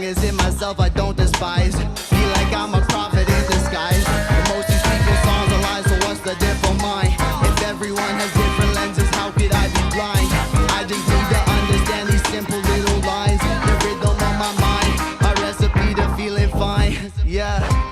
is in myself I don't despise. Feel like I'm a prophet in disguise. And most these people's songs are lies, so what's the diff on mine? If everyone has different lenses, how could I be blind? I just need to understand these simple little lines. The rhythm on my mind, my recipe to feeling fine. Yeah.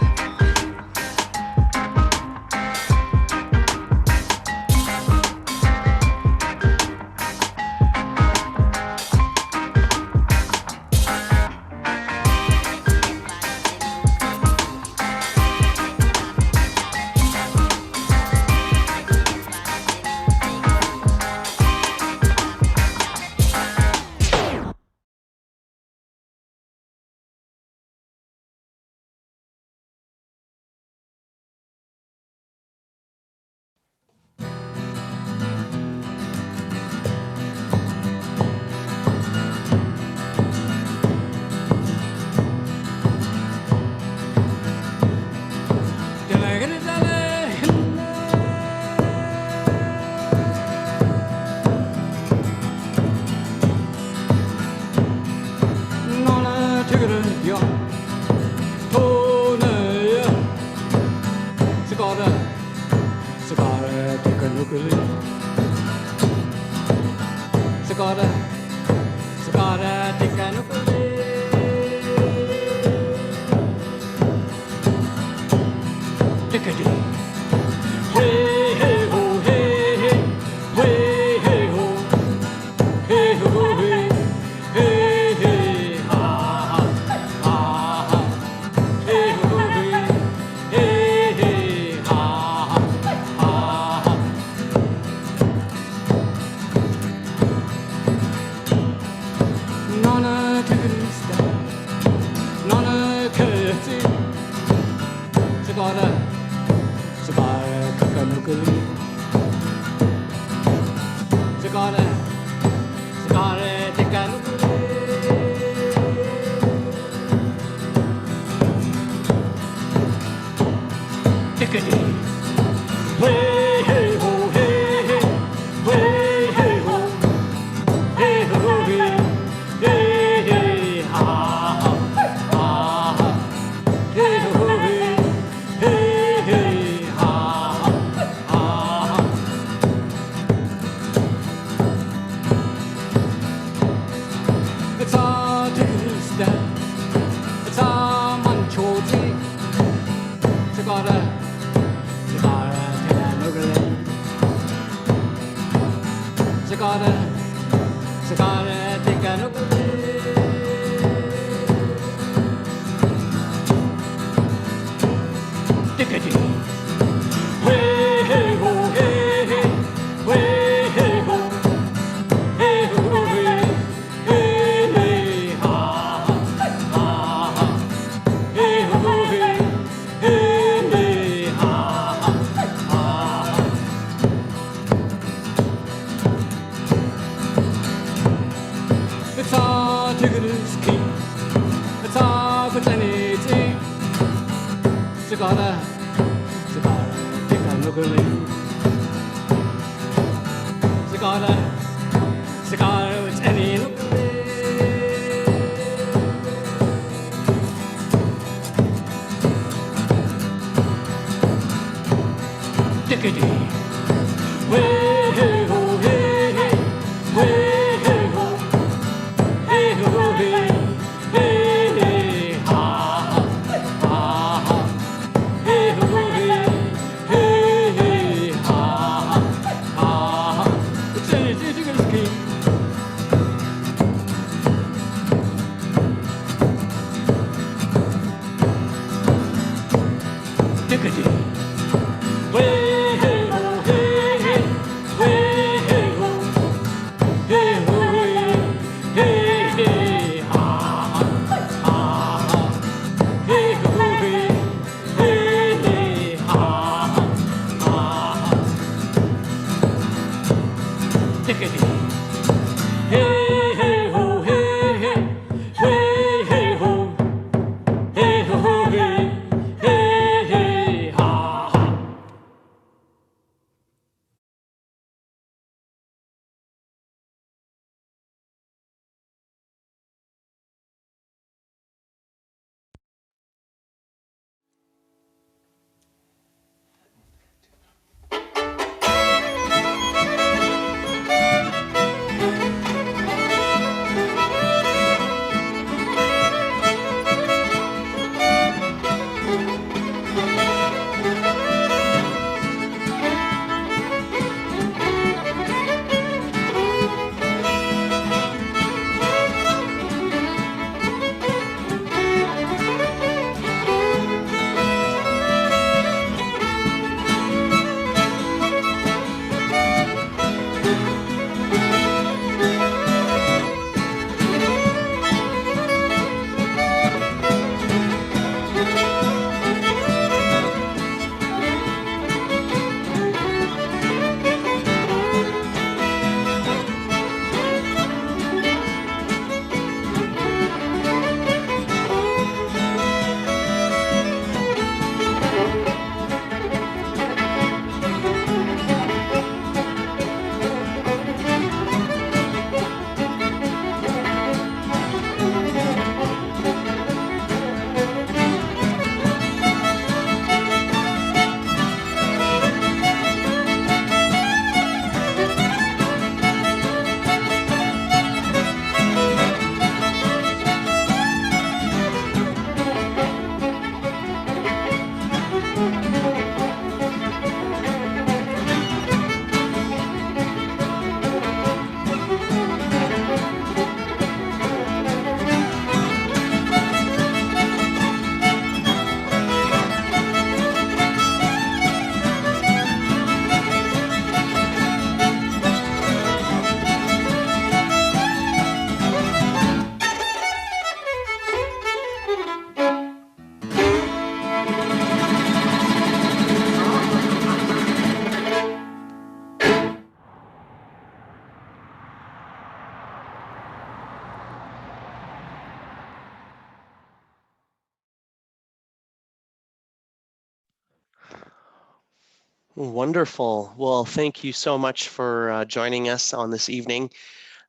Wonderful. Well, thank you so much for joining us on this evening.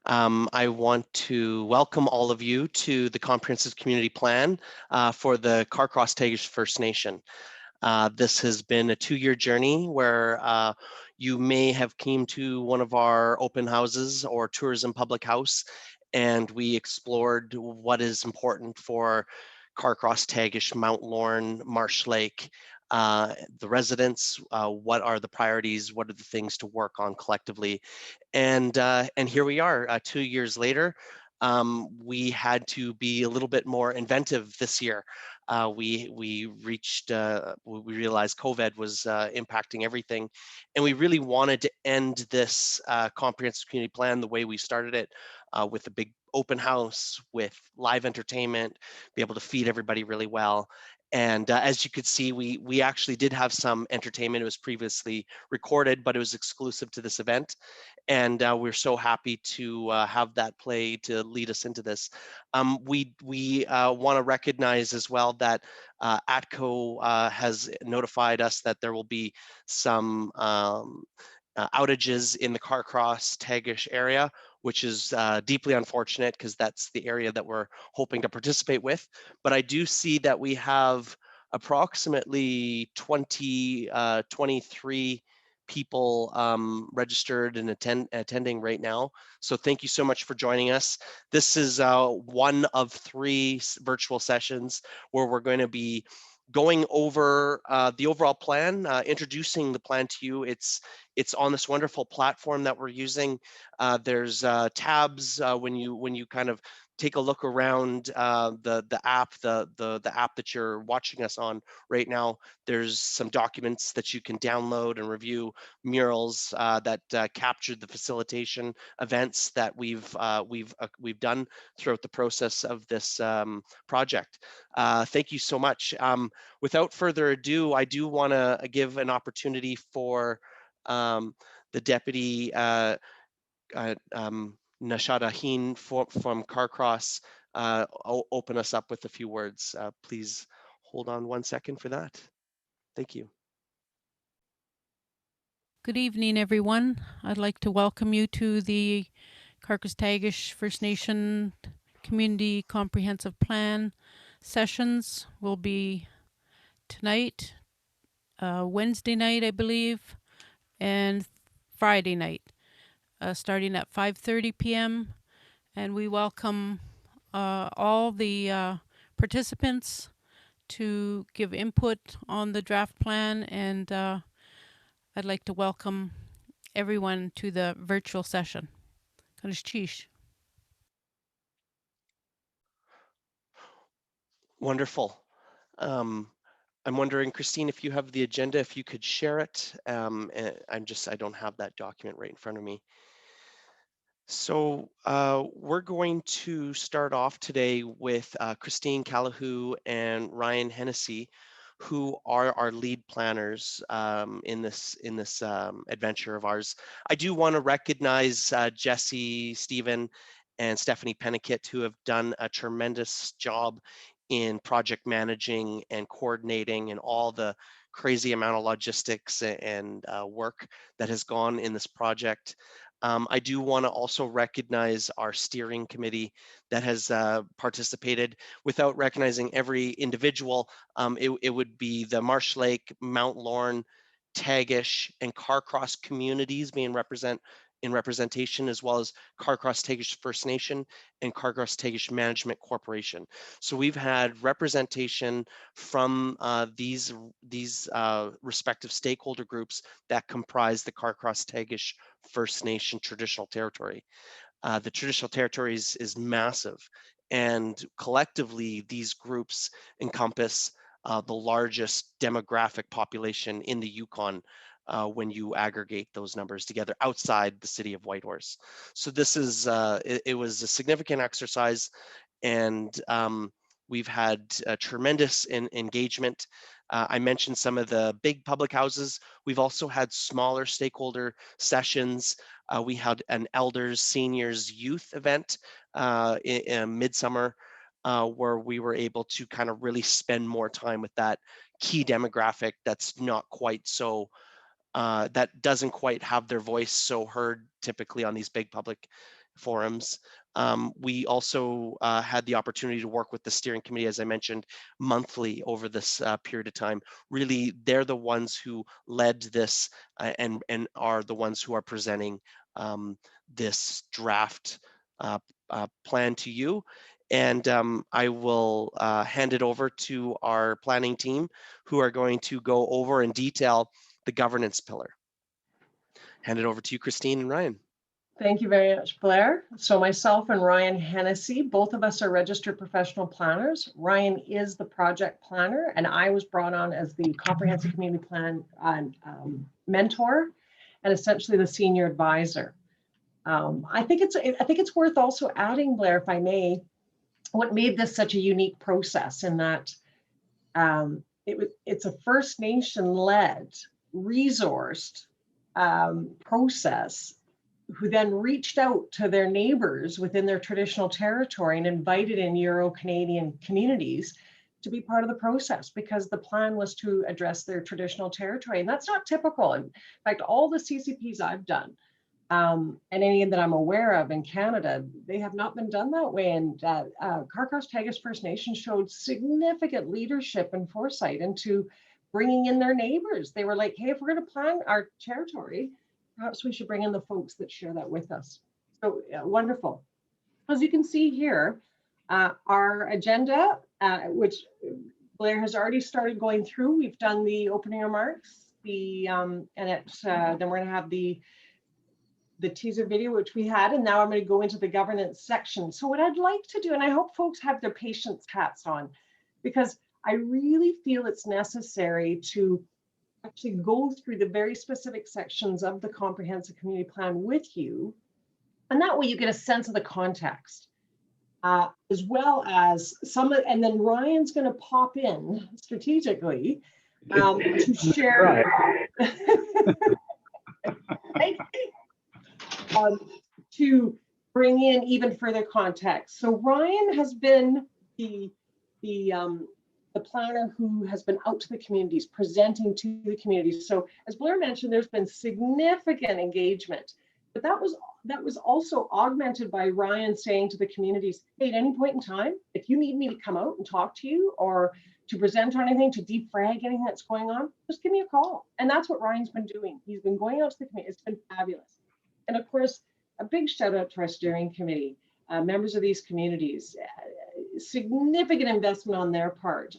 I want to welcome all of you to the Comprehensive Community Plan for the Carcross-Tagish First Nation. This has been a 2-year journey where you may have came to one of our open houses or tourism public house, and we explored what is important for Carcross-Tagish, Mount Lorne, Marsh Lake, the residents, what are the priorities, what are the things to work on collectively. And here we are, 2 years later. We had to be a little bit more inventive this year. We realized COVID was impacting everything, and we really wanted to end this comprehensive community plan the way we started it, with a big open house with live entertainment, be able to feed everybody really well. And as you could see, we actually did have some entertainment. It was previously recorded, but it was exclusive to this event. And we're so happy to have that play to lead us into this. We want to recognize as well that ATCO has notified us that there will be some outages in the Carcross-Tagish area, which is deeply unfortunate because that's the area that we're hoping to participate with. But I do see that we have approximately 23 people registered and attending right now. So thank you so much for joining us. This is one of 3 virtual sessions where we're going to be going over the overall plan, introducing the plan to you. It's on this wonderful platform that we're using. There's tabs when you kind of take a look around the app, the app that you're watching us on right now. There's some documents that you can download and review, murals that captured the facilitation events that we've done throughout the process of this project. Thank you so much. Without further ado, I do want to give an opportunity for the deputy Nashada Heen from Carcross open us up with a few words. Please hold on 1 second for that. Thank you. Good evening, everyone. I'd like to welcome you to the Carcross-Tagish First Nation Community Comprehensive Plan sessions. Will be tonight, Wednesday night, I believe, and Friday night, starting at 5:30 p.m. And we welcome all the participants to give input on the draft plan, and I'd like to welcome everyone to the virtual session. Kanishchish. Wonderful. I'm wondering, Christine, if you have the agenda, if you could share it. I don't have that document right in front of me. So we're going to start off today with Christine Callahoo and Ryan Hennessy, who are our lead planners in this adventure of ours. I do want to recognize Jesse, Stephen, and Stephanie Penikett, who have done a tremendous job in project managing and coordinating and all the crazy amount of logistics and work that has gone in this project. I do want to also recognize our steering committee that has participated. Without recognizing every individual, it would be the Marsh Lake, Mount Lorne, Tagish, and Carcross communities being in representation, as well as Carcross-Tagish First Nation and Carcross-Tagish Management Corporation. So we've had representation from these respective stakeholder groups that comprise the Carcross-Tagish First Nation traditional territory. The traditional territories is massive, and collectively these groups encompass the largest demographic population in the Yukon when you aggregate those numbers together outside the city of Whitehorse. So this is, it was a significant exercise, and we've had tremendous engagement. I mentioned some of the big public houses. We've also had smaller stakeholder sessions. We had an elders, seniors, youth event in midsummer where we were able to kind of really spend more time with that key demographic that's not quite so that doesn't quite have their voice so heard typically on these big public forums. We also had the opportunity to work with the steering committee, as I mentioned, monthly over this period of time. Really, they're the ones who led this and are the ones who are presenting this draft plan to you. And I will hand it over to our planning team, who are going to go over in detail the governance pillar. Hand it over to you, Christine and Ryan. Thank you very much, Blair. So myself and Ryan Hennessy, both of us are registered professional planners. Ryan is the project planner, and I was brought on as the comprehensive community plan mentor and essentially the senior advisor. I think it's worth also adding, Blair, if I may, what made this such a unique process in that it's a First Nation-led, resourced process who then reached out to their neighbors within their traditional territory and invited in Euro-Canadian communities to be part of the process, because the plan was to address their traditional territory. And that's not typical. In fact, all the CCPs I've done, and any that I'm aware of in Canada, they have not been done that way. And Crosstails First Nation showed significant leadership and foresight into bringing in their neighbors. They were like, hey, if we're going to plan our territory, perhaps we should bring in the folks that share that with us. So wonderful. As you can see here, our agenda, which Blair has already started going through. We've done the opening remarks, then we're going to have the teaser video, which we had, and now I'm going to go into the governance section. So what I'd like to do, and I hope folks have their patience hats on, because I really feel it's necessary to actually go through the very specific sections of the comprehensive community plan with you. And that way you get a sense of the context, as well as and then Ryan's going to pop in strategically to share. To bring in even further context. So Ryan has been the planner who has been out to the communities, presenting to the communities. So as Blair mentioned, there's been significant engagement, but that was also augmented by Ryan saying to the communities, hey, at any point in time, if you need me to come out and talk to you or to present on anything, to defrag anything that's going on, just give me a call. And that's what Ryan's been doing. He's been going out to the community. It's been fabulous. And of course, a big shout out to our steering committee, members of these communities, significant investment on their part,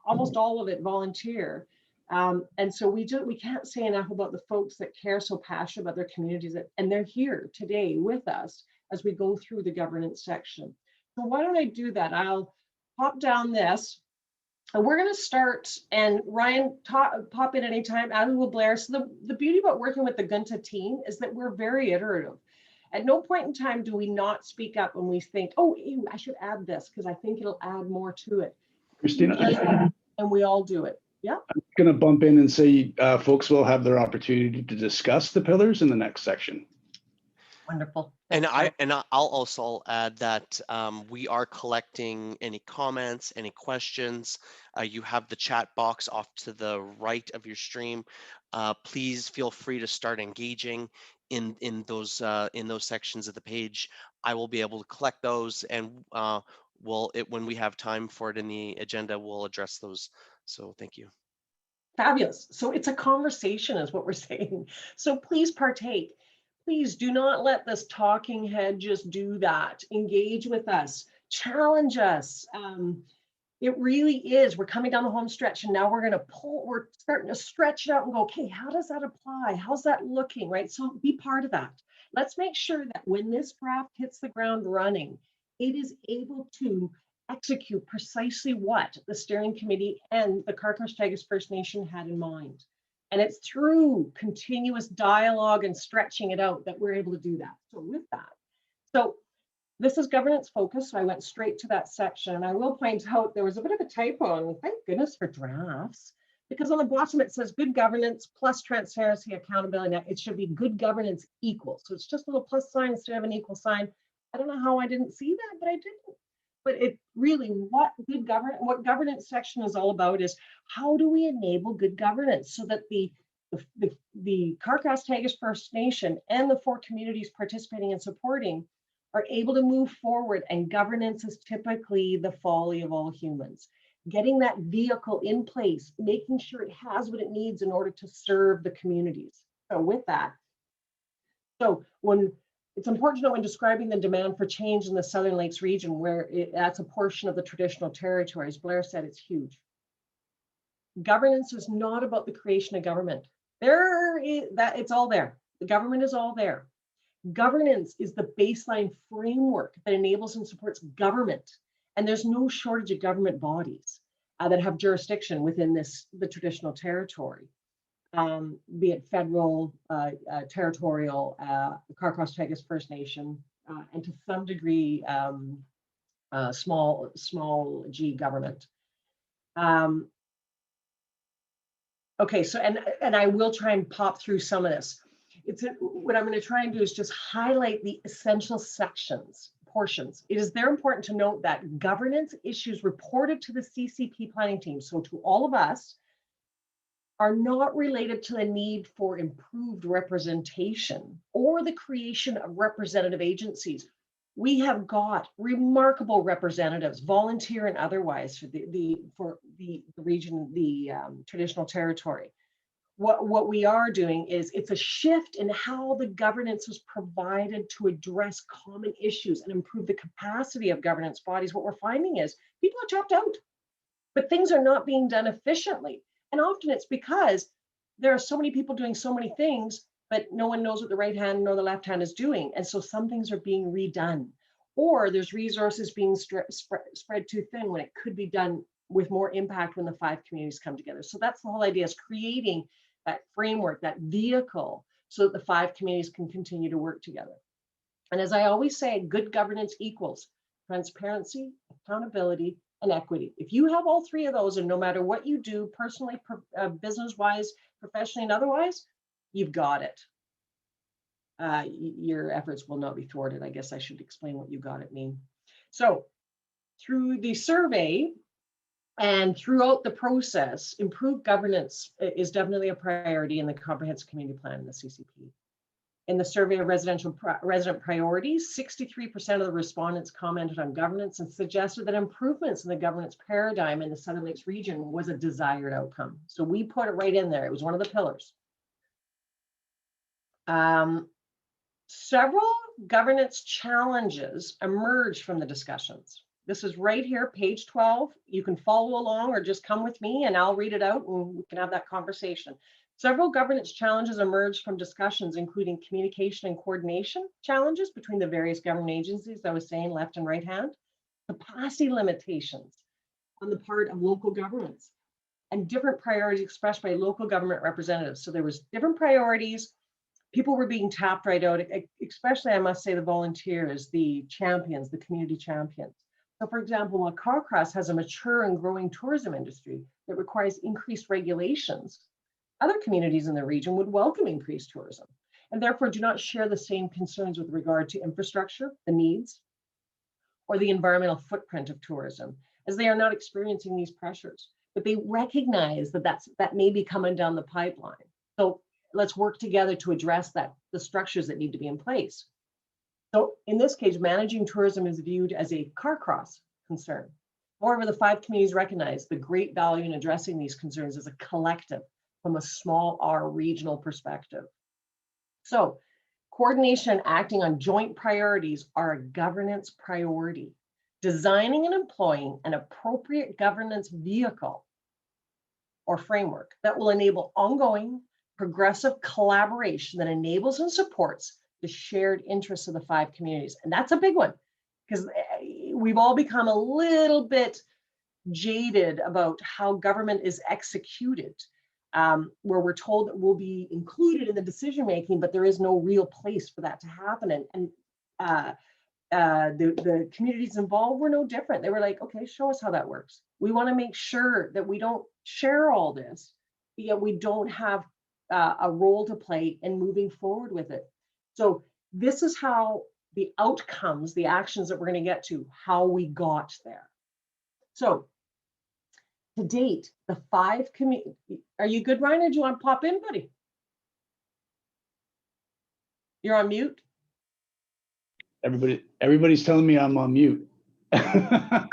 almost all of it volunteer. And so we can't say enough about the folks that care so passionate about their communities, and they're here today with us as we go through the governance section. So why don't I do that? I'll pop down this. And we're going to start, and Ryan, pop in anytime, as will Blair. So the beauty about working with the Gunta team is that we're very iterative. At no point in time do we not speak up when we think, oh, I should add this because I think it'll add more to it. Christina, and we all do it. Yeah. I'm going to bump in and say folks will have their opportunity to discuss the pillars in the next section. Wonderful. And I'll also add that we are collecting any comments, any questions. You have the chat box off to the right of your stream. Please feel free to start engaging in those sections of the page. I will be able to collect those, and when we have time for it in the agenda, we'll address those. So thank you. Fabulous. So it's a conversation is what we're saying. So please partake. Please do not let this talking head just do that. Engage with us, challenge us. It really is. We're coming down the home stretch, and now we're starting to stretch it out and go, okay, how does that apply? How's that looking, right? So be part of that. Let's make sure that when this draft hits the ground running, it is able to execute precisely what the steering committee and the Crosstails First Nation had in mind. And it's through continuous dialogue and stretching it out that we're able to do that. So with that, this is governance focus. So I went straight to that section. And I will point out there was a bit of a typo, and thank goodness for drafts, because on the bottom it says good governance plus transparency, accountability. Now it should be good governance equal. So it's just a little plus sign instead of an equal sign. I don't know how I didn't see that, but I didn't. But it really, what governance section is all about is how do we enable good governance so that the the Crosstails First Nation and the 4 communities participating and supporting are able to move forward, and governance is typically the folly of all humans. Getting that vehicle in place, making sure it has what it needs in order to serve the communities. So with that, when it's important to know when describing the demand for change in the Southern Lakes region, where that's a portion of the traditional territories, Blair said it's huge. Governance is not about the creation of government. It's all there. The government is all there. Governance is the baseline framework that enables and supports government. And there's no shortage of government bodies that have jurisdiction within the traditional territory, be it federal, territorial, Crosstails First Nation, and to some degree, small g government. Okay, so and I will try and pop through some of this. What I'm going to try and do is just highlight the essential portions. It is there important to note that governance issues reported to the CCP planning team, so to all of us, are not related to the need for improved representation or the creation of representative agencies. We have got remarkable representatives, volunteer and otherwise, for the region, the traditional territory. What we are doing is it's a shift in how the governance was provided to address common issues and improve the capacity of governance bodies. What we're finding is people are tapped out, but things are not being done efficiently. And often it's because there are so many people doing so many things, but no one knows what the right hand nor the left hand is doing. And so some things are being redone, or there's resources being spread too thin when it could be done with more impact when the 5 communities come together. So that's the whole idea, is creating that framework, that vehicle, so that the 5 communities can continue to work together. And as I always say, good governance equals transparency, accountability, and equity. If you have all 3 of those, and no matter what you do, personally, business-wise, professionally, and otherwise, you've got it. Your efforts will not be thwarted. I guess I should explain what you got it mean. So through the survey and throughout the process, improved governance is definitely a priority in the comprehensive community plan in the CCP. In the survey of resident priorities, 63% of the respondents commented on governance and suggested that improvements in the governance paradigm in the Southern Lakes region was a desired outcome. So we put it right in there. It was one of the pillars. Several governance challenges emerged from the discussions. This is right here, page 12. You can follow along or just come with me and I'll read it out and we can have that conversation. Several governance challenges emerged from discussions, including communication and coordination challenges between the various government agencies, I was saying, left and right hand, capacity limitations on the part of local governments, and different priorities expressed by local government representatives. So there was different priorities. People were being tapped right out, especially, I must say, the volunteers, the champions, the community champions. So for example, while Carcross has a mature and growing tourism industry that requires increased regulations, other communities in the region would welcome increased tourism and therefore do not share the same concerns with regard to infrastructure, the needs, or the environmental footprint of tourism, as they are not experiencing these pressures. But they recognize that that may be coming down the pipeline. So let's work together to address that, the structures that need to be in place. So in this case, managing tourism is viewed as a Carcross concern. However, the 5 communities recognize the great value in addressing these concerns as a collective from a small R regional perspective. So coordination and acting on joint priorities are a governance priority. Designing and employing an appropriate governance vehicle or framework that will enable ongoing progressive collaboration that enables and supports the shared interests of the 5 communities. And that's a big one, because we've all become a little bit jaded about how government is executed, where we're told that we'll be included in the decision-making, but there is no real place for that to happen. And the communities involved were no different. They were like, okay, show us how that works. We want to make sure that we don't share all this, yet we don't have a role to play in moving forward with it. So this is how the outcomes, the actions that we're going to get to, how we got there. So to date, the 5 communities, are you good, Ryan, or do you want to pop in, buddy? You're on mute. Everybody's telling me I'm on mute. With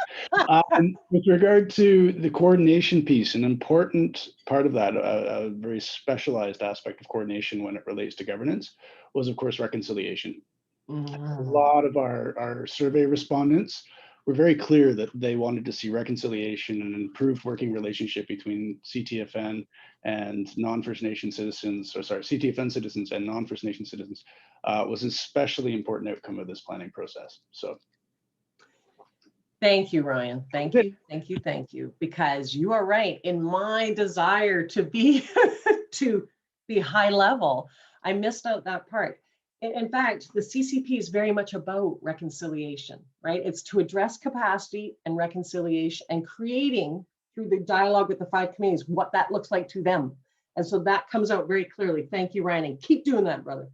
regard to the coordination piece, an important part of that, a very specialized aspect of coordination when it relates to governance, was of course reconciliation. A lot of our survey respondents were very clear that they wanted to see reconciliation and an improved working relationship between CTFN and non-First Nation citizens, or sorry, CTFN citizens and non-First Nation citizens, was an especially important outcome of this planning process. So. Thank you, Ryan. Thank you, thank you, thank you. Because you are right. In my desire to be high level, I missed out that part. In fact, the CCP is very much about reconciliation, right? It's to address capacity and reconciliation and creating through the dialogue with the 5 communities what that looks like to them. And so that comes out very clearly. Thank you, Ryan. And keep doing that, brother.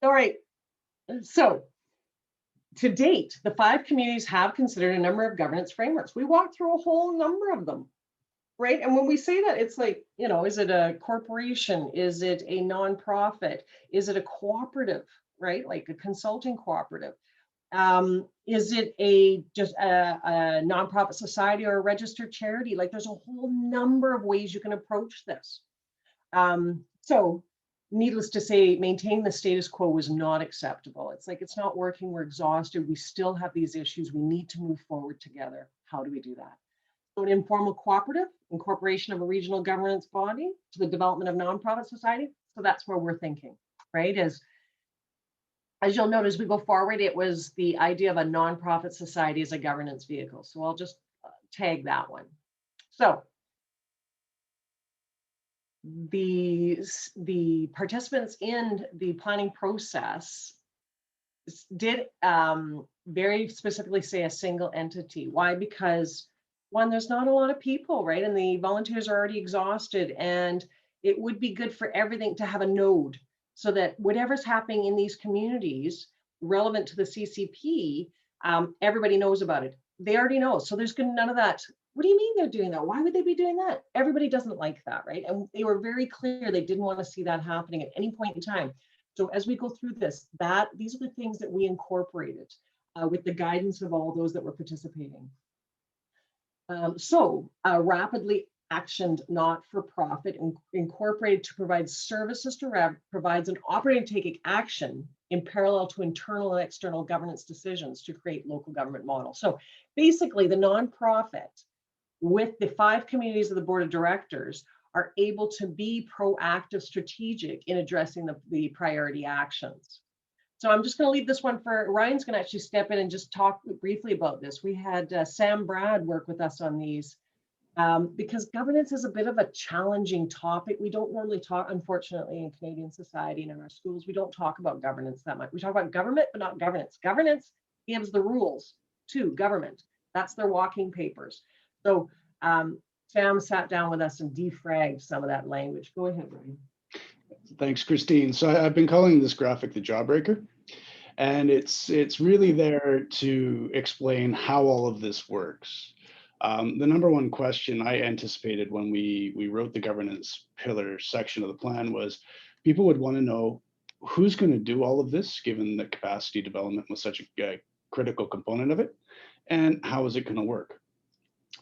All right. So to date, the 5 communities have considered a number of governance frameworks. We walked through a whole number of them, right? And when we say that, it's like, you know, is it a corporation? Is it a nonprofit? Is it a cooperative, right? Like a consulting cooperative? Is it just a nonprofit society or a registered charity? Like there's a whole number of ways you can approach this. So needless to say, maintaining the status quo was not acceptable. It's like, it's not working, we're exhausted, we still have these issues, we need to move forward together. How do we do that? So an informal cooperative, incorporation of a regional governance body to the development of nonprofit society. So that's where we're thinking, right? As you'll note, as we go forward, it was the idea of a nonprofit society as a governance vehicle. So I'll just tag that one. So the participants in the planning process did very specifically say a single entity. Why? Because one, there's not a lot of people, right? And the volunteers are already exhausted, and it would be good for everything to have a node so that whatever's happening in these communities relevant to the CCP, everybody knows about it. They already know. So there's none of that. What do you mean they're doing that? Why would they be doing that? Everybody doesn't like that, right? And they were very clear they didn't want to see that happening at any point in time. So as we go through this, these are the things that we incorporated with the guidance of all those that were participating. Rapidly actioned not-for-profit incorporated to provide services to provides an operating taking action in parallel to internal and external governance decisions to create local government models. So basically the nonprofit with the 5 communities of the board of directors are able to be proactive, strategic in addressing the priority actions. So I'm just going to leave this one for Ryan's going to actually step in and just talk briefly about this. We had Sam Brad work with us on these because governance is a bit of a challenging topic. We don't normally talk, unfortunately, in Canadian society and in our schools, we don't talk about governance that much. We talk about government, but not governance. Governance gives the rules to government. That's their walking papers. So Sam sat down with us and defragged some of that language. Go ahead, Ryan. Thanks, Christine. So I've been calling this graphic the Jawbreaker, and it's really there to explain how all of this works. The number one question I anticipated when we wrote the governance pillar section of the plan was people would want to know who's going to do all of this, given that capacity development was such a critical component of it, and how is it going to work?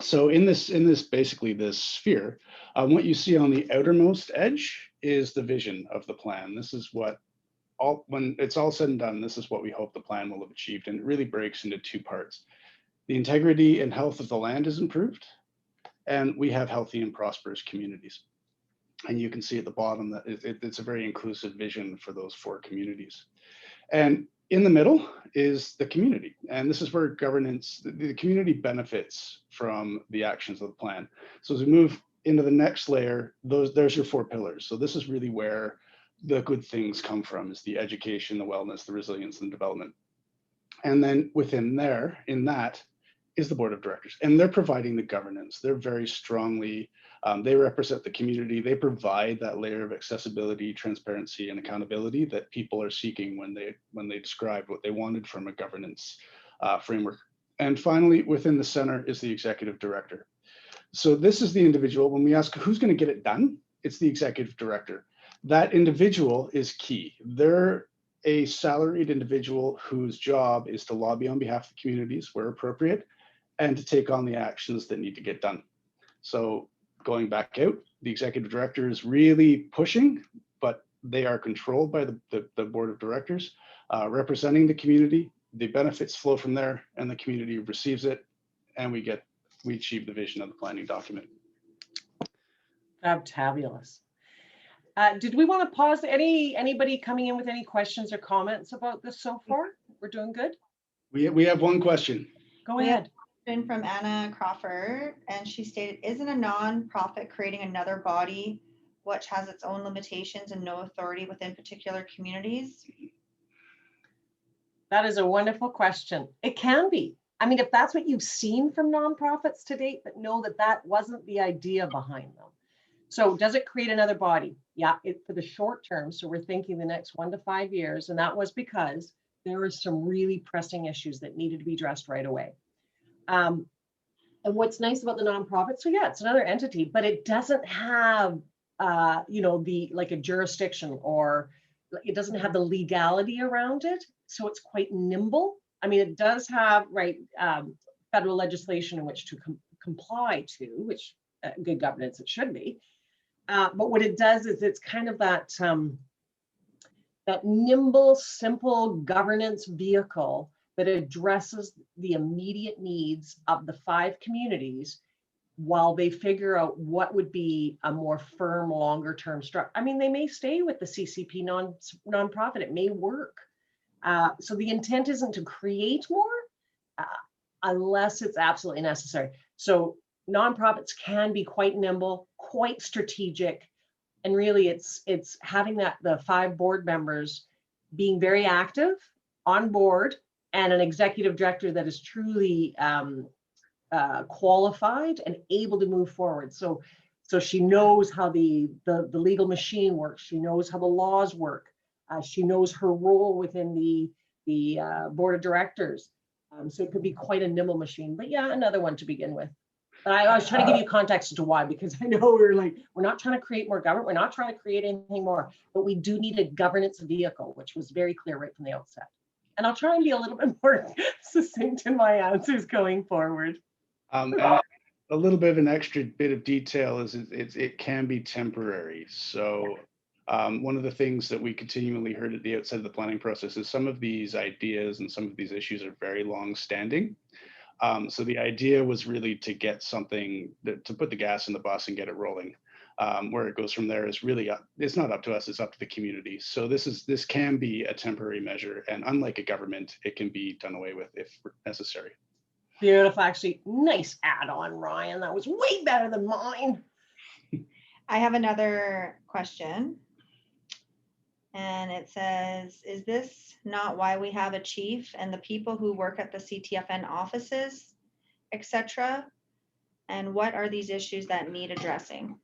So in this basically this sphere, what you see on the outermost edge is the vision of the plan. This is what when it's all said and done, this is what we hope the plan will have achieved. And it really breaks into 2 parts. The integrity and health of the land is improved, and we have healthy and prosperous communities. And you can see at the bottom that it's a very inclusive vision for those 4 communities. And in the middle is the community. And this is where governance, the community benefits from the actions of the plan. So as we move into the next layer, there's your 4 pillars. So this is really where the good things come from, is the education, the wellness, the resilience, and development. And then within there, in that, is the board of directors. And they're providing the governance. They're very strongly, they represent the community. They provide that layer of accessibility, transparency, and accountability that people are seeking when they described what they wanted from a governance framework. And finally, within the center is the executive director. So this is the individual. When we ask who's going to get it done, it's the executive director. That individual is key. They're a salaried individual whose job is to lobby on behalf of communities where appropriate and to take on the actions that need to get done. So going back out, the executive director is really pushing, but they are controlled by the board of directors, representing the community. The benefits flow from there and the community receives it, and we achieve the vision of the planning document. Fabulous. Did we want to pause? Anybody coming in with any questions or comments about this so far? We're doing good. We have one question. Go ahead. From Anna Crawford, and she stated, isn't a non-profit creating another body which has its own limitations and no authority within particular communities? That is a wonderful question. It can be. I mean, if that's what you've seen from nonprofits to date, but know that that wasn't the idea behind them. So does it create another body? Yeah, for the short term. So we're thinking the next 1 to 5 years. And that was because there were some really pressing issues that needed to be addressed right away. And what's nice about the nonprofit, so yeah, it's another entity, but it doesn't have, like a jurisdiction, or it doesn't have the legality around it. So it's quite nimble. I mean, it does have, federal legislation in which to comply to, which good governance it should be. But what it does is it's kind of that nimble, simple governance vehicle that addresses the immediate needs of the 5 communities while they figure out what would be a more firm, longer term structure. I mean, they may stay with the CCP nonprofit, it may work. So the intent isn't to create more unless it's absolutely necessary. So nonprofits can be quite nimble, quite strategic, and really it's having the 5 board members being very active on board, and an executive director that is truly qualified and able to move forward. So she knows how the legal machine works. She knows how the laws work. She knows her role within the board of directors. So it could be quite a nimble machine. But yeah, another one to begin with. But I was trying to give you context as to why, because I know we're not trying to create more government. We're not trying to create anything more, but we do need a governance vehicle, which was very clear right from the outset. And I'll try and be a little bit more succinct in my answers going forward. And a little bit of an extra bit of detail is it can be temporary. So one of the things that we continually heard at the outset of the planning process is some of these ideas and some of these issues are very long standing. So the idea was really to get something to put the gas in the bus and get it rolling. Where it goes from there is really it's not up to us, it's up to the community. So this can be a temporary measure, and unlike a government, it can be done away with if necessary. Beautiful. Actually, nice add-on, Ryan. That was way better than mine. I have another question, and it says, is this not why we have a chief and the people who work at the CTFN offices, etc.? And what are these issues that need addressing?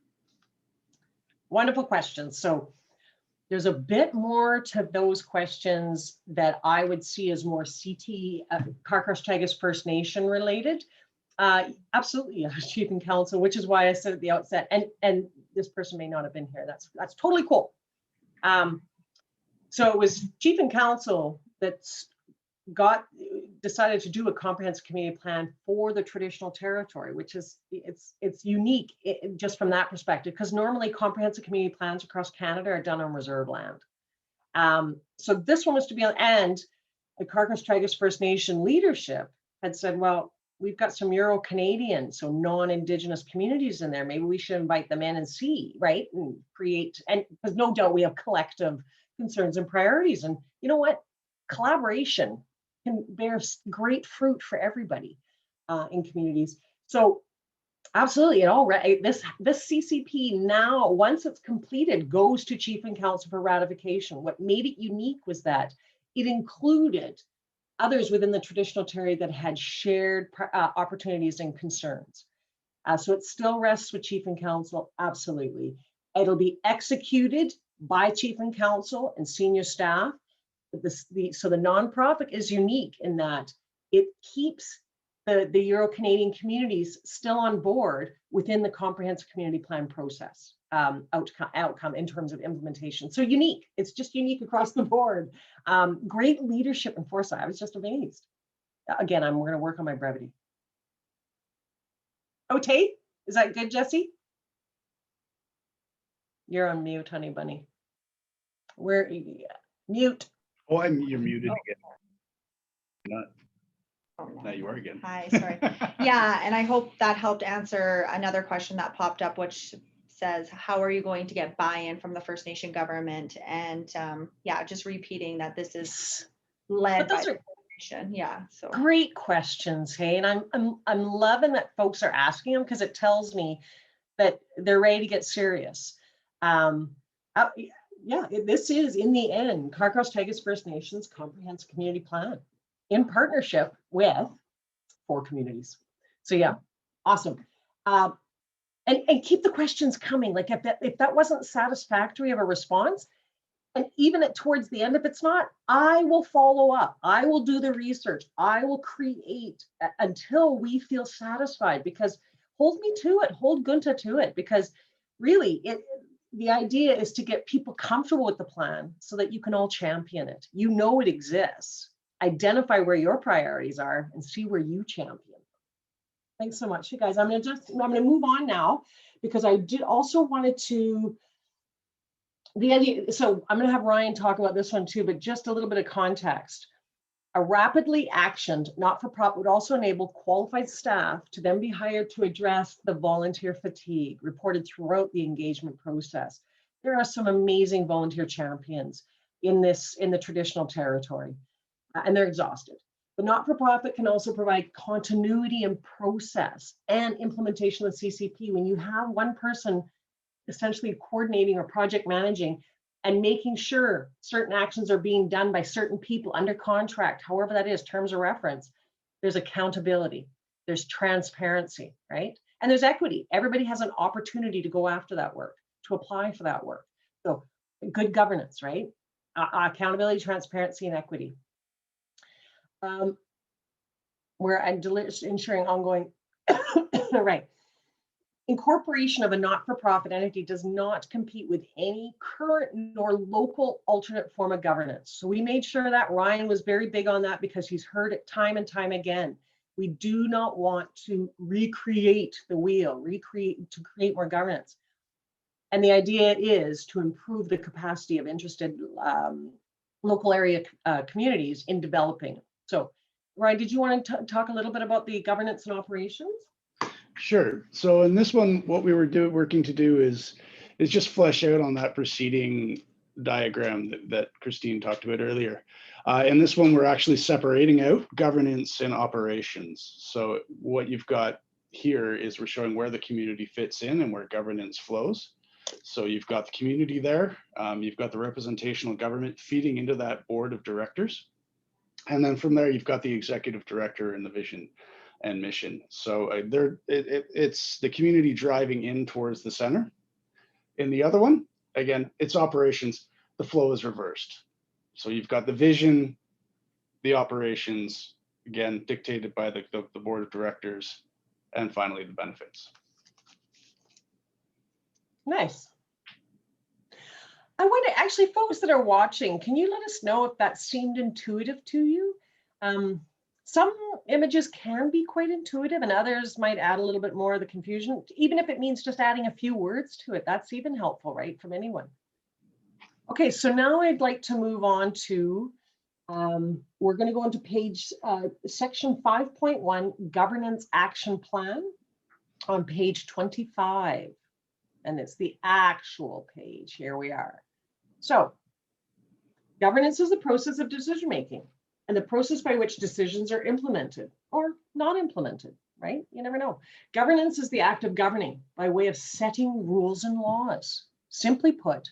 Wonderful questions. So there's a bit more to those questions that I would see as more Carcross-Tagus First Nation related. Absolutely, Chief and Council, which is why I said at the outset, and this person may not have been here. That's totally cool. So it was Chief and Council that's decided to do a comprehensive community plan for the traditional territory, which is it's unique just from that perspective, because normally comprehensive community plans across Canada are done on reserve land. So this one was to be on, and the Carcross-Tagus First Nation leadership had said, well, we've got some Euro-Canadian, so non-Indigenous communities in there. Maybe we should invite them in and see, right? And create, and because no doubt we have collective concerns and priorities. And you know what? Collaboration can bear great fruit for everybody in communities. So absolutely, this CCP now, once it's completed, goes to Chief and Council for ratification. What made it unique was that it included others within the traditional territory that had shared opportunities and concerns. So it still rests with Chief and Council, absolutely. It'll be executed by Chief and Council and senior staff. So the nonprofit is unique in that it keeps the Euro-Canadian communities still on board within the comprehensive community plan process. outcome in terms of implementation. So unique. It's just unique across the board. Great leadership and foresight. I was just amazed. Again, we're going to work on my brevity. Oh, Tate, is that good, Jesse? You're on mute, honey bunny. Where mute? Oh, you're muted again. Not. Oh, no. Now you are again. Hi, sorry. Yeah, and I hope that helped answer another question that popped up, which says, how are you going to get buy-in from the First Nation government? And yeah, just repeating that this is led by the First Nation. Yeah, so great questions, hey, and I'm loving that folks are asking them, because it tells me that they're ready to get serious. Yeah, this is in the end Carcross-Tagus First Nations Comprehensive Community Plan in partnership with 4 communities. So yeah, awesome. And keep the questions coming. Like if that wasn't satisfactory of a response, and even towards the end, if it's not, I will follow up. I will do the research. I will create until we feel satisfied, because hold me to it, hold Gunta to it, because really the idea is to get people comfortable with the plan so that you can all champion it. You know it exists. Identify where your priorities are and see where you champion. Thanks so much, you guys. I'm gonna move on now, because I did also wanted to, so I'm gonna have Ryan talk about this one too, but just a little bit of context. A rapidly actioned not-for-profit would also enable qualified staff to then be hired to address the volunteer fatigue reported throughout the engagement process. There are some amazing volunteer champions in the traditional territory, and they're exhausted. The not-for-profit can also provide continuity in process and implementation of CCP. When you have one person essentially coordinating or project managing and making sure certain actions are being done by certain people under contract, however that is, terms of reference, there's accountability, there's transparency, right? And there's equity. Everybody has an opportunity to go after that work, to apply for that work. So good governance, right? Accountability, transparency, and equity. Where I'm ensuring ongoing, right. Incorporation of a not-for-profit entity does not compete with any current nor local alternate form of governance. So we made sure that Ryan was very big on that, because he's heard it time and time again. We do not want to recreate the wheel, to create more governance. And the idea is to improve the capacity of interested local area communities in developing. So Ryan, did you want to talk a little bit about the governance and operations? Sure. So in this one, what we were working to do is just flesh out on that preceding diagram that Christine talked about earlier. In this one, we're actually separating out governance and operations. So what you've got here is we're showing where the community fits in and where governance flows. So you've got the community there, you've got the representational government feeding into that board of directors. And then from there, you've got the executive director and the vision and mission. So it's the community driving in towards the center. In the other one, again, it's operations. The flow is reversed. So you've got the vision, the operations, again, dictated by the board of directors, and finally the benefits. Nice. I wonder, actually, folks that are watching, can you let us know if that seemed intuitive to you? Some images can be quite intuitive, and others might add a little bit more of the confusion, even if it means just adding a few words to it. That's even helpful, right, from anyone. Okay, so now I'd like to move on to, we're going to go into page, section 5.1, Governance Action Plan, on page 25. And it's the actual page. Here we are. So, governance is the process of decision making and the process by which decisions are implemented or not implemented, right? You never know. Governance is the act of governing by way of setting rules and laws. Simply put,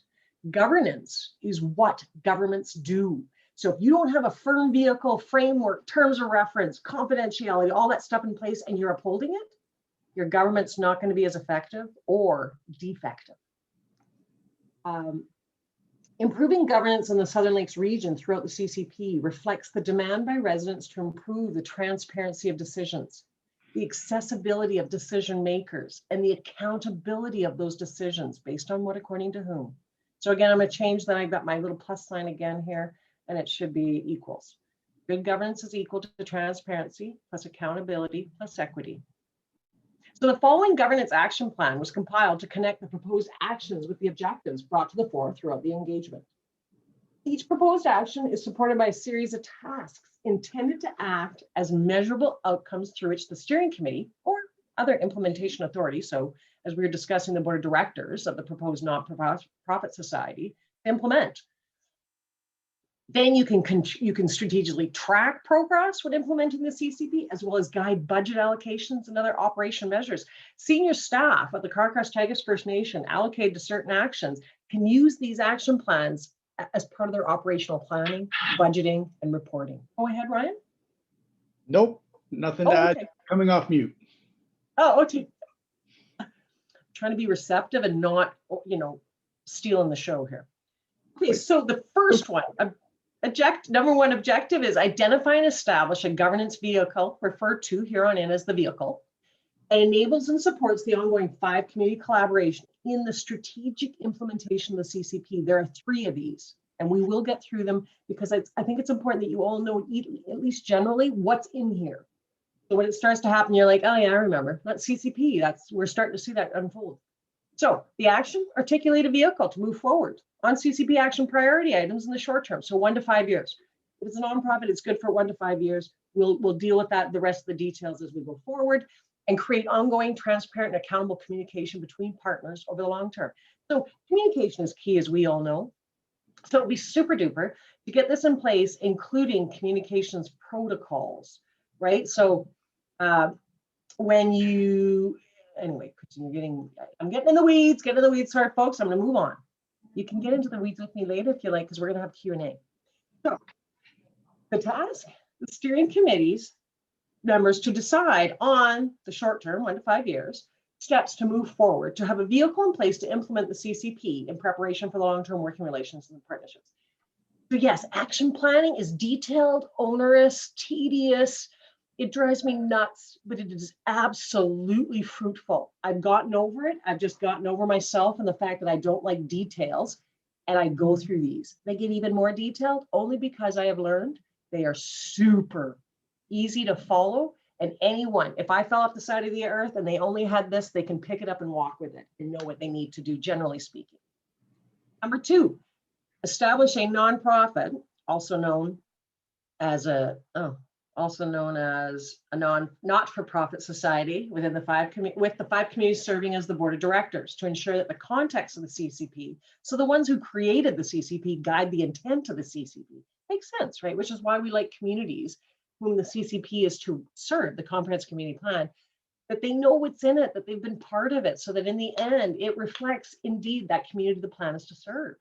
governance is what governments do. So if you don't have a firm vehicle, framework, terms of reference, confidentiality, all that stuff in place, and you're upholding it, your government's not going to be as effective or defective. Improving governance in the Southern Lakes region throughout the CCP reflects the demand by residents to improve the transparency of decisions. the accessibility of decision makers, and the accountability of those decisions based on what, according to whom. So again, I'm going to change that. I've got my little plus sign again here, and it should be equals. Good governance is equal to transparency plus accountability plus equity. So the following governance action plan was compiled to connect the proposed actions with the objectives brought to the fore throughout the engagement. Each proposed action is supported by a series of tasks intended to act as measurable outcomes through which the steering committee or other implementation authority, so as we were discussing, the board of directors of the proposed not-for-profit society, implement. Then you can strategically track progress when implementing the CCP, as well as guide budget allocations and other operation measures. Senior staff at the Crosstails First Nation allocated to certain actions can use these action plans as part of their operational planning, budgeting, and reporting. Go ahead, Ryan. Nope, nothing to add. Okay. Coming off mute. Oh, okay. Trying to be receptive and not, stealing the show here. Okay, so the first one, number one objective is identify and establish a governance vehicle, referred to here on in as the vehicle, and enables and supports the ongoing 5 community collaboration in the strategic implementation of the CCP. There are 3 of these, and we will get through them because I think it's important that you all know at least generally what's in here. So when it starts to happen, you're like, oh yeah, I remember. That's CCP. We're starting to see that unfold. So the action, articulate a vehicle to move forward on CCP action priority items in the short term. So 1 to 5 years. If it's a nonprofit, it's good for 1 to 5 years. We'll deal with that, the rest of the details as we go forward, and create ongoing, transparent, and accountable communication between partners over the long term. So communication is key, as we all know. So it'll be super duper to get this in place, including communications protocols, right? So anyway, I'm getting in the weeds, sorry folks, I'm gonna move on. You can get into the weeds with me later if you like, because we're gonna have Q&A. So the task, the steering committee's members to decide on the short term, 1 to 5 years, steps to move forward, to have a vehicle in place to implement the CCP in preparation for the long-term working relations and partnerships. So yes, action planning is detailed, onerous, tedious. It drives me nuts, but it is absolutely fruitful. I've gotten over it. I've just gotten over myself and the fact that I don't like details, and I go through these. They get even more detailed only because I have learned they are super easy to follow. And anyone, if I fell off the side of the earth and they only had this, they can pick it up and walk with it and know what they need to do, generally speaking. Number 2, establish a nonprofit, also known as a not-for-profit society within the 5 communities serving as the board of directors, to ensure that the context of the CCP, so the ones who created the CCP guide the intent of the CCP. Makes sense, right? Which is why we like communities whom the CCP is to serve, the comprehensive community plan, that they know what's in it, that they've been part of it, so that in the end, it reflects indeed that community the plan is to serve.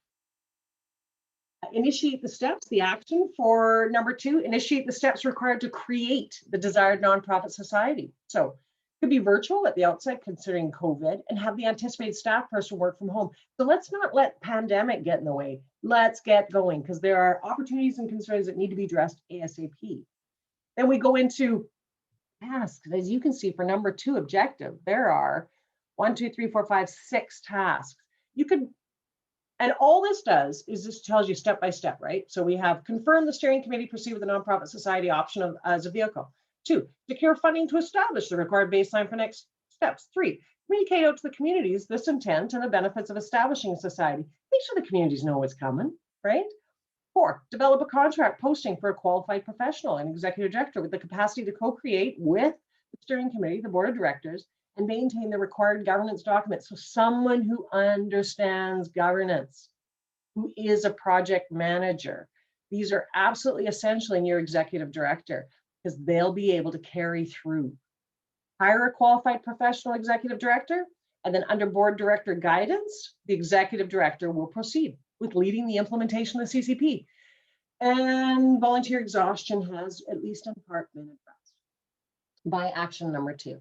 Initiate the steps, the action for number 2, initiate the steps required to create the desired nonprofit society. So it could be virtual at the outset, considering COVID, and have the anticipated staff person work from home. So let's not let pandemic get in the way. Let's get going, because there are opportunities and concerns that need to be addressed ASAP. Then we go into tasks. As you can see, for number 2 objective, there are 1, 2, 3, 4, 5, 6 tasks. And all this does is this tells you step by step, right? So we have confirm the steering committee proceed with the nonprofit society option as a vehicle. 2, secure funding to establish the required baseline for next steps. 3, communicate out to the communities this intent and the benefits of establishing a society. Make sure the communities know what's coming, right? 4, develop a contract posting for a qualified professional and executive director with the capacity to co-create with the steering committee, the board of directors, and maintain the required governance documents. So someone who understands governance, who is a project manager. These are absolutely essential in your executive director, because they'll be able to carry through. Hire a qualified professional executive director, and then under board director guidance, the executive director will proceed with leading the implementation of the CCP. And volunteer exhaustion has, at least in part, been addressed by action number 2.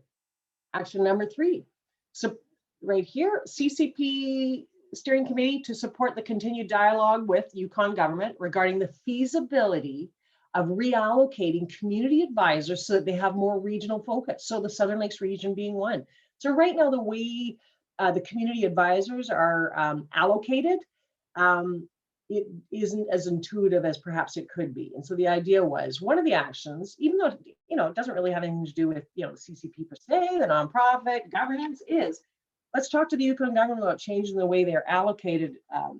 Action number 3, so right here, CCP steering committee to support the continued dialogue with Yukon government regarding the feasibility of reallocating community advisors so that they have more regional focus. So the Southern Lakes region being one. So right now, the way the community advisors are allocated, it isn't as intuitive as perhaps it could be. And so the idea was one of the actions, even though, it doesn't really have anything to do with, the CCP per se, the nonprofit governance is, let's talk to the Yukon government about changing the way they're allocated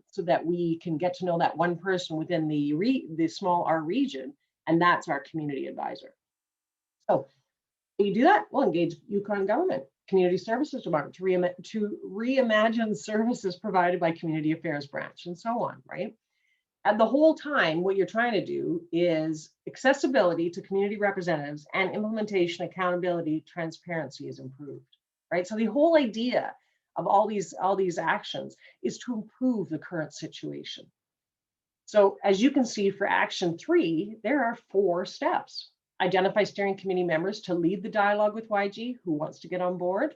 so that we can get to know that one person within the small R region, and that's our community advisor. So you do that, we'll engage Yukon government, community services department to reimagine services provided by community affairs branch and so on, right? And the whole time, what you're trying to do is accessibility to community representatives and implementation, accountability, transparency is improved, right? So the whole idea of all these actions is to improve the current situation. So as you can see for action 3, there are 4 steps. Identify steering committee members to lead the dialogue with YG, who wants to get on board.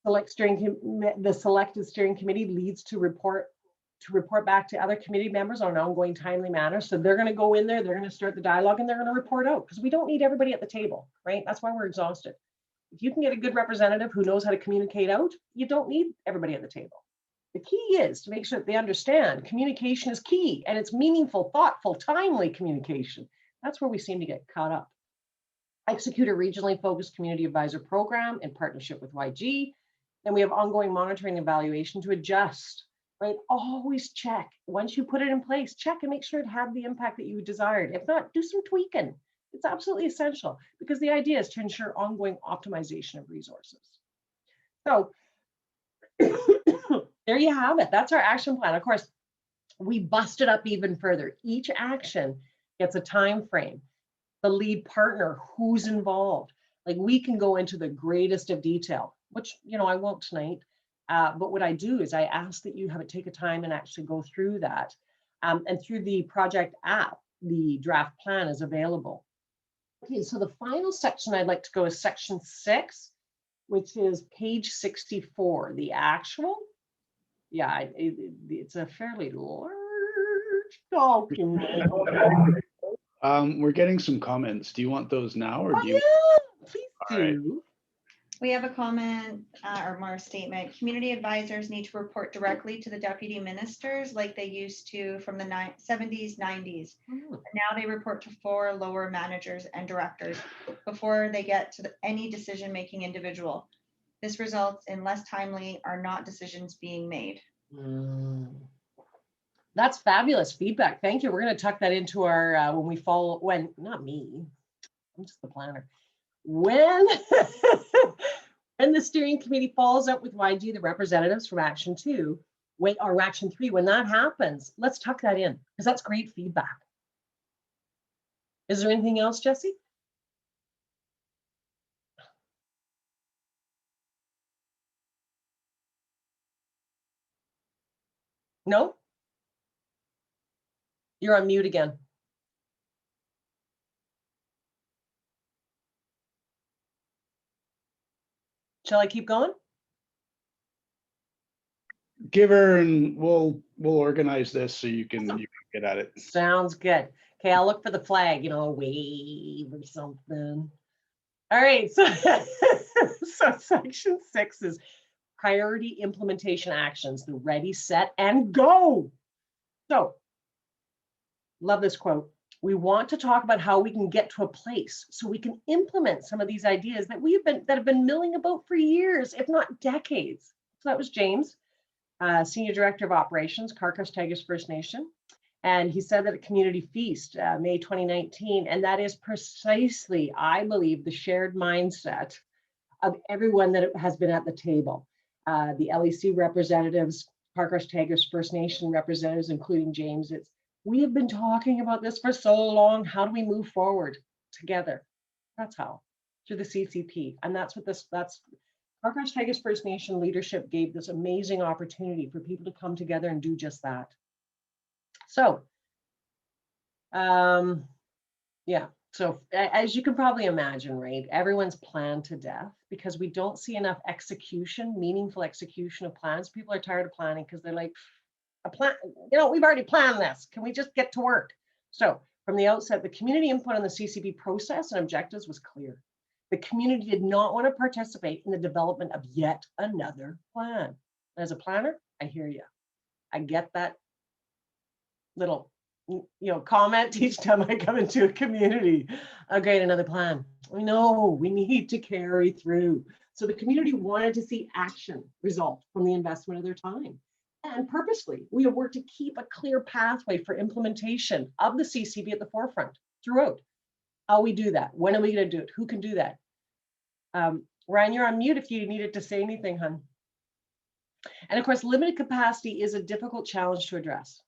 The selected steering committee leads to report back to other committee members on an ongoing timely manner. So they're going to go in there, they're going to start the dialogue, and they're going to report out, because we don't need everybody at the table, right? That's why we're exhausted. If you can get a good representative who knows how to communicate out, you don't need everybody at the table. The key is to make sure that they understand communication is key, and it's meaningful, thoughtful, timely communication. That's where we seem to get caught up. Execute a regionally focused community advisor program in partnership with YG. Then we have ongoing monitoring and evaluation to adjust, right? Always check. Once you put it in place, check and make sure it had the impact that you desired. If not, do some tweaking. It's absolutely essential, because the idea is to ensure ongoing optimization of resources. So there you have it. That's our action plan. Of course, we bust it up even further. Each action gets a time frame, the lead partner, who's involved. Like, we can go into the greatest of detail, which, I won't tonight. But what I do is I ask that you take a time and actually go through that. And through the project app, the draft plan is available. Okay, so the final section I'd like to go is section 6, which is page 64, the actual. Yeah, it's a fairly large document. We're getting some comments. Do you want those now, or do you? Yeah, please do. Right. We have a comment or more statement. Community advisors need to report directly to the deputy ministers like they used to from the 70s, 90s. Now they report to 4 lower managers and directors before they get to any decision-making individual. This results in less timely or not decisions being made. That's fabulous feedback. Thank you. We're going to tuck that into our not me, I'm just the planner. When the steering committee follows up with YG, the representatives from action 2, or action 3, when that happens, let's tuck that in, because that's great feedback. Is there anything else, Jesse? No? You're on mute again. Shall I keep going? Give her, and we'll organize this so you can get at it. Sounds good. Okay, I'll look for the flag, wave or something. All right, so section 6 is priority implementation actions, the ready, set, and go. So, love this quote. We want to talk about how we can get to a place so we can implement some of these ideas that have been milling about for years, if not decades. So that was James, Senior Director of Operations, Crosstails First Nation. And he said that at Community Feast, May 2019, and that is precisely, I believe, the shared mindset of everyone that has been at the table. The LEC representatives, Crosstails First Nation representatives, including James. We have been talking about this for so long. How do we move forward together? That's how, through the CCP. And that's Crosstails First Nation leadership gave this amazing opportunity for people to come together and do just that. So, yeah, so as you can probably imagine, right, everyone's planned to death because we don't see enough execution, meaningful execution of plans. People are tired of planning because they're like, a plan, we've already planned this. Can we just get to work? So From the outset, the community input on the CCP process and objectives was clear. The community did not want to participate in the development of yet another plan. As a planner, I hear you. I get that little, comment each time I come into a community. Okay, another plan. We know we need to carry through. So the community wanted to see action result from the investment of their time. And purposely, we have worked to keep a clear pathway for implementation of the CCP at the forefront throughout. How we do that? When are we going to do it? Who can do that? Ryan, you're on mute if you needed to say anything, hon. And of course, limited capacity is a difficult challenge to address.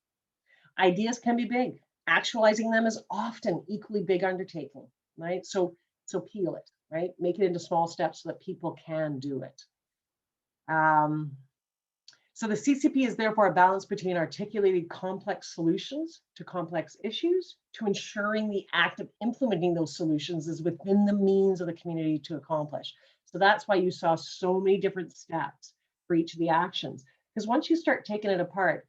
Ideas can be big. Actualizing them is often equally big undertaking, right? So peel it, right? Make it into small steps so that people can do it. So the CCP is therefore a balance between articulating complex solutions to complex issues to ensuring the act of implementing those solutions is within the means of the community to accomplish. So that's why you saw so many different steps for each of the actions. Because once you start taking it apart,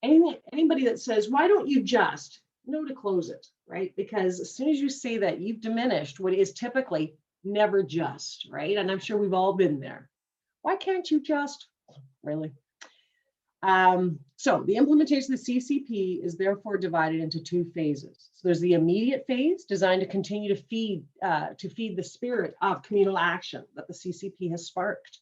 anybody that says, why don't you just know to close it, right? Because as soon as you say that, you've diminished what is typically never just, right? And I'm sure we've all been there. Why can't you just, really? So the implementation of the CCP is therefore divided into two phases. So there's the immediate phase designed to continue to feed the spirit of communal action that the CCP has sparked.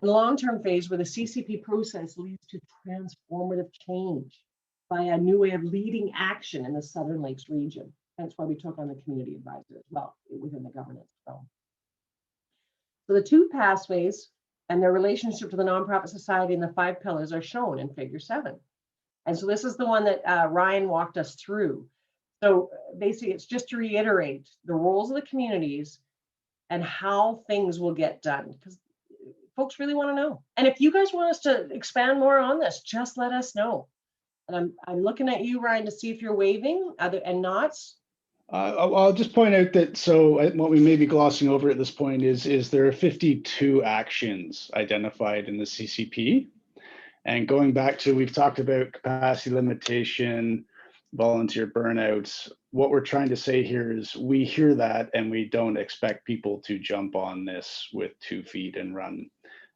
And the long-term phase where the CCP process leads to transformative change by a new way of leading action in the Southern Lakes region. That's why we took on the community advisor as well within the governance realm. So the two pathways and their relationship to the nonprofit society and the 5 pillars are shown in figure 7. And so this is the one that Ryan walked us through. So basically it's just to reiterate the roles of the communities and how things will get done, because folks really want to know. And if you guys want us to expand more on this, just let us know. And I'm looking at you, Ryan, to see if you're waving and nods. I'll just point out that, so what we may be glossing over at this point is there are 52 actions identified in the CCP. And going back to, we've talked about capacity limitation, volunteer burnouts. What we're trying to say here is we hear that and we don't expect people to jump on this with 2 feet and run.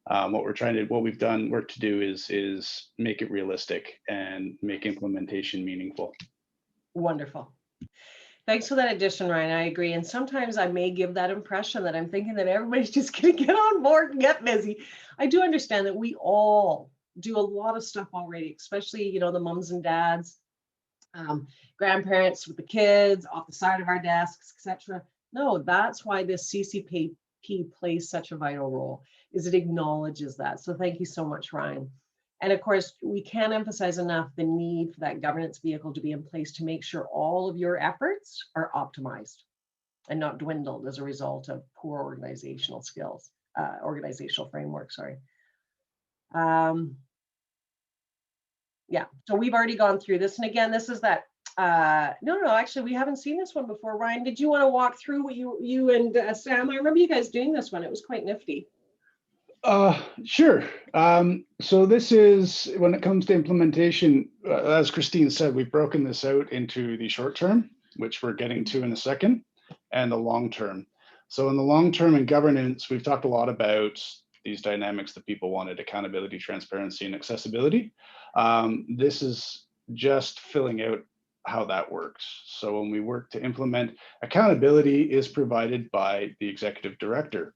What we've done work to do is make it realistic and make implementation meaningful. Wonderful. Thanks for that addition, Ryan. I agree. And sometimes I may give that impression that I'm thinking that everybody's just going to get on board and get busy. I do understand that we all do a lot of stuff already, especially, the moms and dads, grandparents with the kids off the side of our desks, etc. No, that's why this CCP plays such a vital role, is it acknowledges that. So thank you so much, Ryan. And of course, we can't emphasize enough the need for that governance vehicle to be in place to make sure all of your efforts are optimized and not dwindled as a result of poor organizational skills, organizational framework, sorry. Yeah, so we've already gone through this. And again, this is that, no, actually, we haven't seen this one before. Ryan, did you want to walk through what you and Sam, I remember you guys doing this one. It was quite nifty. Sure. So this is, when it comes to implementation, as Christine said, we've broken this out into the short term, which we're getting to in a second, and the long term. So in the long term in governance, we've talked a lot about these dynamics that people wanted: accountability, transparency, and accessibility. This is just filling out how that works. So when we work to implement, accountability is provided by the executive director.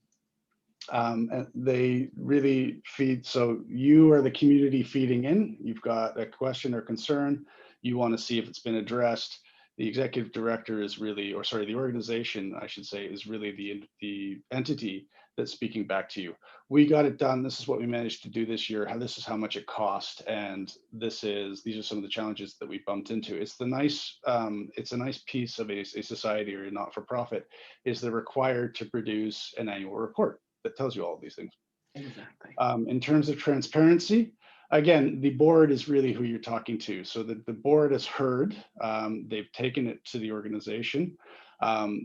And they really feed, so you are the community feeding in, you've got a question or concern, you want to see if it's been addressed. The executive director is really, or sorry, the organization, I should say, is really the entity that's speaking back to you. We got it done. This is what we managed to do this year. This is how much it cost, and these are some of the challenges that we bumped into. It's a nice piece of a society or a not-for-profit, is they're required to produce an annual report that tells you all of these things. Exactly. In terms of transparency, again, the board is really who you're talking to. So the board has heard, they've taken it to the organization,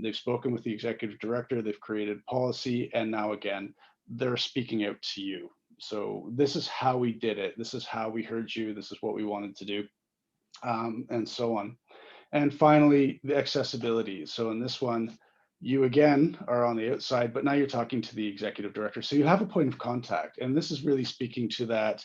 they've spoken with the executive director, they've created policy, and now again, they're speaking out to you. So this is how we did it. This is how we heard you. This is what we wanted to do, and so on. And finally, the accessibility. So in this one, you again are on the outside, but now you're talking to the executive director. So you have a point of contact. And this is really speaking to that,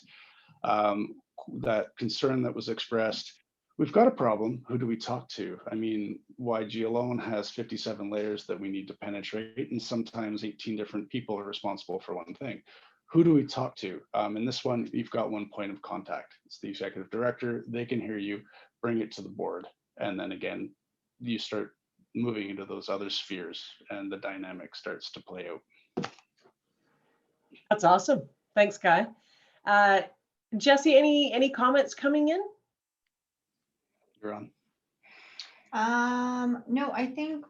that concern that was expressed. We've got a problem. Who do we talk to? I mean, YG alone has 57 layers that we need to penetrate, and sometimes 18 different people are responsible for one thing. Who do we talk to? In this one, you've got one point of contact. It's the executive director. They can hear you, bring it to the board. And then again, you start moving into those other spheres and the dynamic starts to play out. That's awesome. Thanks, Guy. Jesse, any comments coming in? You're on. No, I think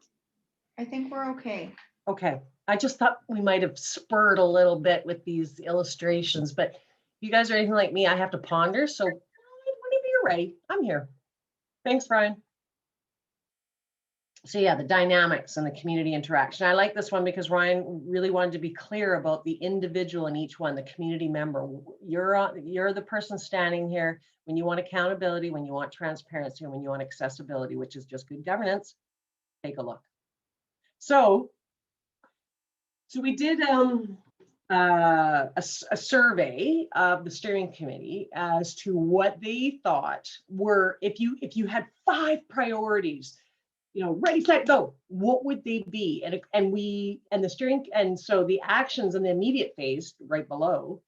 we're okay. Okay. I just thought we might have spurred a little bit with these illustrations, but if you guys are anything like me, I have to ponder. So whenever you're right, I'm here. Thanks, Brian. So yeah, the dynamics and the community interaction. I like this one because Ryan really wanted to be clear about the individual in each one, the community member. You're the person standing here when you want accountability, when you want transparency, and when you want accessibility, which is just good governance. Take a look. So we did a survey of the steering committee as to what they thought were, if you had 5 priorities, ready, set, go, what would they be? So the actions in the immediate phase right below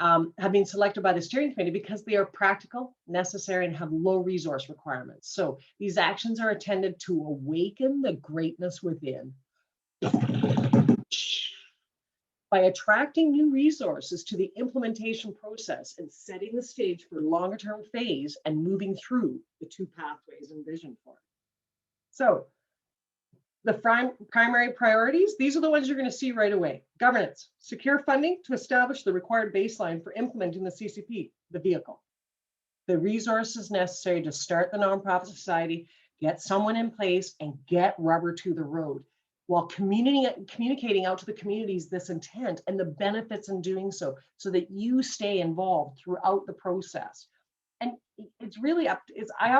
have been selected by the steering committee because they are practical, necessary, and have low resource requirements. So these actions are intended to awaken the greatness within by attracting new resources to the implementation process and setting the stage for longer term phase and moving through the 2 pathways envisioned for it. So the primary priorities, these are the ones you're going to see right away. Governance, secure funding to establish the required baseline for implementing the CCP, the vehicle. The resources necessary to start the nonprofit society, get someone in place, and get rubber to the road, while communicating out to the communities this intent and the benefits in doing so that you stay involved throughout the process. And it's really up to, I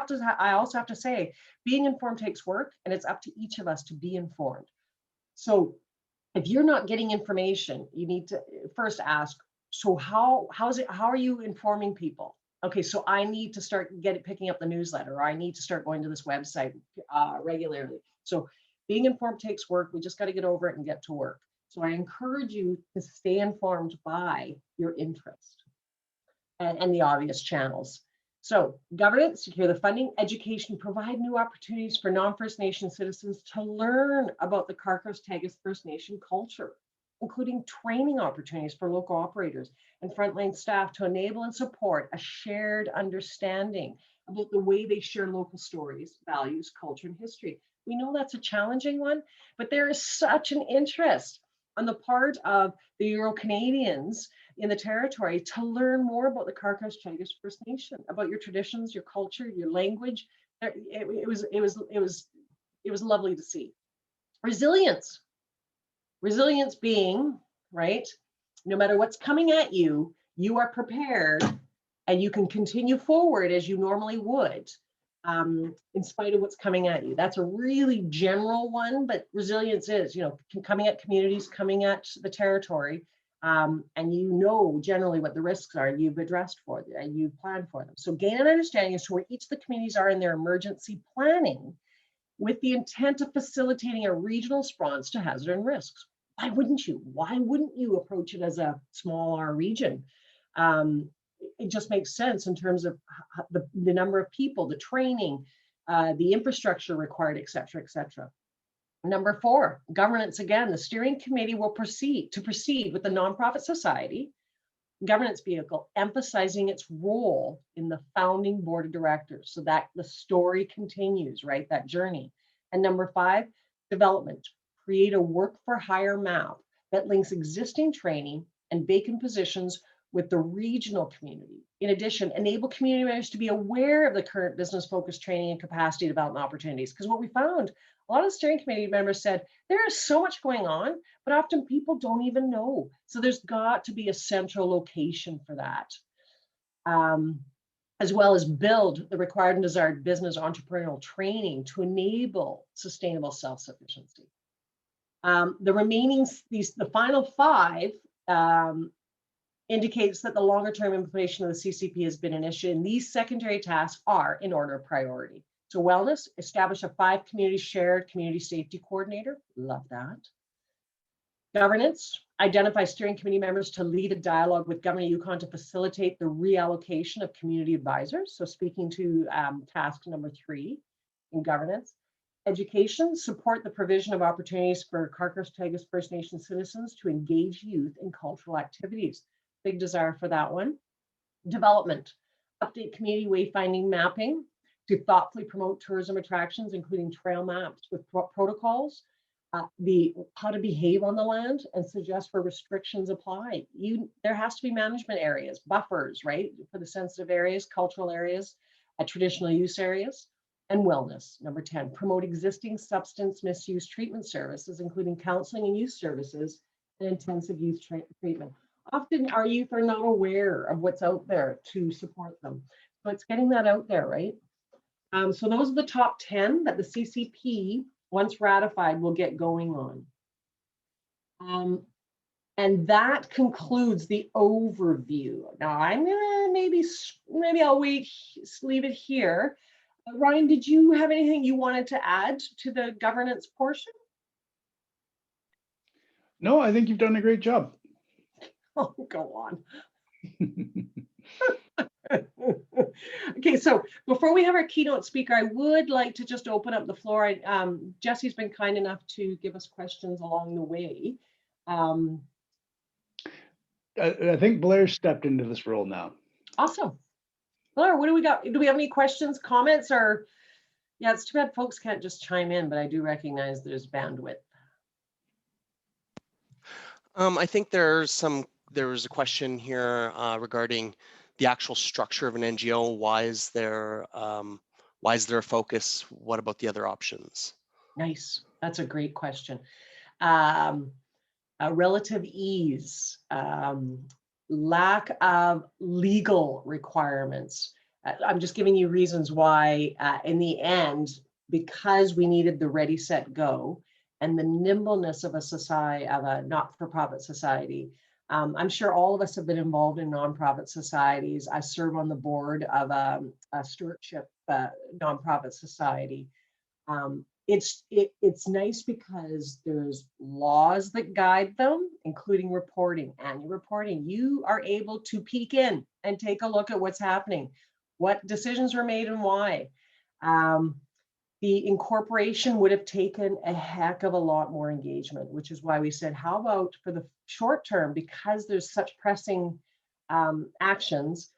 also have to say, being informed takes work, and it's up to each of us to be informed. So if you're not getting information, you need to first ask, so how are you informing people? Okay, so I need to start picking up the newsletter, or I need to start going to this website regularly. So being informed takes work. We just got to get over it and get to work. So I encourage you to stay informed by your interest and the obvious channels. So governance, secure the funding, education, provide new opportunities for non-First Nation citizens to learn about the Crosstails First Nation culture, including training opportunities for local operators and frontline staff to enable and support a shared understanding about the way they share local stories, values, culture, and history. We know that's a challenging one, but there is such an interest on the part of the Euro-Canadians in the territory to learn more about the Crosstails First Nation, about your traditions, your culture, your language. It was lovely to see. Resilience being, right, no matter what's coming at you, you are prepared and you can continue forward as you normally would, in spite of what's coming at you. That's a really general one, but resilience is, coming at communities, coming at the territory, and generally what the risks are, you've addressed for them, and you've planned for them. So gain an understanding as to where each of the communities are in their emergency planning with the intent of facilitating a regional response to hazard and risks. Why wouldn't you? Why wouldn't you approach it as a small R region? It just makes sense in terms of the number of people, the training, the infrastructure required, et cetera, et cetera. Number 4, governance. Again, the steering committee will proceed with the nonprofit society governance vehicle, emphasizing its role in the founding board of directors so that the story continues, right? That journey. And number 5, development. Create a work for hire map that links existing training and vacant positions with the regional community. In addition, enable community members to be aware of the current business-focused training and capacity development opportunities. Because what we found, a lot of the steering committee members said, there is so much going on, but often people don't even know. So there's got to be a central location for that. as well as build the required and desired business entrepreneurial training to enable sustainable self-sufficiency. The remaining, the final 5 indicates that the longer term implementation of the CCP has been an issue, and these secondary tasks are in order of priority. So wellness, establish a 5 community shared community safety coordinator. Love that. Governance, identify steering committee members to lead a dialogue with Governor Yukon to facilitate the reallocation of community advisors. So speaking to task number 3 in governance. Education, support the provision of opportunities for Crosstails First Nation citizens to engage youth in cultural activities. Big desire for that one. Development, update community wayfinding mapping to thoughtfully promote tourism attractions, including trail maps with protocols, how to behave on the land, and suggest where restrictions apply. There has to be management areas, buffers, right, for the sensitive areas, cultural areas, traditional use areas. And wellness, number 10, promote existing substance misuse treatment services, including counseling and youth services and intensive youth treatment. Often our youth are not aware of what's out there to support them. So it's getting that out there, right? So those are the top 10 that the CCP, once ratified, will get going on. And that concludes the overview. Now I'm gonna maybe I'll leave it here. Ryan, did you have anything you wanted to add to the governance portion? No, I think you've done a great job. Oh, go on. Okay, so before we have our keynote speaker, I would like to just open up the floor. Jesse's been kind enough to give us questions along the way. I think Blair stepped into this role now. Awesome. Blair, what do we got? Do we have any questions, comments, or? Yeah, it's too bad folks can't just chime in, but I do recognize there's bandwidth. I think there was a question here regarding the actual structure of an NGO. Why is there a focus? What about the other options? Nice. That's a great question. Relative ease, lack of legal requirements. I'm just giving you reasons why, in the end, because we needed the ready, set, go, and the nimbleness of a society, of a not-for-profit society. I'm sure all of us have been involved in nonprofit societies. I serve on the board of a stewardship nonprofit society. It's nice because there's laws that guide them, including reporting, annual reporting. You are able to peek in and take a look at what's happening, what decisions were made and why. The incorporation would have taken a heck of a lot more engagement, which is why we said, how about for the short term, because there's such pressing actions,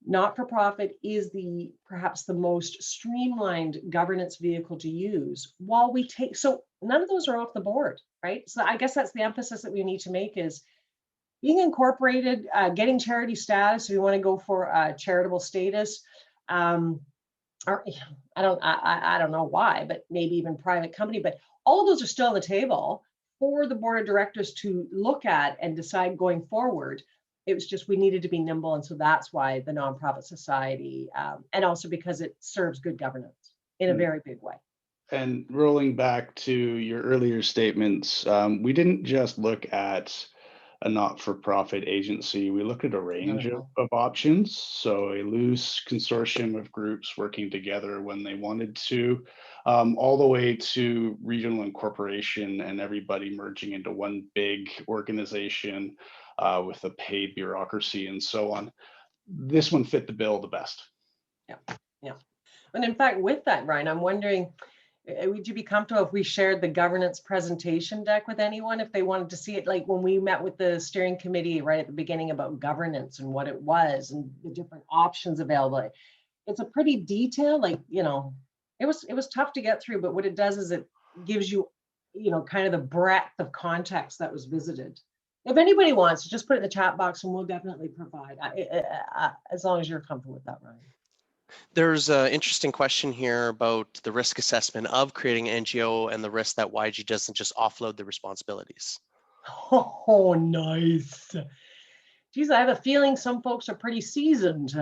not-for-profit is perhaps the most streamlined governance vehicle to use while we take, so none of those are off the board, right? So I guess that's the emphasis that we need to make is being incorporated, getting charity status, if you want to go for charitable status, or I don't know why, but maybe even private company, but all of those are still on the table for the board of directors to look at and decide going forward. It was just we needed to be nimble, and so that's why the nonprofit society, and also because it serves good governance in a very big way. And rolling back to your earlier statements, we didn't just look at a not-for-profit agency. We looked at a range of options. So a loose consortium of groups working together when they wanted to, all the way to regional incorporation and everybody merging into one big organization with a paid bureaucracy and so on. This one fit the bill the best. Yeah. And in fact, with that, Ryan, I'm wondering, would you be comfortable if we shared the governance presentation deck with anyone if they wanted to see it? Like when we met with the steering committee right at the beginning about governance and what it was and the different options available. It's a pretty detailed, like, it was tough to get through, but what it does is it gives you, kind of the breadth of context that was visited. If anybody wants to, just put it in the chat box and we'll definitely provide, as long as you're comfortable with that, Ryan. There's an interesting question here about the risk assessment of creating an NGO and the risk that YG doesn't just offload the responsibilities. Oh, nice. Geez, I have a feeling some folks are pretty seasoned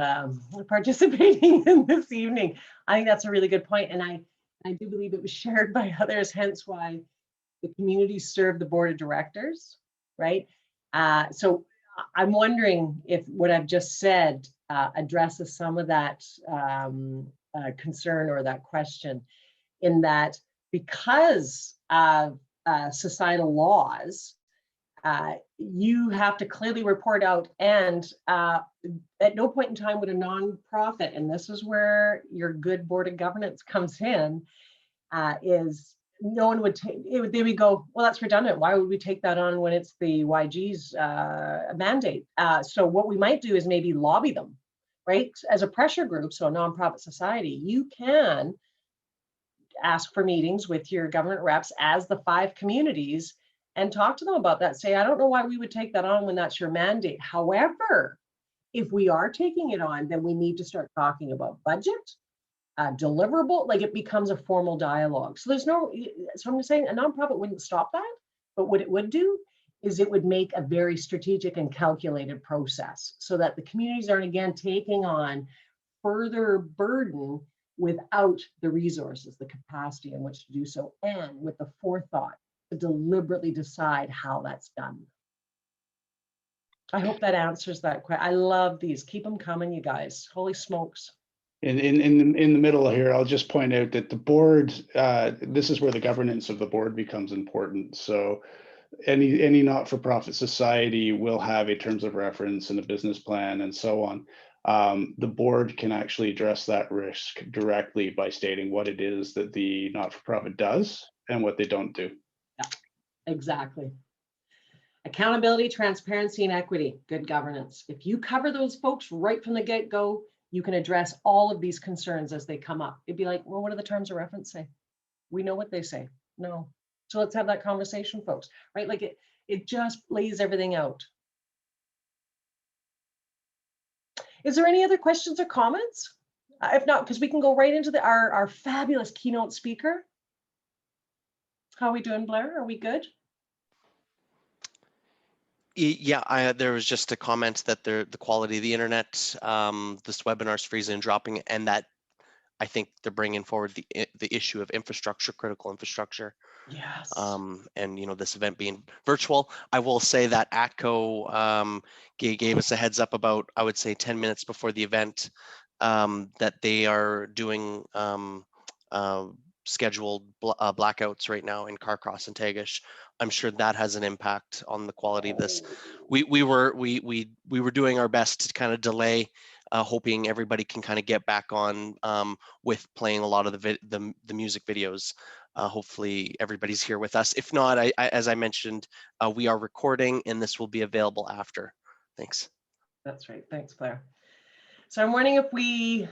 participating in this evening. I think that's a really good point, and I do believe it was shared by others, hence why the communities serve the board of directors, right? So I'm wondering if what I've just said addresses some of that concern or that question, in that because of societal laws, you have to clearly report out, and at no point in time would a nonprofit, and this is where your good board of governance comes in, is no one would take it. They would go, well, that's redundant. Why would we take that on when it's the YG's mandate? So what we might do is maybe lobby them, right? As a pressure group, so a nonprofit society, you can ask for meetings with your government reps as the 5 communities and talk to them about that. Say, I don't know why we would take that on when that's your mandate. However, if we are taking it on, then we need to start talking about budget, deliverable, like it becomes a formal dialogue. So there's no, so I'm saying a nonprofit wouldn't stop that, but what it would do is it would make a very strategic and calculated process so that the communities aren't again taking on further burden without the resources, the capacity in which to do so, and with the forethought to deliberately decide how that's done. I hope that answers that question. I love these. Keep them coming, you guys. Holy smokes. In the middle here, I'll just point out that the board, this is where the governance of the board becomes important. So any not-for-profit society will have a terms of reference and a business plan and so on. The board can actually address that risk directly by stating what it is that the not-for-profit does and what they don't do. Yeah, exactly. Accountability, transparency, and equity, good governance. If you cover those folks right from the get-go, you can address all of these concerns as they come up. It'd be like, well, what do the terms of reference say? We know what they say. No. So let's have that conversation, folks, right? Like it just lays everything out. Is there any other questions or comments? If not, because we can go right into our fabulous keynote speaker. How are we doing, Blair? Are we good? Yeah, there was just a comment that the quality of the internet, this webinar's freezing and dropping, and that I think they're bringing forward the issue of infrastructure, critical infrastructure. Yes. And this event being virtual, I will say that ATCO gave us a heads up about, I would say 10 minutes before the event, that they are doing scheduled blackouts right now in Carcross and Tagish. I'm sure that has an impact on the quality of this. We were doing our best to kind of delay, hoping everybody can kind of get back on with playing a lot of the music videos. Hopefully everybody's here with us. If not, as I mentioned, we are recording and this will be available after. Thanks. That's right. Thanks, Claire. So I'm wondering if we,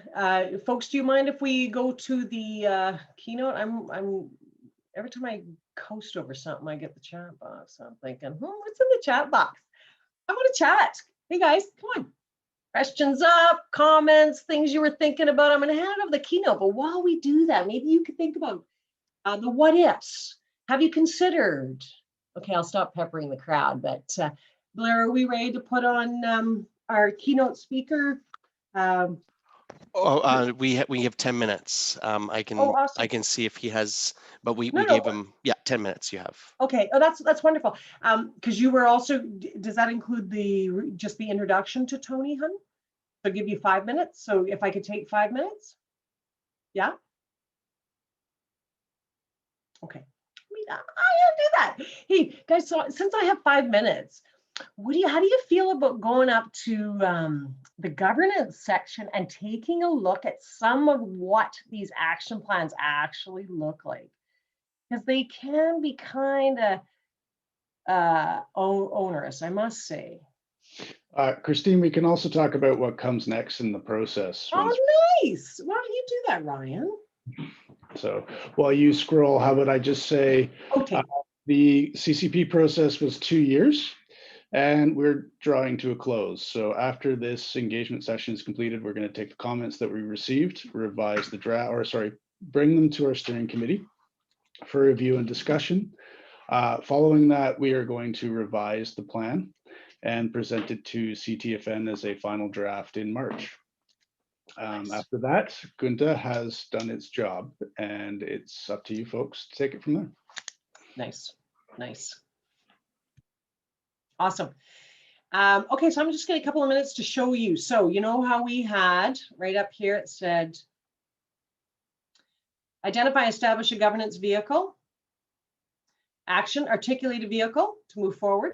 folks, do you mind if we go to the keynote? I'm every time I coast over something, I get the chat box. So I'm thinking, what's in the chat box? I want to chat. Hey guys, come on. Questions up, comments, things you were thinking about. I'm going to hand over the keynote, but while we do that, maybe you could think about the what ifs. Have you considered? Okay, I'll stop peppering the crowd, but Blair, are we ready to put on our keynote speaker? We have 10 minutes. I can awesome. I can see if he has, but we No, gave him 10 minutes. You have. Okay, oh that's wonderful. Because you were also, does that include just the introduction to Tony, hun? So give you 5 minutes. So if I could take 5 minutes, yeah. Okay, I do that. Hey guys, so since I have 5 minutes, how do you feel about going up to the governance section and taking a look at some of what these action plans actually look like? Because they can be kind of onerous, I must say. Christine, we can also talk about what comes next in the process. Oh, nice. Why don't you do that, Ryan? So while you scroll, how about I just say, okay. The CCP process was 2 years. And we're drawing to a close. So after this engagement session is completed, we're going to take the comments that we received, revise the draft, bring them to our steering committee for review and discussion. Following that, we are going to revise the plan. and presented to CTFN as a final draft in March. Nice. After that, Gunta has done its job, and it's up to you folks to take it from there. Nice, nice. Awesome. Okay, so I'm just going to a couple of minutes to show you. So you know how we had right up here, it said, identify, establish a governance vehicle. Action, articulate a vehicle to move forward.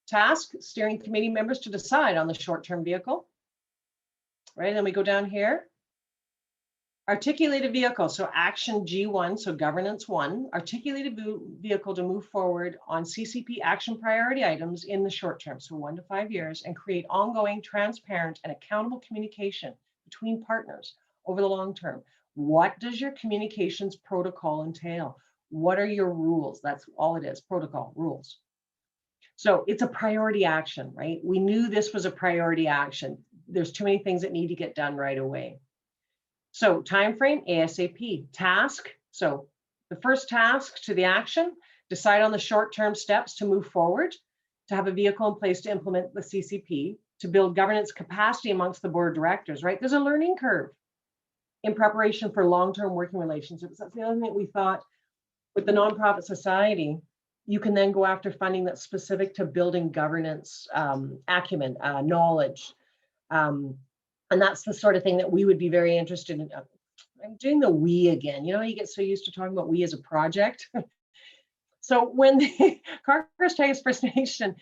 Task, steering committee members to decide on the short-term vehicle. Right, and then we go down here. Articulate a vehicle, so action G1, so governance 1, articulate a vehicle to move forward on CCP action priority items in the short term, so 1 to 5 years, and create ongoing, transparent, and accountable communication between partners over the long term. What does your communications protocol entail? What are your rules? That's all it is, protocol, rules. So it's a priority action, right? We knew this was a priority action. There's too many things that need to get done right away. So time frame, ASAP. Task, so the first task to the action, decide on the short-term steps to move forward, to have a vehicle in place to implement the CCP, to build governance capacity amongst the board of directors, right? There's a learning curve in preparation for long-term working relationships. That's the other thing that we thought with the nonprofit society. You can then go after funding that's specific to building governance acumen, knowledge. And that's the sort of thing that we would be very interested in. I'm doing the we again. You know, you get so used to talking about we as a project. So when the Crosstails First Nation,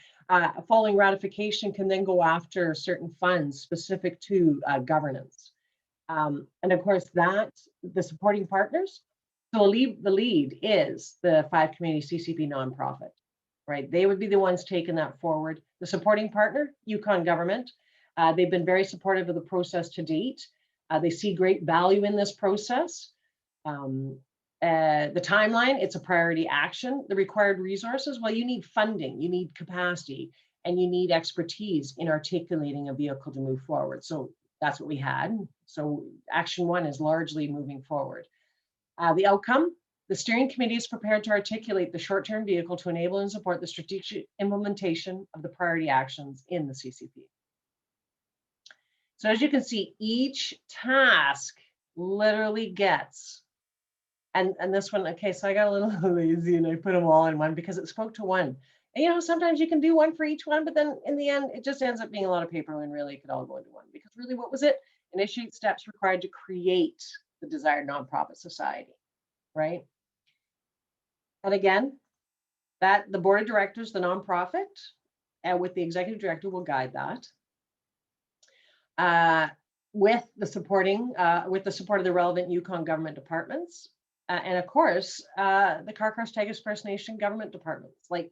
following ratification, can then go after certain funds specific to governance. And of course, that the supporting partners, so the lead is the 5 community CCP nonprofit, right? They would be the ones taking that forward. The supporting partner, Yukon government, they've been very supportive of the process to date. They see great value in this process. The timeline, it's a priority action. The required resources, well, you need funding, you need capacity, and you need expertise in articulating a vehicle to move forward. So that's what we had. So action 1 is largely moving forward. The outcome, the steering committee is prepared to articulate the short-term vehicle to enable and support the strategic implementation of the priority actions in the CCP. So as you can see, each task literally gets, and this one, okay, so I got a little lazy and I put them all in one because it spoke to one. And you know, sometimes you can do one for each one, but then in the end, it just ends up being a lot of paper when really it could all go into one. Because really, what was it? Initiate steps required to create the desired nonprofit society, right? And again, that the board of directors, the nonprofit, and with the executive director will guide that. With the support of the relevant Yukon government departments, and of course, the Crosstails First Nation government departments, like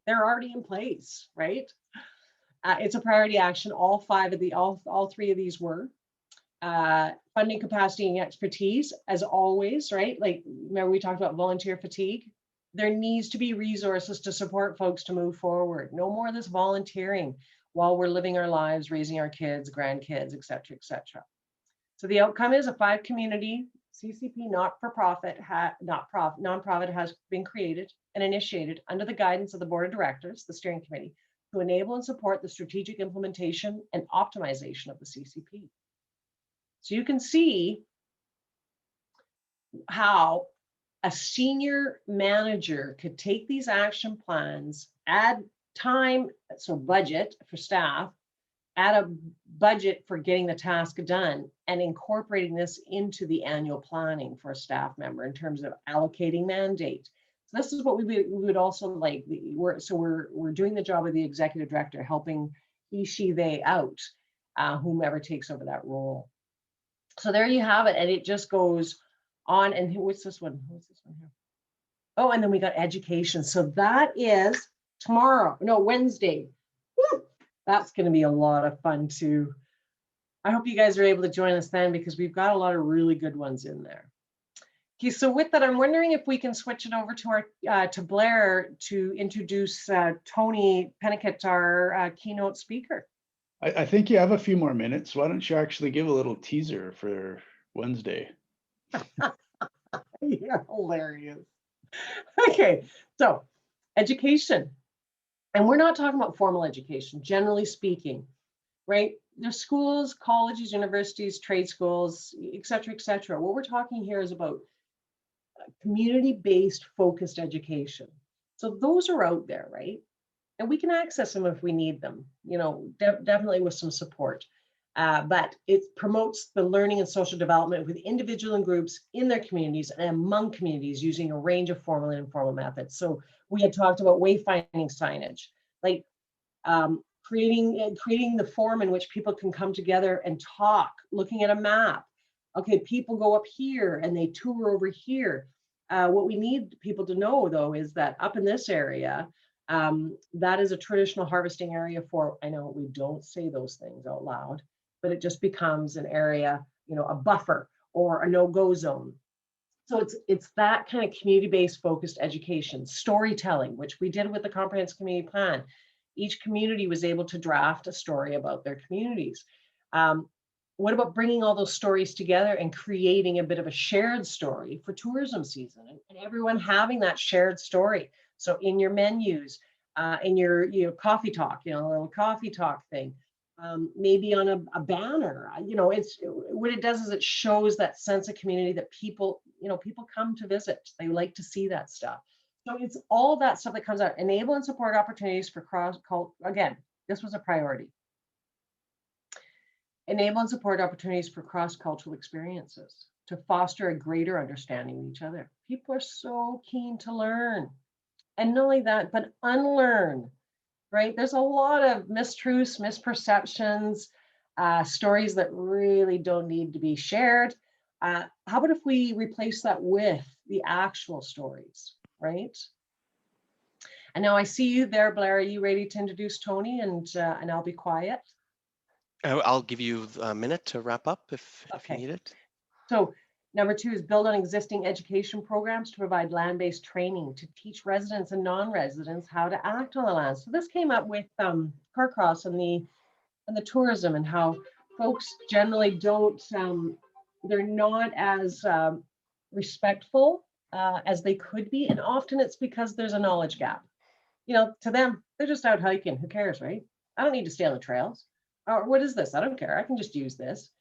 they're already in place, right? It's a priority action. All 3 of these were funding, capacity, and expertise, as always, right? Like, remember we talked about volunteer fatigue. There needs to be resources to support folks to move forward. No more of this volunteering while we're living our lives, raising our kids, grandkids, et cetera, et cetera. So the outcome is a 5 community CCP not-for-profit, nonprofit has been created and initiated under the guidance of the board of directors, the steering committee, to enable and support the strategic implementation and optimization of the CCP. So you can see how a senior manager could take these action plans, add time, so budget for staff, add a budget for getting the task done, and incorporating this into the annual planning for a staff member in terms of allocating mandate. So this is what we would also like. We're doing the job of the executive director, helping he, she, they out, whomever takes over that role. So there you have it, and it just goes on. And what's this one? What's this one here? Oh, and then we got education. So that is tomorrow, no, Wednesday. Woo! That's going to be a lot of fun too. I hope you guys are able to join us then, because we've got a lot of really good ones in there. Okay, so with that, I'm wondering if we can switch it over to our to Blair to introduce Tony Penikett, our keynote speaker. I think you have a few more minutes. Why don't you actually give a little teaser for Wednesday? You're hilarious. Okay, so education. And we're not talking about formal education, generally speaking, right? There's schools, colleges, universities, trade schools, et cetera, et cetera. What we're talking here is about community-based focused education. So those are out there, right? And we can access them if we need them, you know, definitely with some support. But it promotes the learning and social development with individual and groups in their communities and among communities using a range of formal and informal methods. So we had talked about wayfinding signage, like creating the forum in which people can come together and talk, looking at a map. Okay, people go up here and they tour over here. What we need people to know, though, is that up in this area, that is a traditional harvesting area for, I know we don't say those things out loud, but it just becomes an area, you know, a buffer or a no-go zone. So it's that kind of community-based focused education, storytelling, which we did with the comprehensive community plan. Each community was able to draft a story about their communities. What about bringing all those stories together and creating a bit of a shared story for tourism season and everyone having that shared story? So in your menus, in your coffee talk, a little coffee talk thing, maybe on a banner, it's what it does is it shows that sense of community that people come to visit. They like to see that stuff. So it's all that stuff that comes out. Enable and support opportunities for again, this was a priority. Enable and support opportunities for cross-cultural experiences to foster a greater understanding of each other. People are so keen to learn. And not only that, but unlearn, right? There's a lot of mistruths, misperceptions, stories that really don't need to be shared. How about if we replace that with the actual stories, right? And now I see you there, Blair. Are you ready to introduce Tony? And I'll be quiet. I'll give you a minute to wrap up if you need it. So number 2 is build on existing education programs to provide land-based training to teach residents and non-residents how to act on the land. So this came up with Carcross and the tourism and how folks generally don't, they're not as respectful as they could be. And often it's because there's a knowledge gap. To them, they're just out hiking. Who cares, right? I don't need to stay on the trails. Or what is this? I don't care. I can just use this.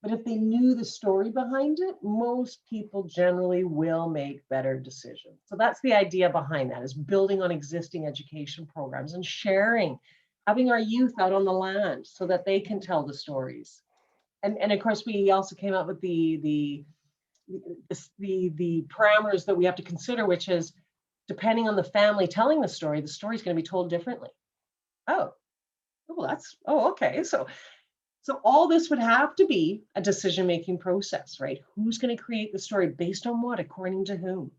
But if they knew the story behind it, most people generally will make better decisions. So that's the idea behind that, is building on existing education programs and sharing, having our youth out on the land so that they can tell the stories. And of course, we also came up with the parameters that we have to consider, which is depending on the family telling the story is going to be told differently. Okay. So all this would have to be a decision-making process, right? Who's going to create the story based on what, according to whom,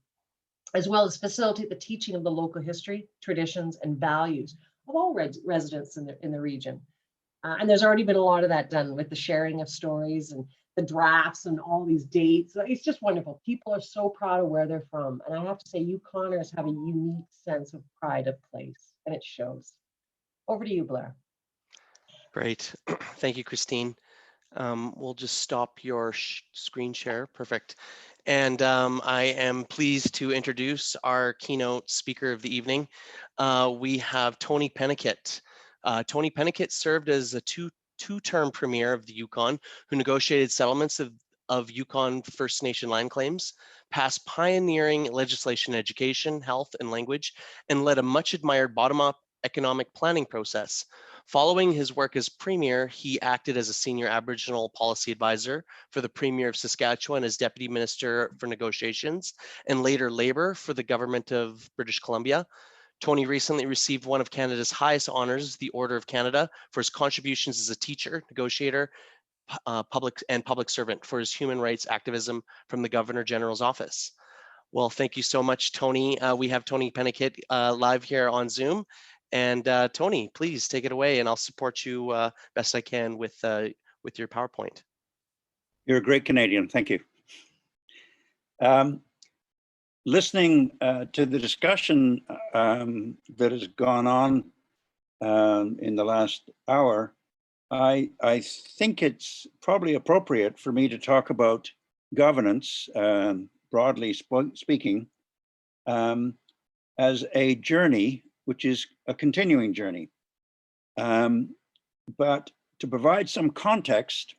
as well as facilitate the teaching of the local history, traditions, and values of all residents in the region. And there's already been a lot of that done with the sharing of stories and the drafts and all these dates. It's just wonderful. People are so proud of where they're from. And I have to say, Yukoners have a unique sense of pride of place, and it shows. Over to you, Blair. Great. Thank you, Christine. We'll just stop your screen share. Perfect. And I am pleased to introduce our keynote speaker of the evening. We have Tony Penikett. Tony Penikett served as a two-term premier of the Yukon, who negotiated settlements of Yukon First Nation land claims, passed pioneering legislation in education, health, and language, and led a much admired bottom-up economic planning process. Following his work as premier, he acted as a senior Aboriginal policy advisor for the Premier of Saskatchewan as Deputy Minister for Negotiations and later Labour for the Government of British Columbia. Tony recently received one of Canada's highest honors, the Order of Canada, for his contributions as a teacher, negotiator, public servant, for his human rights activism from the Governor General's office. Well, thank you so much, Tony. We have Tony Penikett live here on Zoom. And Tony, please take it away, and I'll support you best I can with your PowerPoint. You're a great Canadian. Thank you. Listening to the discussion that has gone on in the last hour, I think it's probably appropriate for me to talk about governance, broadly speaking, as a journey which is a continuing journey. But to provide some context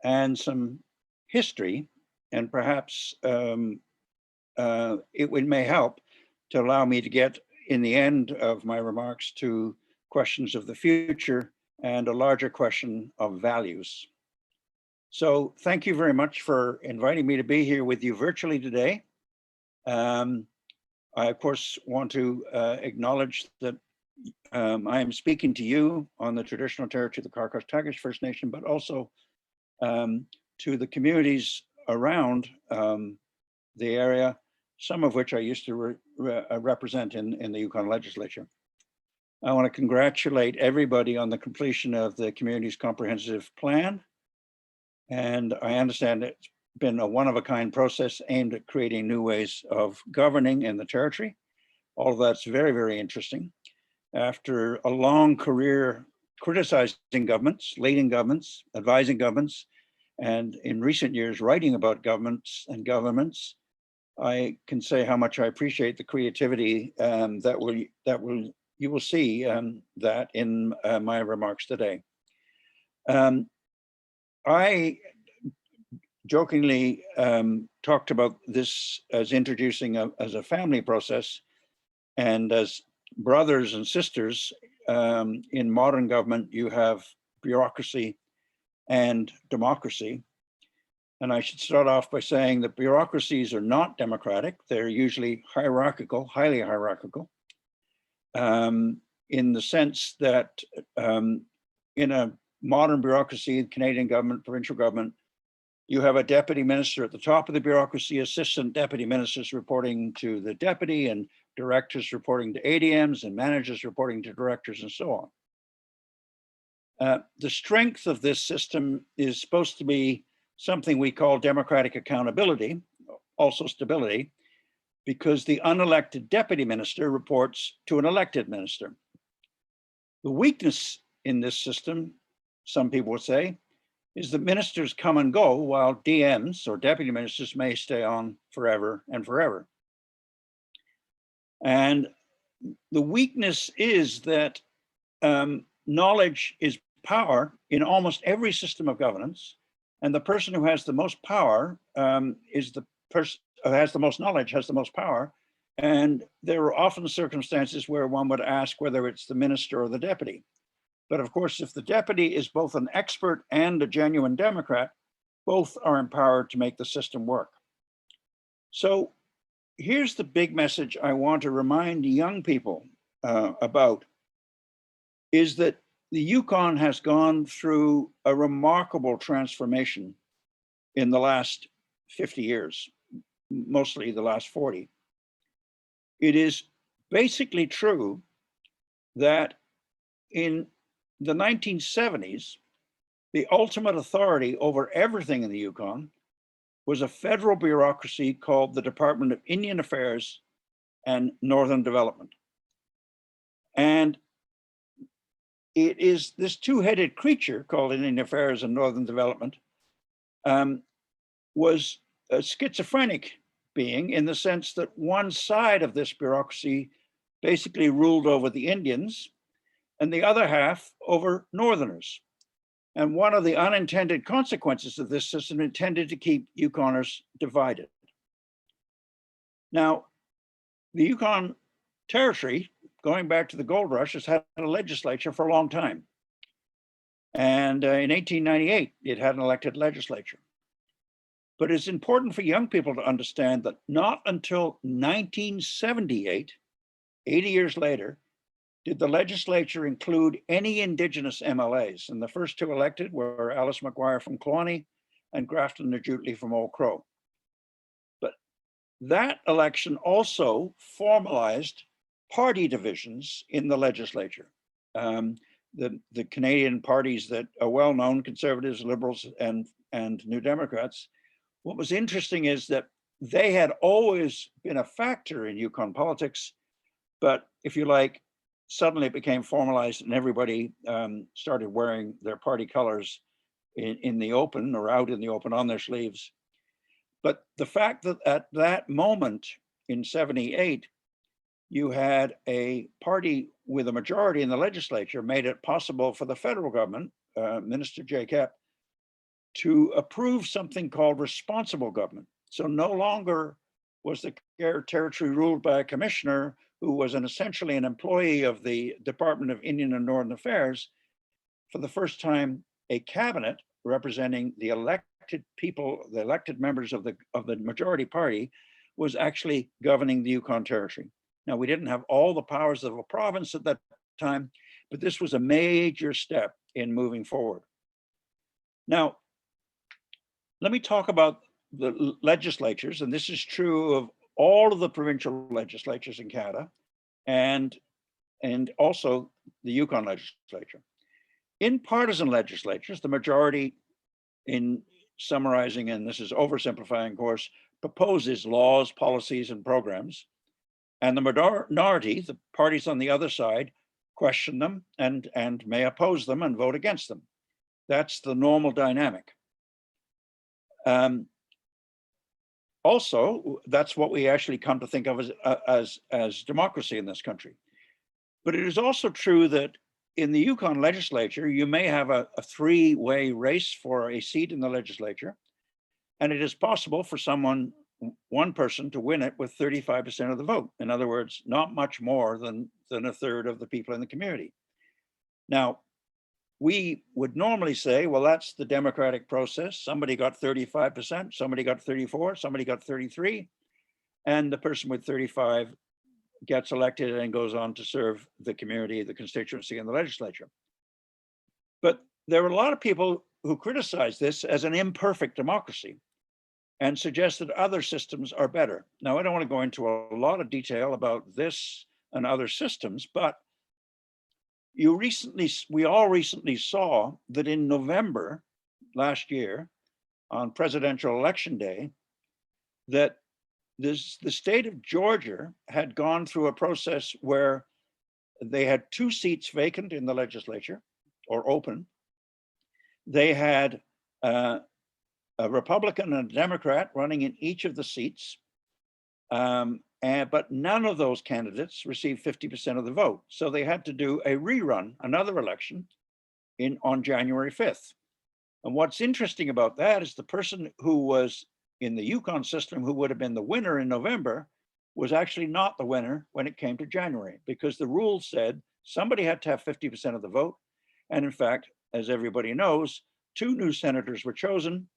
and some history, and perhaps it may help to allow me to get in the end of my remarks to questions of the future and a larger question of values. So thank you very much for inviting me to be here with you virtually today. I, of course, want to acknowledge that I am speaking to you on the traditional territory of the Crosstails First Nation, but also to the communities around the area, some of which I used to represent in the Yukon legislature. I want to congratulate everybody on the completion of the community's comprehensive plan. And I understand it's been a one-of-a-kind process aimed at creating new ways of governing in the territory. All of that's very, very interesting. After a long career criticizing governments, leading governments, advising governments, and in recent years writing about governments and governments, I can say how much I appreciate the creativity you will see that in my remarks today. I jokingly talked about this as introducing as a family process, and as brothers and sisters in modern government, you have bureaucracy and democracy. And I should start off by saying that bureaucracies are not democratic. They're usually hierarchical, highly hierarchical, in the sense that in a modern bureaucracy, Canadian government, provincial government, you have a deputy minister at the top of the bureaucracy, assistant deputy ministers reporting to the deputy, and directors reporting to ADMs, and managers reporting to directors, and so on. The strength of this system is supposed to be something we call democratic accountability, also stability, because the unelected deputy minister reports to an elected minister. The weakness in this system, some people would say, is that ministers come and go while DMs or deputy ministers may stay on forever and forever. And the weakness is that knowledge is power in almost every system of governance, and the person who has the most power is the person who has the most knowledge, has the most power. And there are often circumstances where one would ask whether it's the minister or the deputy. But of course, if the deputy is both an expert and a genuine Democrat, both are empowered to make the system work. So here's the big message I want to remind young people about, is that the Yukon has gone through a remarkable transformation in the last 50 years, mostly the last 40. It is basically true that in the 1970s, the ultimate authority over everything in the Yukon was a federal bureaucracy called the Department of Indian Affairs and Northern Development. And it is this two-headed creature called Indian Affairs and Northern Development was a schizophrenic being, in the sense that one side of this bureaucracy basically ruled over the Indians and the other half over Northerners. And one of the unintended consequences of this system intended to keep Yukoners divided. Now, the Yukon Territory, going back to the gold rush, has had a legislature for a long time. And in 1898, it had an elected legislature. But it's important for young people to understand that not until 1978, 80 years later, did the legislature include any Indigenous MLAs. And the first two elected were Alice McGuire from Kluane and Grafton Najutli from Old Crow. But that election also formalized party divisions in the legislature. The Canadian parties that are well known, Conservatives, Liberals, and New Democrats. What was interesting is that they had always been a factor in Yukon politics, but if you like, suddenly it became formalized and everybody started wearing their party colors in the open or out in the open on their sleeves. But the fact that at that moment in 78, you had a party with a majority in the legislature made it possible for the federal government, Minister Jacob, to approve something called responsible government. So no longer was the territory ruled by a commissioner who was essentially an employee of the Department of Indian and Northern Affairs. For the first time, a cabinet representing the elected people, the elected members of the majority party, was actually governing the Yukon Territory. Now, we didn't have all the powers of a province at that time, but this was a major step in moving forward. Now, let me talk about the legislatures, and this is true of all of the provincial legislatures in Canada and also the Yukon legislature. In partisan legislatures, the majority, in summarizing, and this is oversimplifying, of course, proposes laws, policies, and programs. And the minority, the parties on the other side, question them and may oppose them and vote against them. That's the normal dynamic. Also, that's what we actually come to think of as democracy in this country. But it is also true that in the Yukon legislature, you may have a three-way race for a seat in the legislature, and it is possible for one person to win it with 35% of the vote. In other words, not much more than a third of the people in the community. Now, we would normally say, well, that's the democratic process. Somebody got 35%, somebody got 34, somebody got 33, and the person with 35 gets elected and goes on to serve the community, the constituency, and the legislature. But there are a lot of people who criticize this as an imperfect democracy and suggest that other systems are better. Now, I don't want to go into a lot of detail about this and other systems, but we all recently saw that in November last year, on presidential election day, that the state of Georgia had gone through a process where they had 2 seats vacant in the legislature, or open. They had a Republican and a Democrat running in each of the seats, but none of those candidates received 50% of the vote. So they had to do a rerun, another election on January 5th. And what's interesting about that is the person who was in the Yukon system, who would have been the winner in November, was actually not the winner when it came to January, because the rules said somebody had to have 50% of the vote. And in fact, as everybody knows, 2 new senators were chosen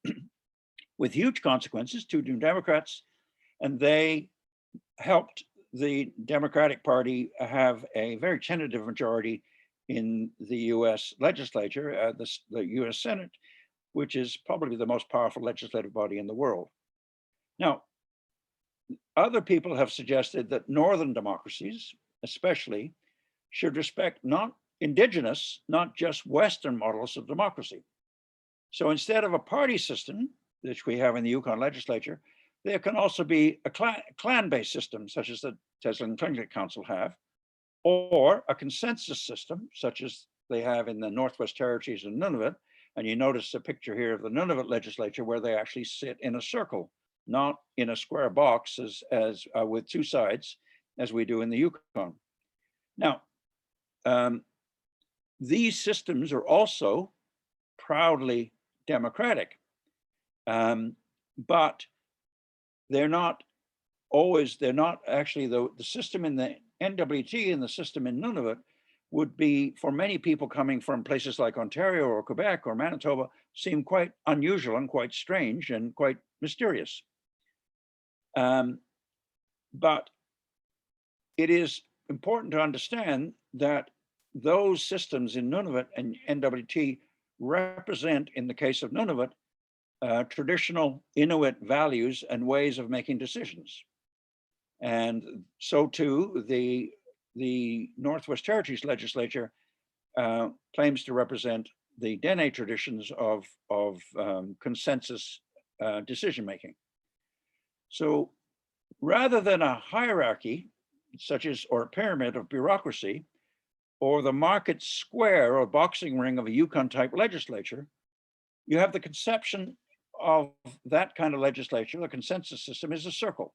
with huge consequences, 2 new Democrats, and they helped the Democratic Party have a very tentative majority in the US legislature, the US Senate, which is probably the most powerful legislative body in the world. Now, other people have suggested that northern democracies, especially, should respect not indigenous, not just Western models of democracy. So instead of a party system, which we have in the Yukon legislature, there can also be a clan-based system, such as the Tesla and Pennikit Council have, or a consensus system, such as they have in the Northwest Territories and Nunavut. And you notice a picture here of the Nunavut legislature where they actually sit in a circle, not in a square box as with 2 sides, as we do in the Yukon. Now, these systems are also proudly democratic, but they're not actually, the system in the NWT and the system in Nunavut would be, for many people coming from places like Ontario or Quebec or Manitoba, seem quite unusual and quite strange and quite mysterious. But it is important to understand that those systems in Nunavut and NWT represent, in the case of Nunavut, traditional Inuit values and ways of making decisions. And so too, the Northwest Territories legislature claims to represent the Dene traditions of consensus decision-making. So rather than a hierarchy, such as, or a pyramid of bureaucracy, or the market square or boxing ring of a Yukon-type legislature, you have the conception of that kind of legislature. The consensus system is a circle.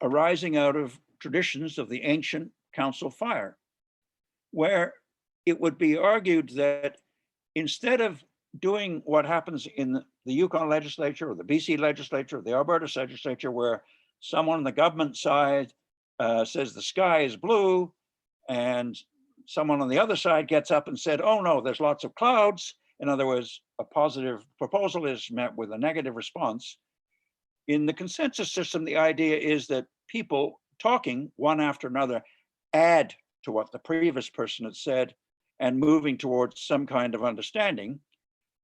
arising out of traditions of the ancient council fire, where it would be argued that instead of doing what happens in the Yukon legislature or the BC legislature or the Alberta legislature, where someone on the government side says the sky is blue, and someone on the other side gets up and said, oh no, there's lots of clouds. In other words, a positive proposal is met with a negative response. In the consensus system, the idea is that people talking one after another add to what the previous person had said and moving towards some kind of understanding.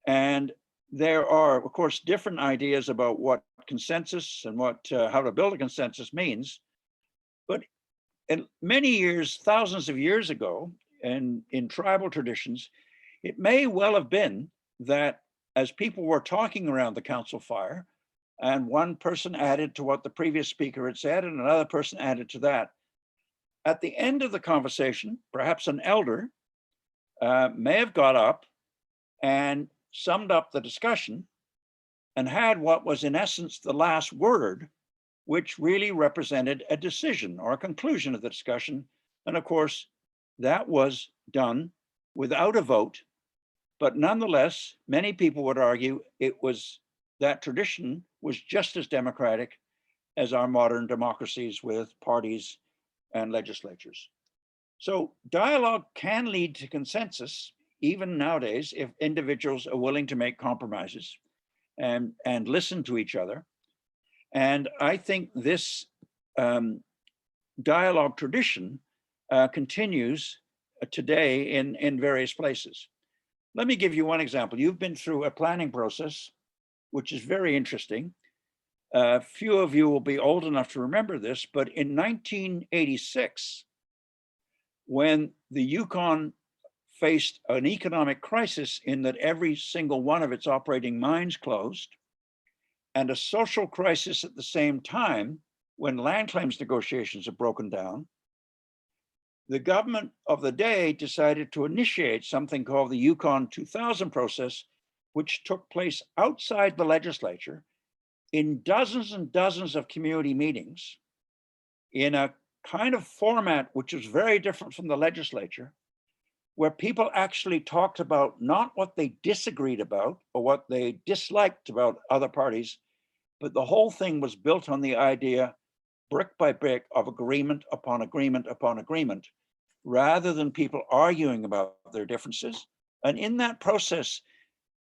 And there are, of course, different ideas about what consensus and what how to build a consensus means. But in many years, thousands of years ago, and in tribal traditions, it may well have been that as people were talking around the council fire, and one person added to what the previous speaker had said, and another person added to that. At the end of the conversation, perhaps an elder may have got up and summed up the discussion and had what was in essence the last word, which really represented a decision or a conclusion of the discussion. And of course, that was done without a vote, but nonetheless, many people would argue it was that tradition was just as democratic as our modern democracies with parties and legislatures. So dialogue can lead to consensus, even nowadays, if individuals are willing to make compromises and listen to each other. And I think this dialogue tradition continues today in various places. Let me give you one example. You've been through a planning process, which is very interesting. Few of you will be old enough to remember this, but in 1986, when the Yukon faced an economic crisis in that every single one of its operating mines closed, and a social crisis at the same time when land claims negotiations had broken down, the government of the day decided to initiate something called the Yukon 2000 process, which took place outside the legislature in dozens and dozens of community meetings in a kind of format which was very different from the legislature, where people actually talked about not what they disagreed about or what they disliked about other parties, but the whole thing was built on the idea, brick by brick, of agreement upon agreement upon agreement, rather than people arguing about their differences. And in that process,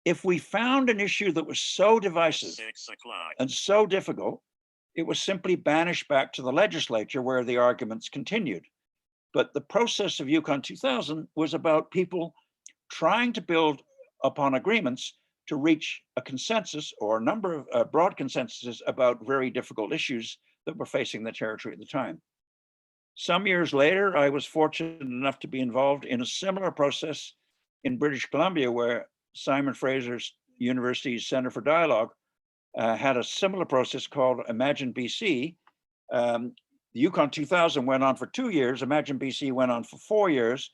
if we found an issue that was so divisive and so difficult, it was simply banished back to the legislature where the arguments continued. But the process of Yukon 2000 was about people trying to build upon agreements to reach a consensus or a number of broad consensuses about very difficult issues that were facing the territory at the time. Some years later, I was fortunate enough to be involved in a similar process in British Columbia, where Simon Fraser's University's Center for Dialogue had a similar process called Imagine BC. The Yukon 2000 went on for 2 years, Imagine BC went on for 4 years,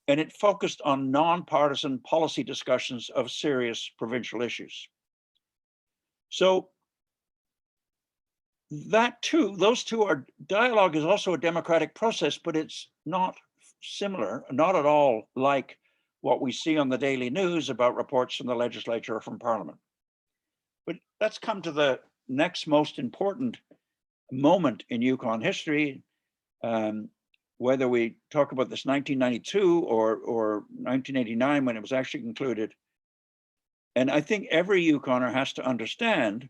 and it focused on nonpartisan policy discussions of serious provincial issues. So that too, those two are, dialogue is also a democratic process, but it's not similar, not at all like what we see on the daily news about reports from the legislature or from Parliament. But let's come to the next most important moment in Yukon history, whether we talk about this 1992 or 1989 when it was actually concluded. And I think every Yukoner has to understand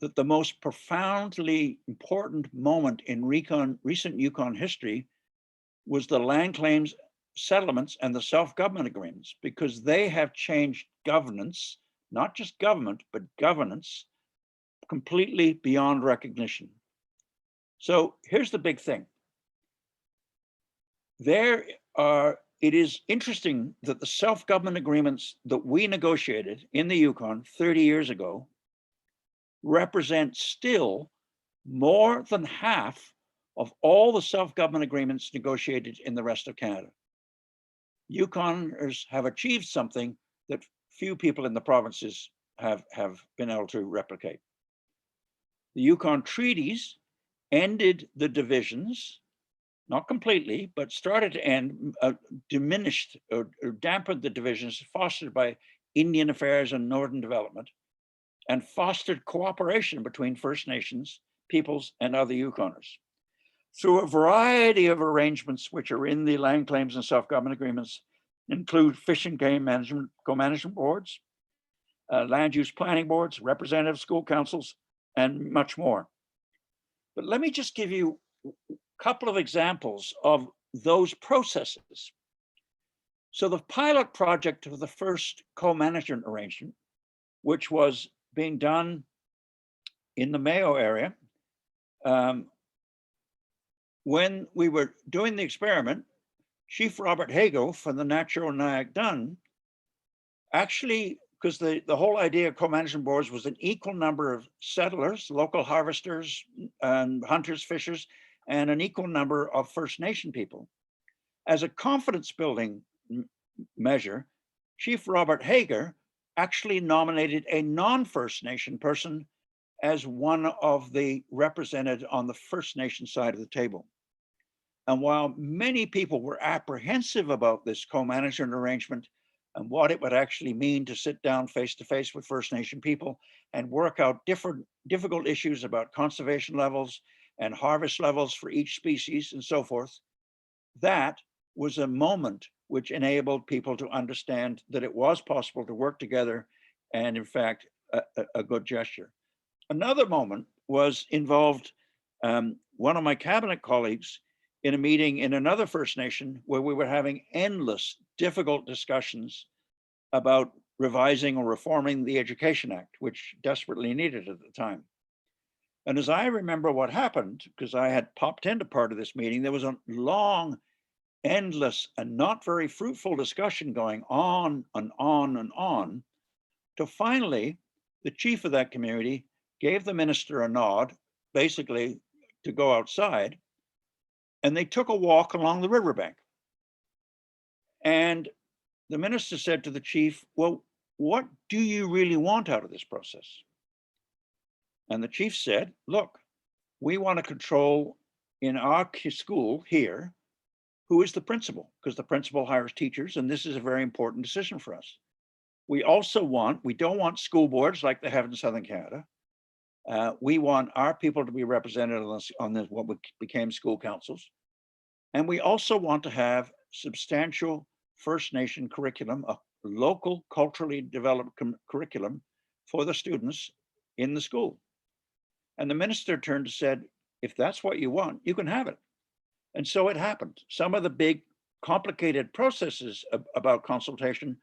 that the most profoundly important moment in recent Yukon history was the land claims settlements and the self-government agreements, because they have changed governance, not just government, but governance completely beyond recognition. So here's the big thing. It is interesting that the self-government agreements that we negotiated in the Yukon 30 years ago represent still more than half of all the self-government agreements negotiated in the rest of Canada. Yukoners have achieved something that few people in the provinces have been able to replicate. The Yukon treaties ended the divisions, not completely, but started to end, diminished or dampened the divisions fostered by Indian Affairs and Northern Development, and fostered cooperation between First Nations peoples and other Yukoners. Through a variety of arrangements which are in the land claims and self-government agreements, include fish and game management, co-management boards, land use planning boards, representative school councils, and much more. But let me just give you a couple of examples of those processes. So the pilot project of the first co-management arrangement, which was being done in the Mayo area, when we were doing the experiment, Chief Robert Hago from the Natural Nyack Dun actually, because the whole idea of co-management boards was an equal number of settlers, local harvesters, and hunters, fishers, and an equal number of First Nation people. As a confidence building measure, Chief Robert Hager actually nominated a non-First Nation person as one of the represented on the First Nation side of the table. And while many people were apprehensive about this co-management arrangement and what it would actually mean to sit down face to face with First Nation people and work out difficult issues about conservation levels and harvest levels for each species and so forth, that was a moment which enabled people to understand that it was possible to work together, and in fact, a good gesture. Another moment was involved one of my cabinet colleagues in a meeting in another First Nation where we were having endless, difficult discussions about revising or reforming the Education Act, which desperately needed at the time. And as I remember what happened, because I had popped into part of this meeting, there was a long, endless, and not very fruitful discussion going on and on and on, till finally, the chief of that community gave the minister a nod, basically to go outside, and they took a walk along the riverbank. And the minister said to the chief, well, what do you really want out of this process? And the chief said, look, we want to control in our school here, who is the principal, because the principal hires teachers, and this is a very important decision for us. We also we don't want school boards like they have in Southern Canada. We want our people to be represented on this, what became school councils. And we also want to have substantial First Nation curriculum, a local culturally developed curriculum for the students in the school. And the minister turned and said, if that's what you want, you can have it. And so it happened. Some of the big complicated processes about consultation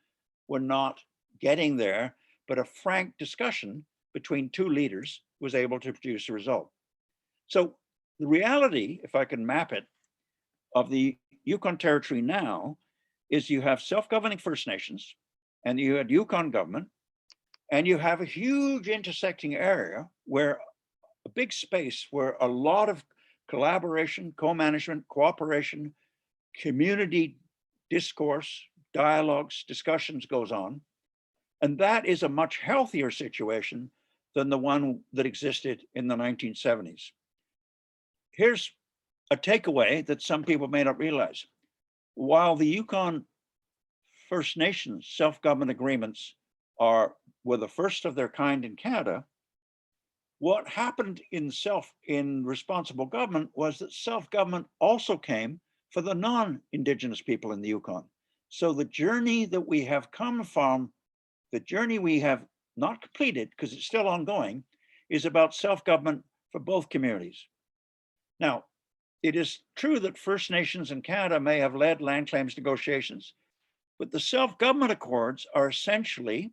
were not getting there, but a frank discussion between two leaders was able to produce a result. So the reality, if I can map it, of the Yukon Territory now is you have self-governing First Nations, and you had Yukon government, and you have a huge intersecting area where a big space where a lot of collaboration, co-management, cooperation, community discourse, dialogues, discussions goes on. And that is a much healthier situation than the one that existed in the 1970s. Here's a takeaway that some people may not realize. While the Yukon First Nations self-government agreements were the first of their kind in Canada, what happened in responsible government was that self-government also came for the non-Indigenous people in the Yukon. So the journey that we have come from, the journey we have not completed, because it's still ongoing, is about self-government for both communities. Now, it is true that First Nations in Canada may have led land claims negotiations, but the self-government accords are essentially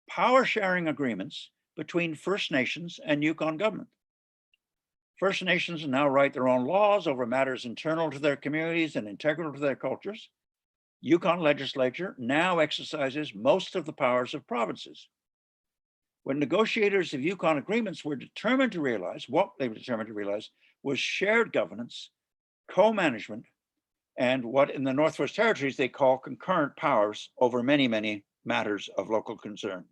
power sharing agreements between First Nations and Yukon government. First Nations now write their own laws over matters internal to their communities and integral to their cultures. Yukon legislature now exercises most of the powers of provinces. When negotiators of Yukon agreements were determined to realize, what they were determined to realize was shared governance, co-management, and what in the Northwest Territories they call concurrent powers over many, many matters of local concern.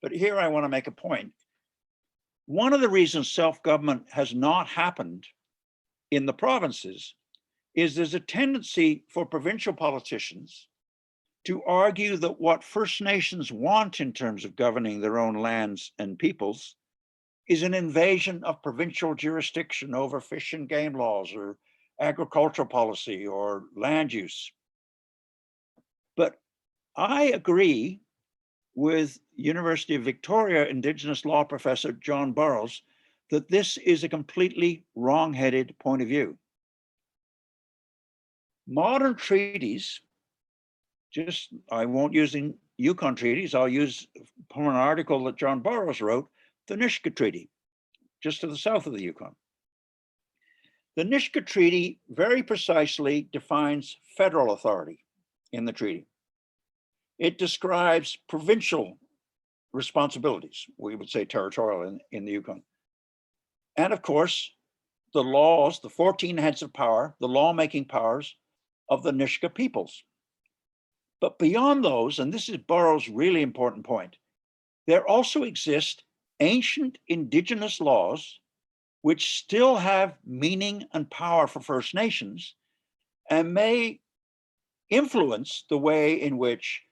But here I want to make a point. one of the reasons self-government has not happened in the provinces is there's a tendency for provincial politicians to argue that what First Nations want in terms of governing their own lands and peoples is an invasion of provincial jurisdiction over fish and game laws or agricultural policy or land use. But I agree with University of Victoria Indigenous law professor John Burrows that this is a completely wrong-headed point of view. Modern treaties, I won't use the Yukon treaties, I'll use from an article that John Burrows wrote, the Nisga'a Treaty, just to the south of the Yukon. The Nisga'a Treaty very precisely defines federal authority in the treaty. It describes provincial responsibilities, we would say territorial in the Yukon. And of course, the laws, the 14 heads of power, the lawmaking powers of the Nisga'a peoples. But beyond those, and this is Burrows' really important point, there also exist ancient indigenous laws which still have meaning and power for First Nations and may influence the way in which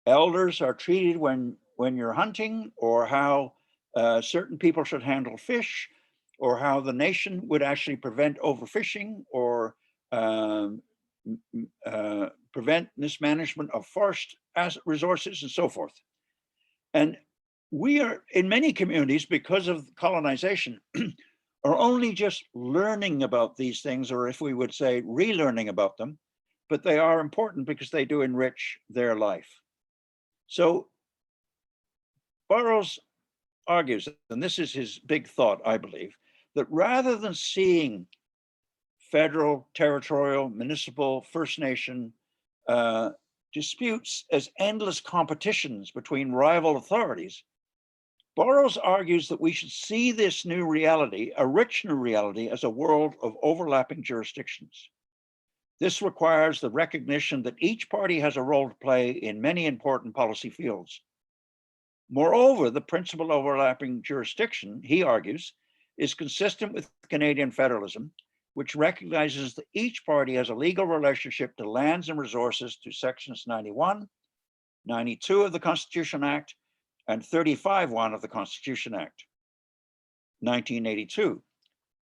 elders are treated when you're hunting, or how certain people should handle fish, or how the nation would actually prevent overfishing or prevent mismanagement of forest resources and so forth. And we are, in many communities, because of colonization, are only just learning about these things, or if we would say relearning about them, but they are important because they do enrich their life. So Burrows argues, and this is his big thought, I believe, that rather than seeing federal, territorial, municipal, First Nation disputes as endless competitions between rival authorities, Burrows argues that we should see this new reality, a rich new reality, as a world of overlapping jurisdictions. This requires the recognition that each party has a role to play in many important policy fields. Moreover, the principle of overlapping jurisdiction, he argues, is consistent with Canadian federalism, which recognizes that each party has a legal relationship to lands and resources through sections 91, 92 of the Constitution Act, and 35(1) of the Constitution Act, 1982.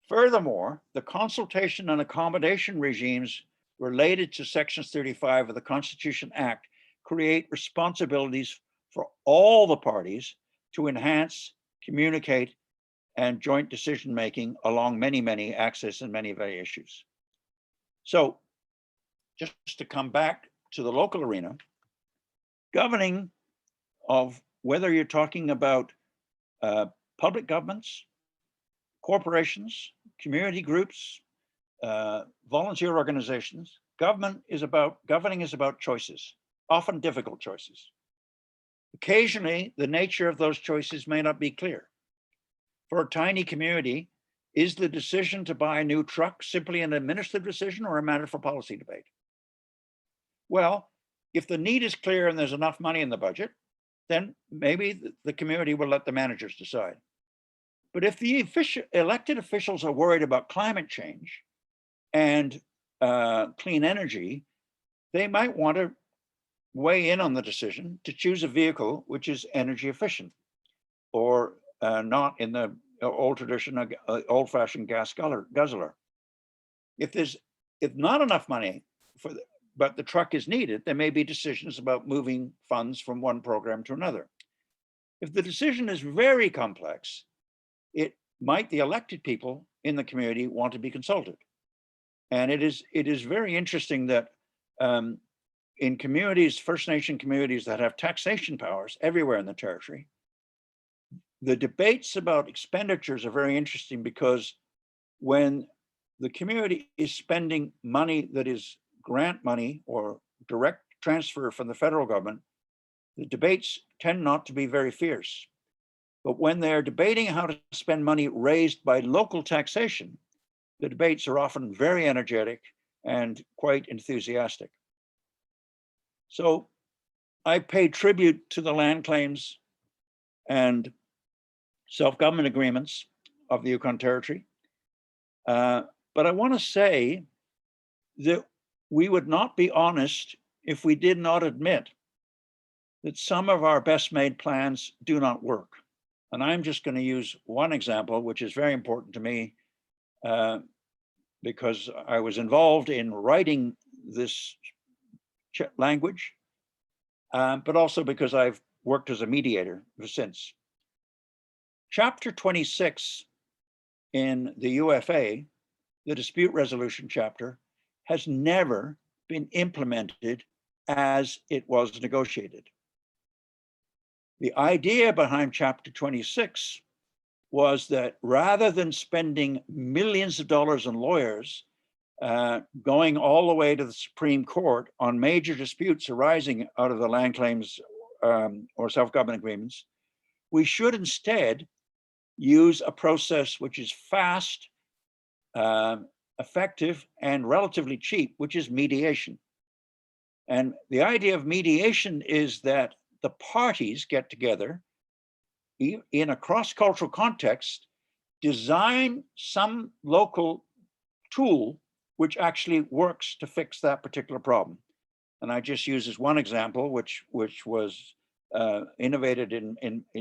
Furthermore, the consultation and accommodation regimes related to sections 35 of the Constitution Act create responsibilities for all the parties to enhance, communicate, and joint decision-making along many axes and many issues. So just to come back to the local arena, governing of whether you're talking about public governments, corporations, community groups, volunteer organizations, governing is about choices, often difficult choices. Occasionally, the nature of those choices may not be clear. For a tiny community, is the decision to buy a new truck simply an administrative decision or a matter for policy debate? Well, if the need is clear and there's enough money in the budget, then maybe the community will let the managers decide. But if the elected officials are worried about climate change and clean energy, they might want to weigh in on the decision to choose a vehicle which is energy efficient, or not in the old tradition, old-fashioned gas guzzler. If not enough money but the truck is needed, there may be decisions about moving funds from one program to another. If the decision is very complex, the elected people in the community want to be consulted. And it is very interesting that in communities, First Nation communities that have taxation powers everywhere in the territory, the debates about expenditures are very interesting, because when the community is spending money that is grant money or direct transfer from the federal government, the debates tend not to be very fierce. But when they're debating how to spend money raised by local taxation, the debates are often very energetic and quite enthusiastic. So I pay tribute to the land claims and self-government agreements of the Yukon Territory. But I want to say that we would not be honest if we did not admit that some of our best made plans do not work. And I'm just going to use one example, which is very important to me, because I was involved in writing this language, but also because I've worked as a mediator ever since. Chapter 26 in the UFA, the dispute resolution chapter, has never been implemented as it was negotiated. The idea behind chapter 26 was that rather than spending millions of dollars on lawyers, going all the way to the Supreme Court on major disputes arising out of the land claims or self-government agreements, we should instead use a process which is fast, effective, and relatively cheap, which is mediation. And the idea of mediation is that the parties get together in a cross-cultural context, design some local tool which actually works to fix that particular problem. And I just use as one example, which was innovated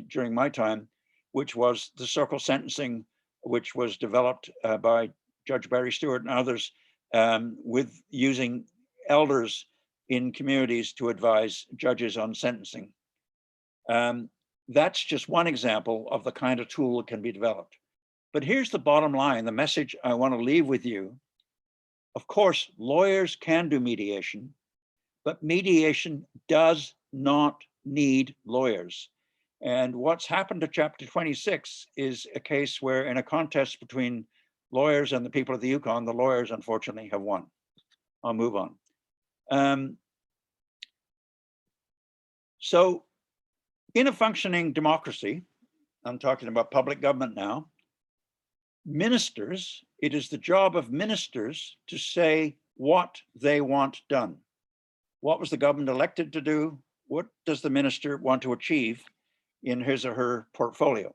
during my time, which was the circle sentencing, which was developed by Judge Barry Stewart and others, with using elders in communities to advise judges on sentencing. That's just one example of the kind of tool that can be developed. But here's the bottom line, the message I want to leave with you. Of course, lawyers can do mediation, but mediation does not need lawyers. And what's happened to chapter 26 is a case where in a contest between lawyers and the people of the Yukon, the lawyers unfortunately have won. I'll move on. So in a functioning democracy, I'm talking about public government now, ministers, it is the job of ministers to say what they want done. What was the government elected to do? What does the minister want to achieve in his or her portfolio?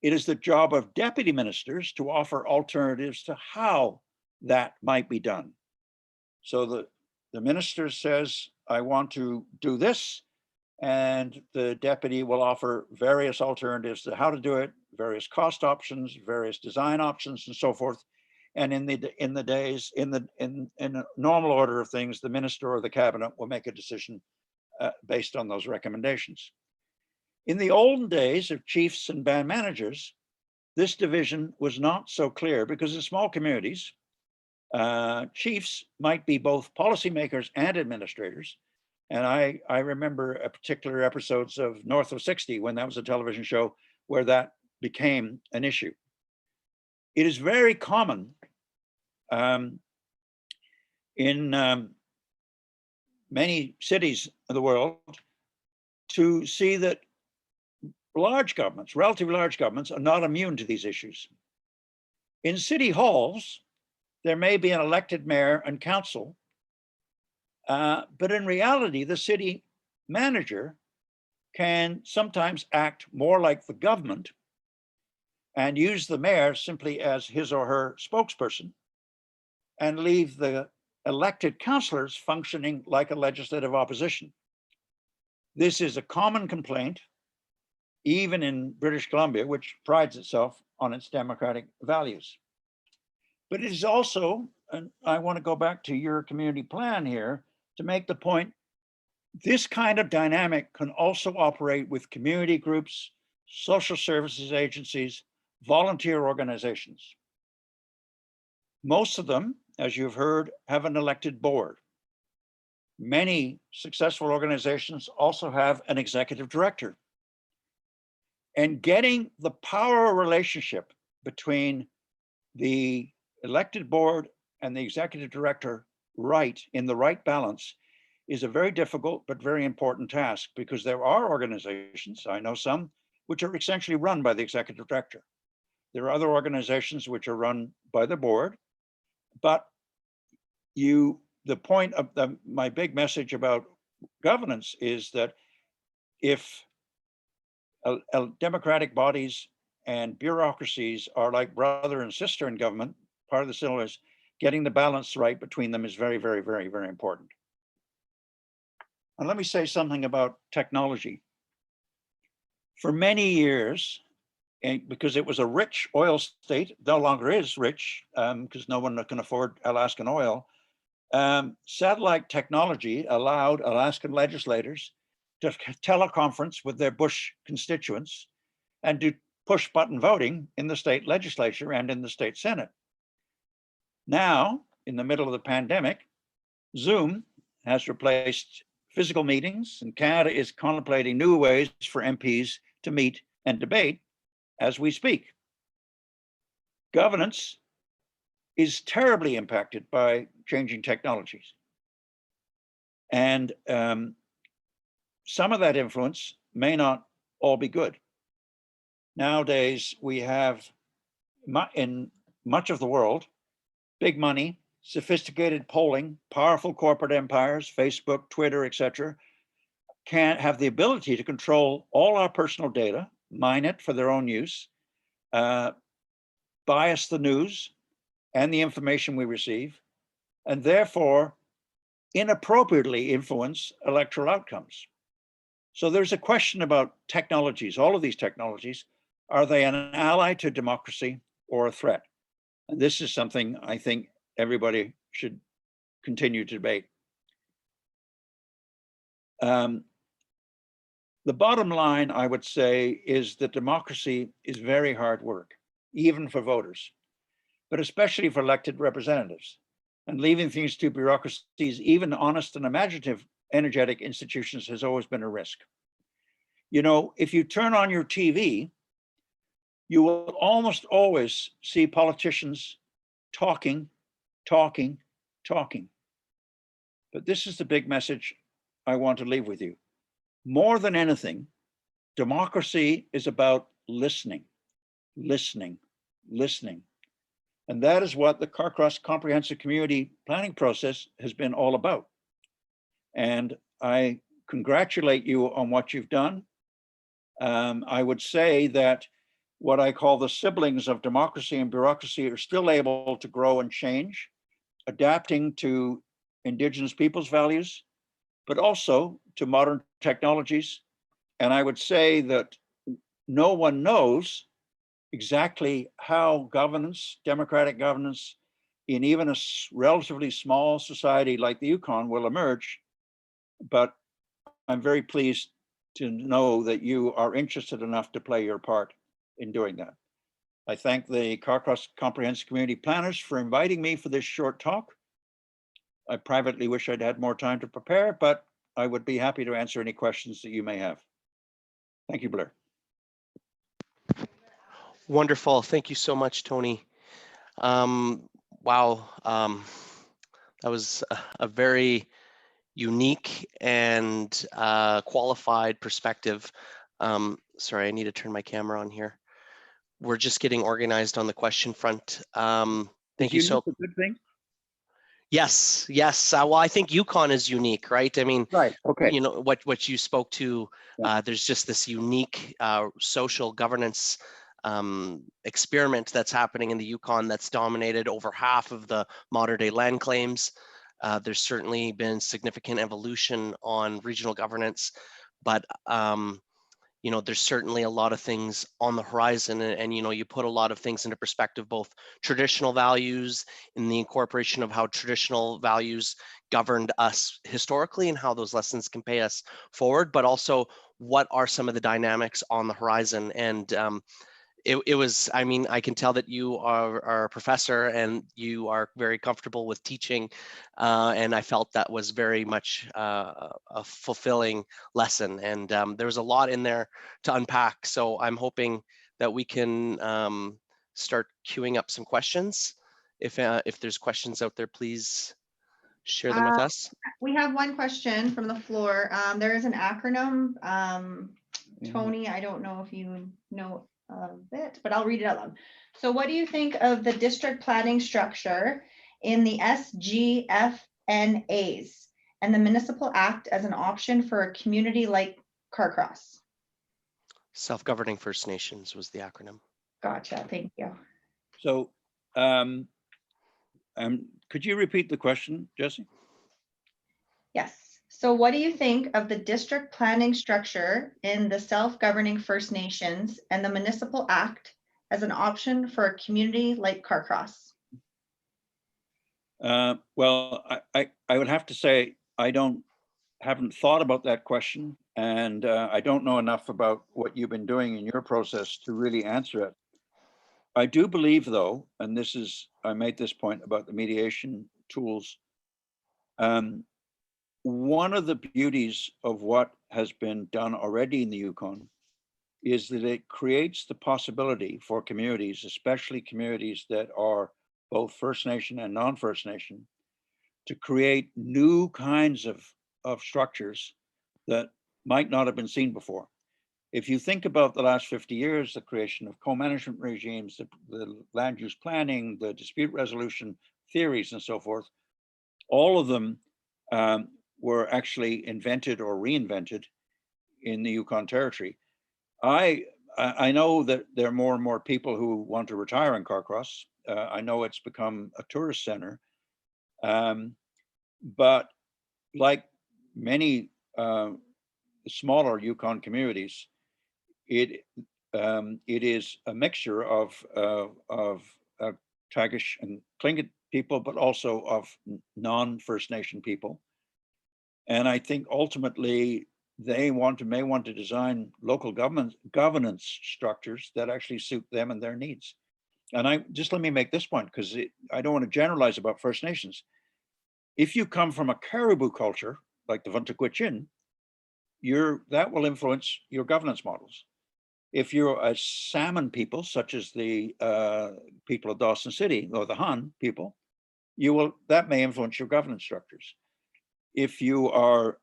It is the job of deputy ministers to offer alternatives to how that might be done. So the minister says, I want to do this, and the deputy will offer various alternatives to how to do it, various cost options, various design options, and so forth. And in a normal order of things, the minister or the cabinet will make a decision based on those recommendations. In the olden days of chiefs and band managers, this division was not so clear because in small communities, chiefs might be both policymakers and administrators. And I remember a particular episodes of North of 60 when that was a television show where that became an issue. It is very common in many cities of the world to see that large governments, relatively large governments, are not immune to these issues. In city halls, there may be an elected mayor and council, but in reality, the city manager can sometimes act more like the government and use the mayor simply as his or her spokesperson and leave the elected councillors functioning like a legislative opposition. This is a common complaint, even in British Columbia, which prides itself on its democratic values. But it is also, and I want to go back to your community plan here to make the point, this kind of dynamic can also operate with community groups, social services agencies, volunteer organizations. Most of them, as you've heard, have an elected board. Many successful organizations also have an executive director. And getting the power relationship between the elected board and the executive director right, in the right balance, is a very difficult but very important task, because there are organizations, I know some, which are essentially run by the executive director. There are other organizations which are run by the board, but the point of my big message about governance is that if democratic bodies and bureaucracies are like brother and sister in government. Part of the syllabus is getting the balance right between them is very, very, very, very important. And let me say something about technology. For many years, and because it was a rich oil state, no longer is rich because no one can afford Alaskan oil, satellite technology allowed Alaskan legislators to teleconference with their Bush constituents and do push button voting in the state legislature and in the state Senate. Now, in the middle of the pandemic, Zoom has replaced physical meetings, and Canada is contemplating new ways for MPs to meet and debate as we speak. Governance is terribly impacted by changing technologies. And some of that influence may not all be good. Nowadays, we have in much of the world, big money, sophisticated polling, powerful corporate empires, Facebook, Twitter, etc., can have the ability to control all our personal data, mine it for their own use, bias the news and the information we receive, and therefore inappropriately influence electoral outcomes. So there's a question about technologies, all of these technologies, are they an ally to democracy or a threat? And this is something I think everybody should continue to debate. The bottom line, I would say, is that democracy is very hard work, even for voters, but especially for elected representatives. And leaving things to bureaucracies, even honest and imaginative, energetic institutions, has always been a risk. You know, if you turn on your TV, you will almost always see politicians talking. But this is the big message I want to leave with you. More than anything, democracy is about listening. And that is what the Carcross Comprehensive Community Planning process has been all about. And I congratulate you on what you've done. I would say that what I call the siblings of democracy and bureaucracy are still able to grow and change, adapting to Indigenous peoples' values, but also to modern technologies. And I would say that no one knows exactly how governance, democratic governance, in even a relatively small society like the Yukon will emerge. But I'm very pleased to know that you are interested enough to play your part in doing that. I thank the Carcross Comprehensive Community Planners for inviting me for this short talk. I privately wish I'd had more time to prepare, but I would be happy to answer any questions that you may have. Thank you, Blair. Wonderful. Thank you so much, Tony. Wow. That was a very unique and qualified perspective. Sorry, I need to turn my camera on here. We're just getting organized on the question front. Thank you so much. A good thing? Yes. Well, I think Yukon is unique, right? I mean, right. Okay. You know, what you spoke to, there's just this unique social governance experiment that's happening in the Yukon that's dominated over half of the modern day land claims. There's certainly been significant evolution on regional governance, but you know, there's certainly a lot of things on the horizon, and you know, you put a lot of things into perspective, both traditional values in the incorporation of how traditional values governed us historically and how those lessons can pay us forward, but also what are some of the dynamics on the horizon. And it was, I mean, I can tell that you are a professor and you are very comfortable with teaching. And I felt that was very much a fulfilling lesson. And there was a lot in there to unpack. So I'm hoping that we can start queuing up some questions. If there's questions out there, please share them with us. We have one question from the floor. There is an acronym. Tony, I don't know if you know of it, but I'll read it out loud. So what do you think of the district planning structure in the SGFNAs and the Municipal Act as an option for a community like Carcross? Self-governing First Nations was the acronym. Gotcha, thank you. So could you repeat the question, Jesse? Yes. So what do you think of the district planning structure in the self-governing First Nations and the Municipal Act as an option for a community like Carcross? Well, I would have to say I haven't thought about that question, and I don't know enough about what you've been doing in your process to really answer it. I do believe, though, and I made this point about the mediation tools. One of the beauties of what has been done already in the Yukon is that it creates the possibility for communities, especially communities that are both First Nation and non-First Nation, to create new kinds of structures that might not have been seen before. If you think about the last 50 years, the creation of co-management regimes, the land use planning, the dispute resolution theories and so forth, all of them were actually invented or reinvented in the Yukon Territory. I know that there are more and more people who want to retire in Carcross. I know it's become a tourist center, but like many smaller Yukon communities, it is a mixture of Tagish and Tlingit people, but also of non-First Nation people. And I think ultimately they may want to design local governance structures that actually suit them and their needs. And let me make this point, because I don't want to generalize about First Nations. If you come from a caribou culture, like the Vuntagwitchin, that will influence your governance models. If you're a salmon people, such as the people of Dawson City or the Han people, that may influence your governance structures. If you are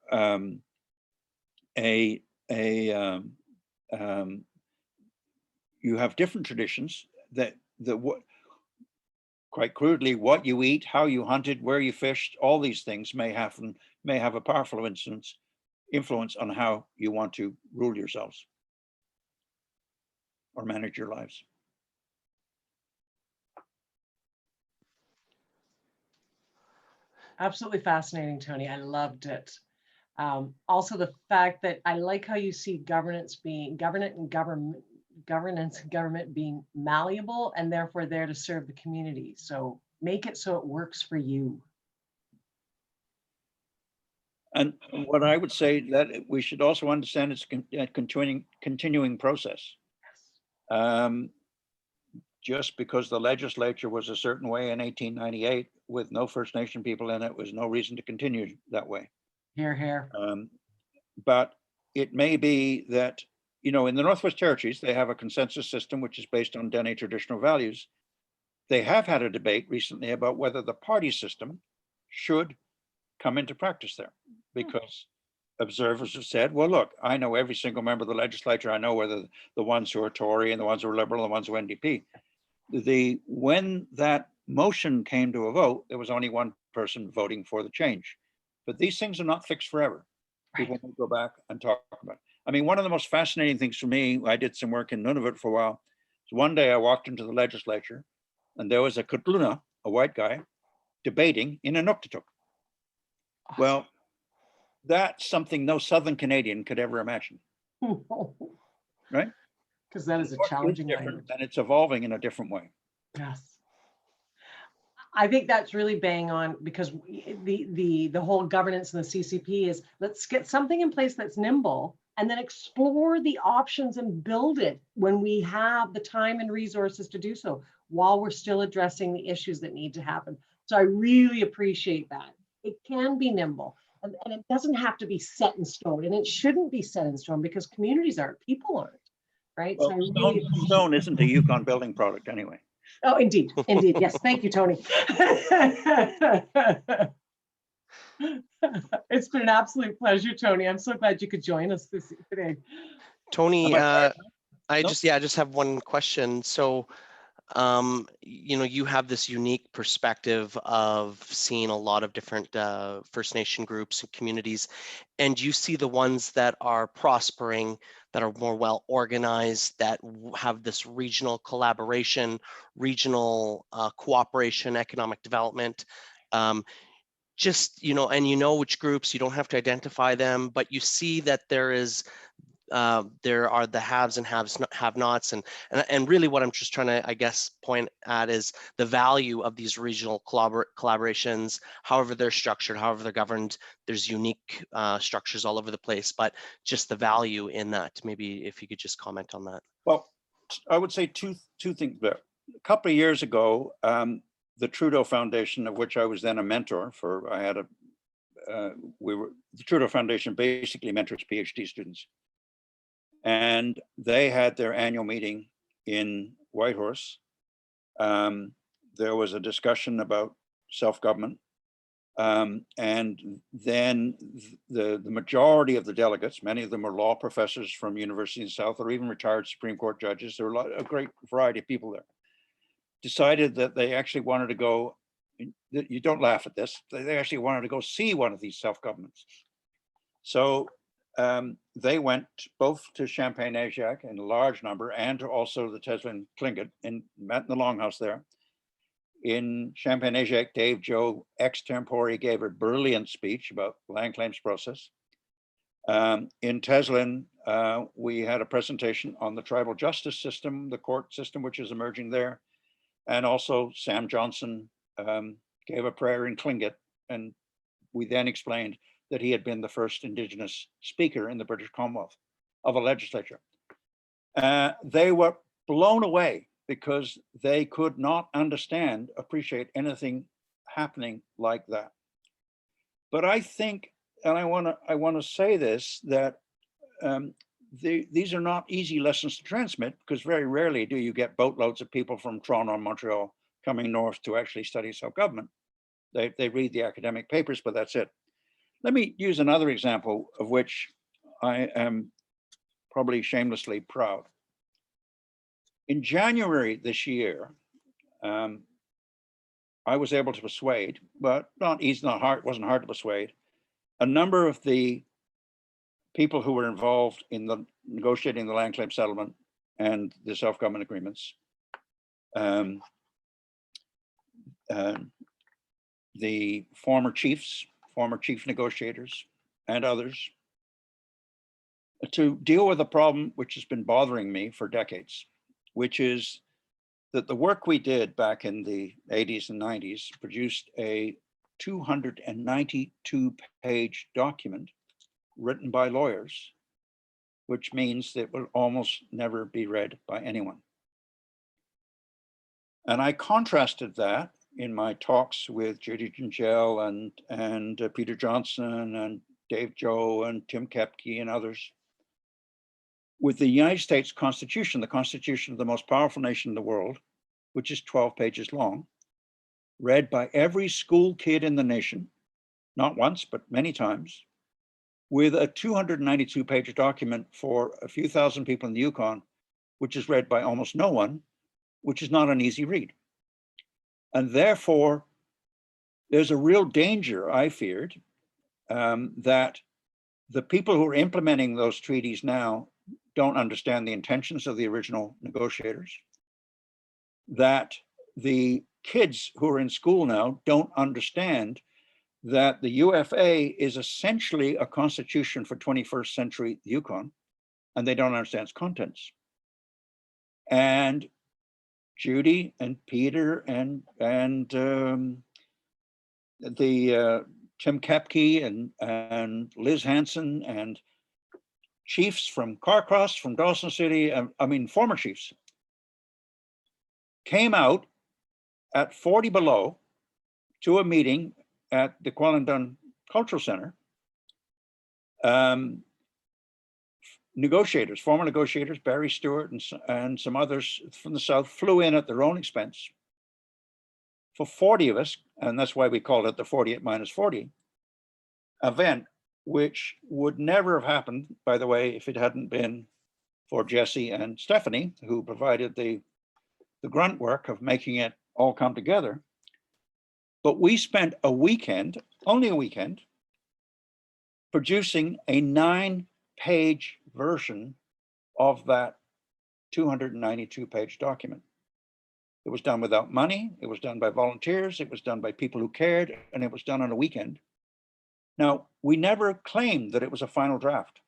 you have different traditions quite crudely, what you eat, how you hunted, where you fished, all these things may have a powerful influence on how you want to rule yourselves or manage your lives. Absolutely fascinating, Tony. I loved it. Also, the fact that I like how you see governance and government being malleable and therefore there to serve the community. So make it so it works for you. And what I would say that we should also understand it's a continuing process. Just because the legislature was a certain way in 1898 with no First Nation people in it was no reason to continue that way. Hear, hear. But it may be that, in the Northwest Territories, they have a consensus system which is based on Dene traditional values. They have had a debate recently about whether the party system should come into practice there, because observers have said, well, look, I know every single member of the legislature. I know whether the ones who are Tory and the ones who are Liberal and the ones who are NDP. When that motion came to a vote, there was only one person voting for the change. But these things are not fixed forever. People will go back and talk about it. I mean, one of the most fascinating things for me, I did some work in Nunavut for a while. So one day I walked into the legislature and there was a Kutluna, a white guy, debating in Inuktitut. Awesome. Well, that's something no Southern Canadian could ever imagine, right? Because that is a challenging language. And it's evolving in a different way. Yes. I think that's really bang on, because the whole governance in the CCP is, let's get something in place that's nimble and then explore the options and build it when we have the time and resources to do so, while we're still addressing the issues that need to happen. So I really appreciate that. It can be nimble, and it doesn't have to be set in stone, and it shouldn't be set in stone, because communities aren't, people aren't, right? Well, so stone isn't a Yukon building product anyway. Oh, indeed. Indeed. Yes. Thank you, Tony. It's been an absolute pleasure, Tony. I'm so glad you could join us today. Tony, I just have one question. So you know, you have this unique perspective of seeing a lot of different First Nation groups and communities, and you see the ones that are prospering, that are more well organized, that have this regional collaboration, regional cooperation, economic development. Just, you know, and you know which groups, you don't have to identify them, but you see that there are the haves and have-nots, and really what I'm just trying to, I guess, point at is the value of these regional collaborations, however they're structured, however they're governed. There's unique structures all over the place, but just the value in that. Maybe if you could just comment on that. Well, I would say two things there. A couple of years ago, the Trudeau Foundation, of which I was then a mentor for, the Trudeau Foundation basically mentors PhD students. And they had their annual meeting in Whitehorse. There was a discussion about self-government. And then the majority of the delegates, many of them were law professors from universities in the South, or even retired Supreme Court judges. There were a great variety of people there. Decided that they actually wanted to go, you don't laugh at this, they actually wanted to go see one of these self-governments. So they went both to Champagne-Ajac in a large number and to also the Teslin Tlingit, and met in the Longhouse there. In Champagne-Ajac, Dave Joe ex-tempore gave a brilliant speech about land claims process. In Teslin, we had a presentation on the tribal justice system, the court system, which is emerging there. And also Sam Johnson gave a prayer in Tlingit, and we then explained that he had been the first Indigenous speaker in the British Commonwealth of a legislature. They were blown away because they could not appreciate anything happening like that. But I think, and I want to say this, that these are not easy lessons to transmit, because very rarely do you get boatloads of people from Toronto and Montreal coming north to actually study self-government. They read the academic papers, but that's it. Let me use another example of which I am probably shamelessly proud. In January this year, I was able to persuade, but wasn't hard to persuade, a number of the people who were involved in the negotiating the land claim settlement and the self-government agreements, the former chiefs, former chief negotiators, and others, to deal with a problem which has been bothering me for decades, which is that the work we did back in the 80s and 90s produced a 292-page document written by lawyers, which means that it will almost never be read by anyone. And I contrasted that in my talks with Judy Gingell and Peter Johnson and Dave Joe and Tim Kepke and others with the United States Constitution, the Constitution of the most powerful nation in the world, which is 12 pages long, read by every school kid in the nation, not once, but many times, with a 292-page document for a few thousand people in the Yukon, which is read by almost no one, which is not an easy read. And therefore, there's a real danger, I feared, that the people who are implementing those treaties now don't understand the intentions of the original negotiators, that the kids who are in school now don't understand that the UFA is essentially a constitution for 21st century Yukon, and they don't understand its contents. And Judy and Peter and Tim Kepke and Liz Hansen and chiefs from Carcross, from Dawson City, former chiefs, came out at 40 below to a meeting at the Kwalendon Cultural Center. Negotiators, former negotiators, Barry Stewart and some others from the South flew in at their own expense for 40 of us, and that's why we called it the 48 minus 40 event, which would never have happened, by the way, if it hadn't been for Jesse and Stephanie, who provided the the grunt work of making it all come together. But we spent a weekend, only a weekend, producing a 9-page version of that 292-page document. It was done without money. It was done by volunteers. It was done by people who cared, and it was done on a weekend. Now, we never claimed that it was a final draft.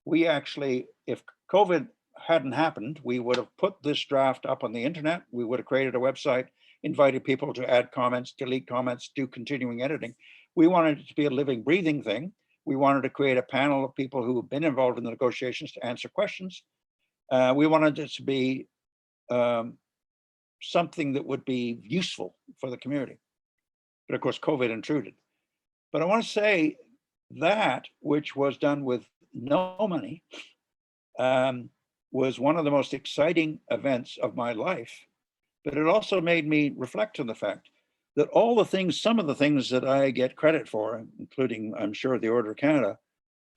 We actually, if COVID hadn't happened, we would have put this draft up on the internet. We would have created a website, invited people to add comments, delete comments, do continuing editing. We wanted it to be a living, breathing thing. We wanted to create a panel of people who have been involved in the negotiations to answer questions. We wanted it to be something that would be useful for the community. But of course, COVID intruded. But I want to say that, which was done with no money, was one of the most exciting events of my life. But it also made me reflect on the fact that all the things, some of the things that I get credit for, including, I'm sure, the Order of Canada,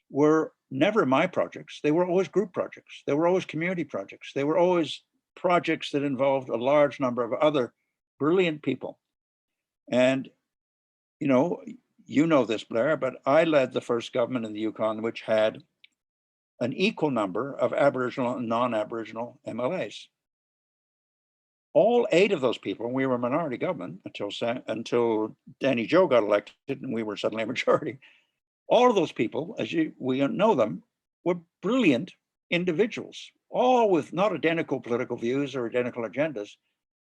were never my projects. They were always group projects. They were always community projects. They were always projects that involved a large number of other brilliant people. And, you know this, Blair, but I led the first government in the Yukon, which had an equal number of Aboriginal and non-Aboriginal MLAs. All 8 of those people, and we were a minority government until Danny Joe got elected and we were suddenly a majority. All of those people, as we know them, were brilliant individuals, all with not identical political views or identical agendas,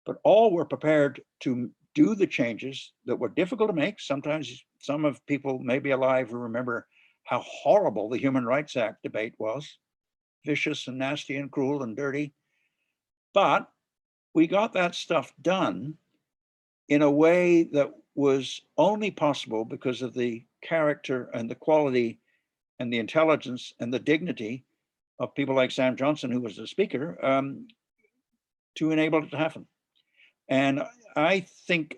but all were prepared to do the changes that were difficult to make. Sometimes some of people may be alive who remember how horrible the Human Rights Act debate was, vicious and nasty and cruel and dirty. But we got that stuff done in a way that was only possible because of the character and the quality and the intelligence and the dignity of people like Sam Johnson, who was the speaker, to enable it to happen. And I think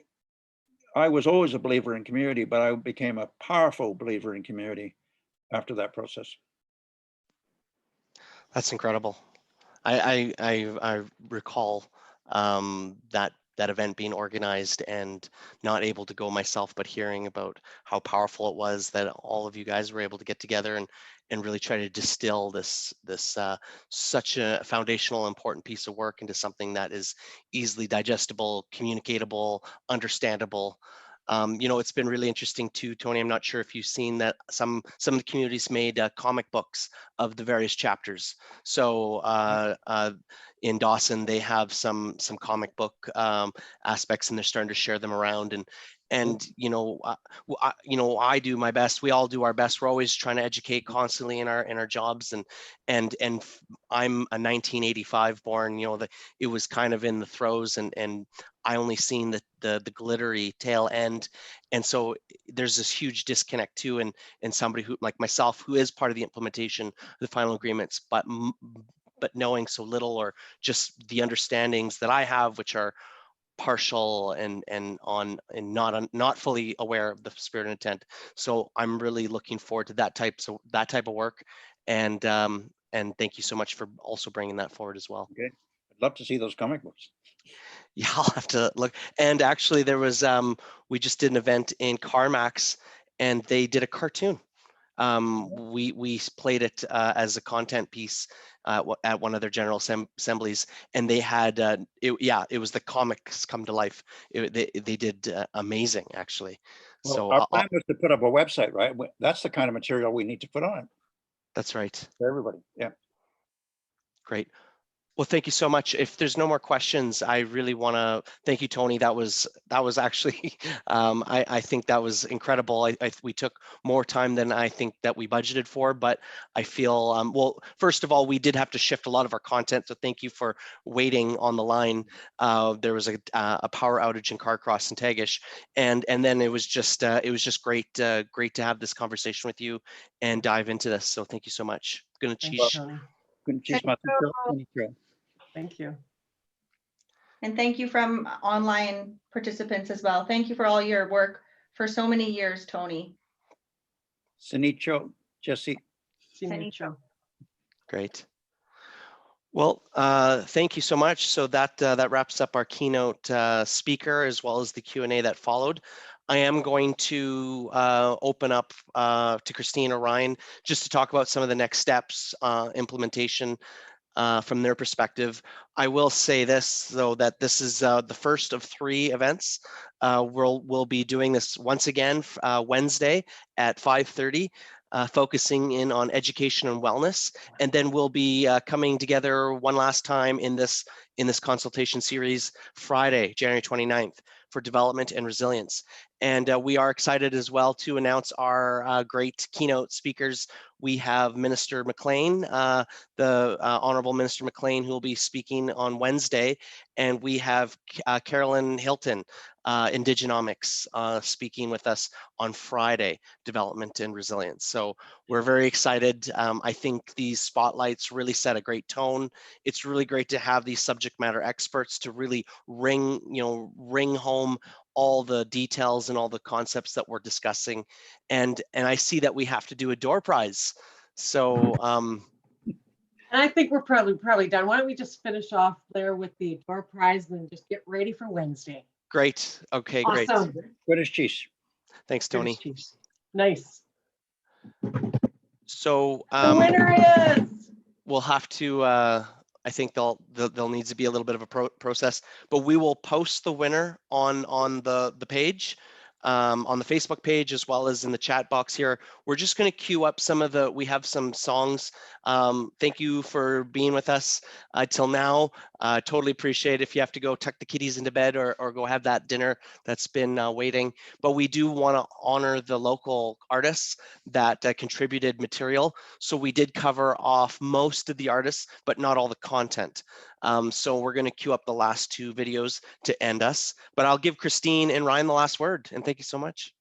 I was always a believer in community, but I became a powerful believer in community after that process. That's incredible. I recall that event being organized and not able to go myself, but hearing about how powerful it was that all of you guys were able to get together and really try to distill this such a foundational, important piece of work into something that is easily digestible, communicatable, understandable. It's been really interesting too, Tony. I'm not sure if you've seen that some of the communities made comic books of the various chapters. So in Dawson, they have some comic book aspects, and they're starting to share them around. And I do my best. We all do our best. We're always trying to educate constantly in our jobs. And I'm a 1985 born. It was kind of in the throes, and I only seen the glittery tail end. And so there's this huge disconnect too. And somebody who, like myself, who is part of the implementation of the final agreements, but knowing so little, or just the understandings that I have, which are partial and not fully aware of the spirit and intent. So I'm really looking forward to that type of work. And thank you so much for also bringing that forward as well. Okay, I'd love to see those comic books. Yeah, I'll have to look. And actually, there was we just did an event in CarMax, and they did a cartoon. We played it as a content piece at one of their general assemblies, and they had it was the comics come to life. They did amazing, actually. Well, So our plan was to put up a website, right? That's the kind of material we need to put on it. That's right. For everybody. Yeah. Great. Well, thank you so much. If there's no more questions, I really want to thank you, Tony. That was actually, I think that was incredible. We took more time than I think that we budgeted for, but I feel, well, first of all, we did have to shift a lot of our content. So thank you for waiting on the line. There was a power outage in Carcross and Tagish, and then it was just great to have this conversation with you and dive into this. So thank you so much. Thanks, Tony. Thank you. And thank you from online participants as well. Thank you for all your work for so many years, Tony. Sinicho, Jesse. Sinicho. Great. Well, thank you so much. So that wraps up our keynote speaker as well as the Q&A that followed. I am going to open up to Christine or Ryan just to talk about some of the next steps, implementation from their perspective. I will say this, though, that this is the first of 3 events. We'll be doing this once again Wednesday at 5:30. Focusing in on education and wellness, and then we'll be coming together one last time in this consultation series Friday, January 29th, for development and resilience. And we are excited as well to announce our great keynote speakers. We have Minister McLean, the Honorable Minister McLean, who will be speaking on Wednesday, and we have Carolyn Hilton, Indigenomics, speaking with us on Friday, development and resilience. So we're very excited. I think these spotlights really set a great tone. It's really great to have these subject matter experts to really ring home all the details and all the concepts that we're discussing. And I see that we have to do a door prize. So And I think we're probably done. Why don't we just finish off there with the door prize and then just get ready for Wednesday? great. Okay, great. Awesome. British cheese. Thanks, Tony. British Chiefs. Nice. So The winner is. we'll have to I think there'll need to be a little bit of a process, but we will post the winner on the page, on the Facebook page, as well as in the chat box here. We're just going to queue up some of we have some songs. Thank you for being with us till now. Totally appreciate it. If you have to go tuck the kitties into bed or go have that dinner that's been waiting. But we do want to honor the local artists that contributed material. So we did cover off most of the artists, but not all the content. So we're going to queue up the last 2 videos to end us. But I'll give Christine and Ryan the last word. And thank you so much.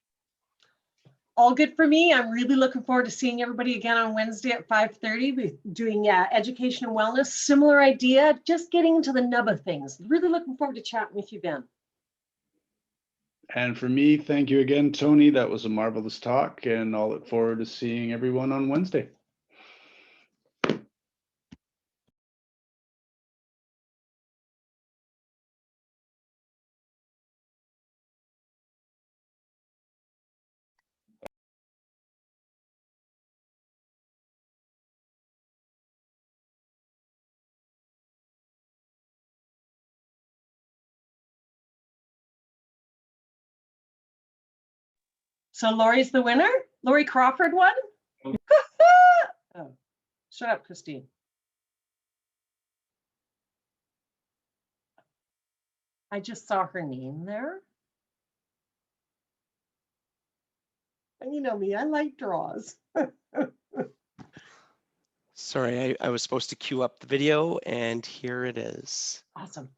All good for me. I'm really looking forward to seeing everybody again on Wednesday at 5:30. We're doing education and wellness. Similar idea, just getting into the nub of things. Really looking forward to chatting with you then. And for me, thank you again, Tony. That was a marvelous talk, and I'll look forward to seeing everyone on Wednesday. So Lori's the winner? Lori Crawford won? Oh, shut up, Christine. I just saw her name there. And you know me, I like draws. Sorry, I was supposed to queue up the video, and here it is. Awesome.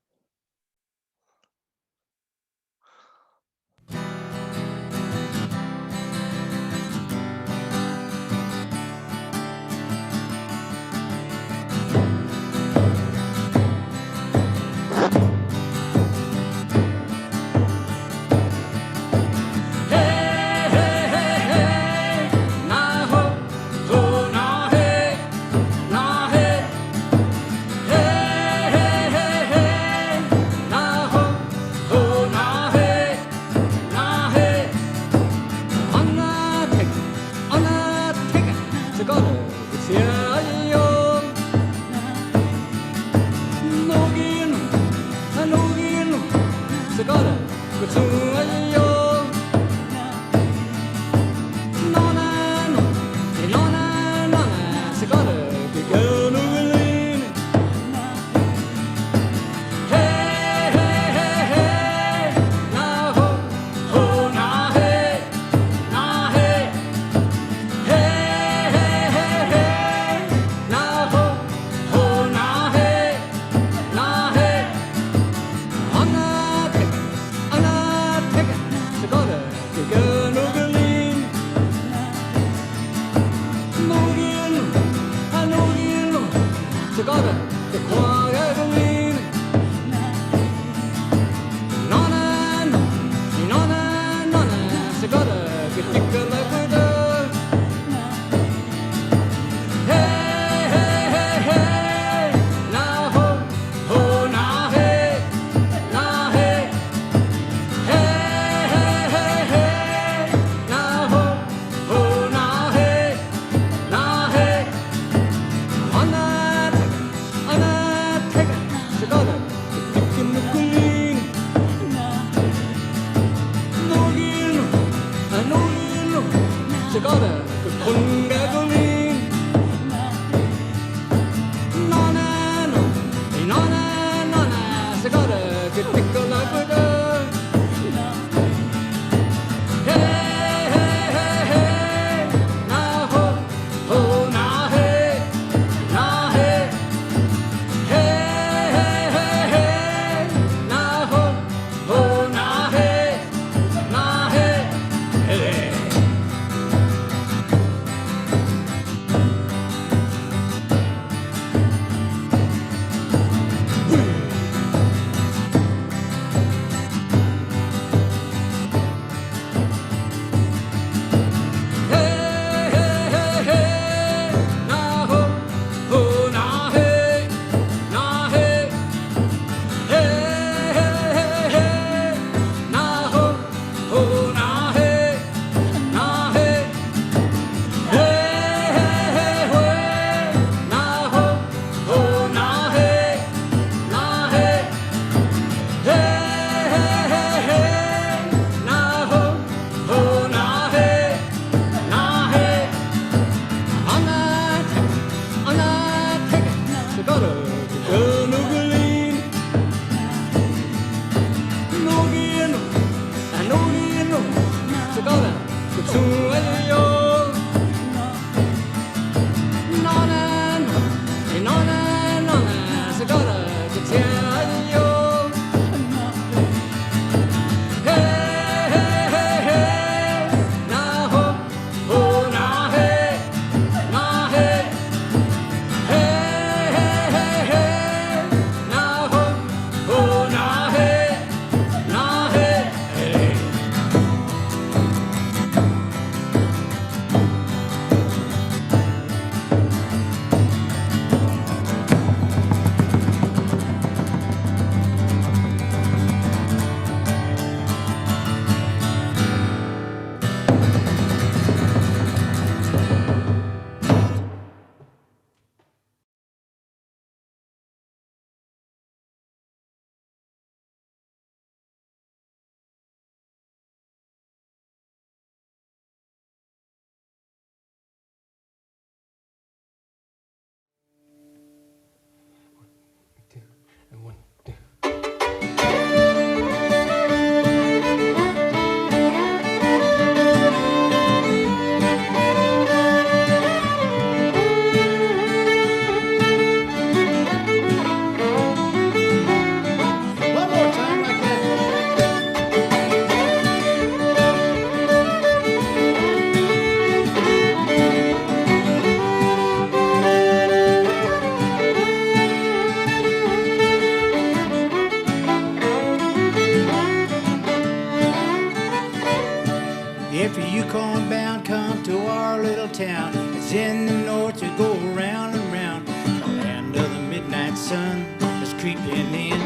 in the north, you go round and round. The land of the midnight sun is creeping in.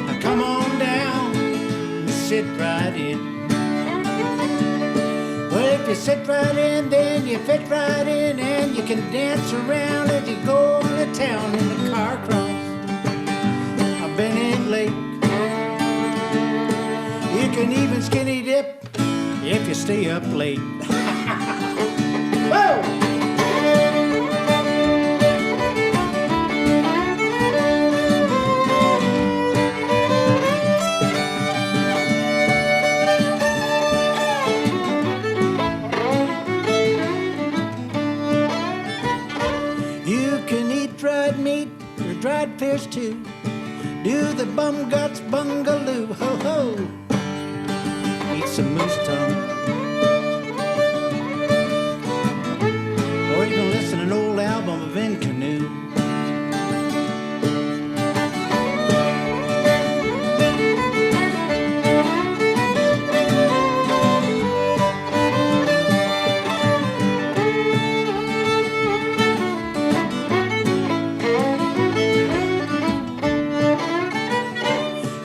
Now come on down and sit right in. Well, if you sit right in, then you fit right in, and you can dance around as you go into town in the car cross I've been in late. You can even skinny dip if you stay up late. Whoa! You can eat dried meat or dried fish too. Do the bum guts bungaloo, ho ho. Eat some moose tongue, or you can listen to an old album of In Canoe.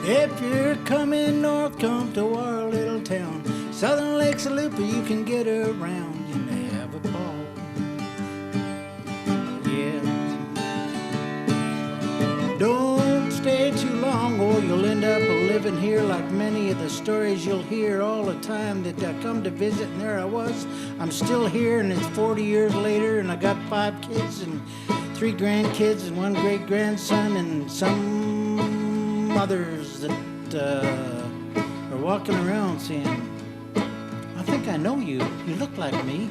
If you're coming north, come to our little town. Southern Lake Salupa, you can get around. You may have a ball. Yeah. Don't stay too long or you'll end up living here like many of the stories you'll hear all the time that I come to visit and there I was. I'm still here and it's 40 years later and I got 5 kids and 3 grandkids and 1 great-grandson and some others that are walking around saying, I think I know you. You look like me.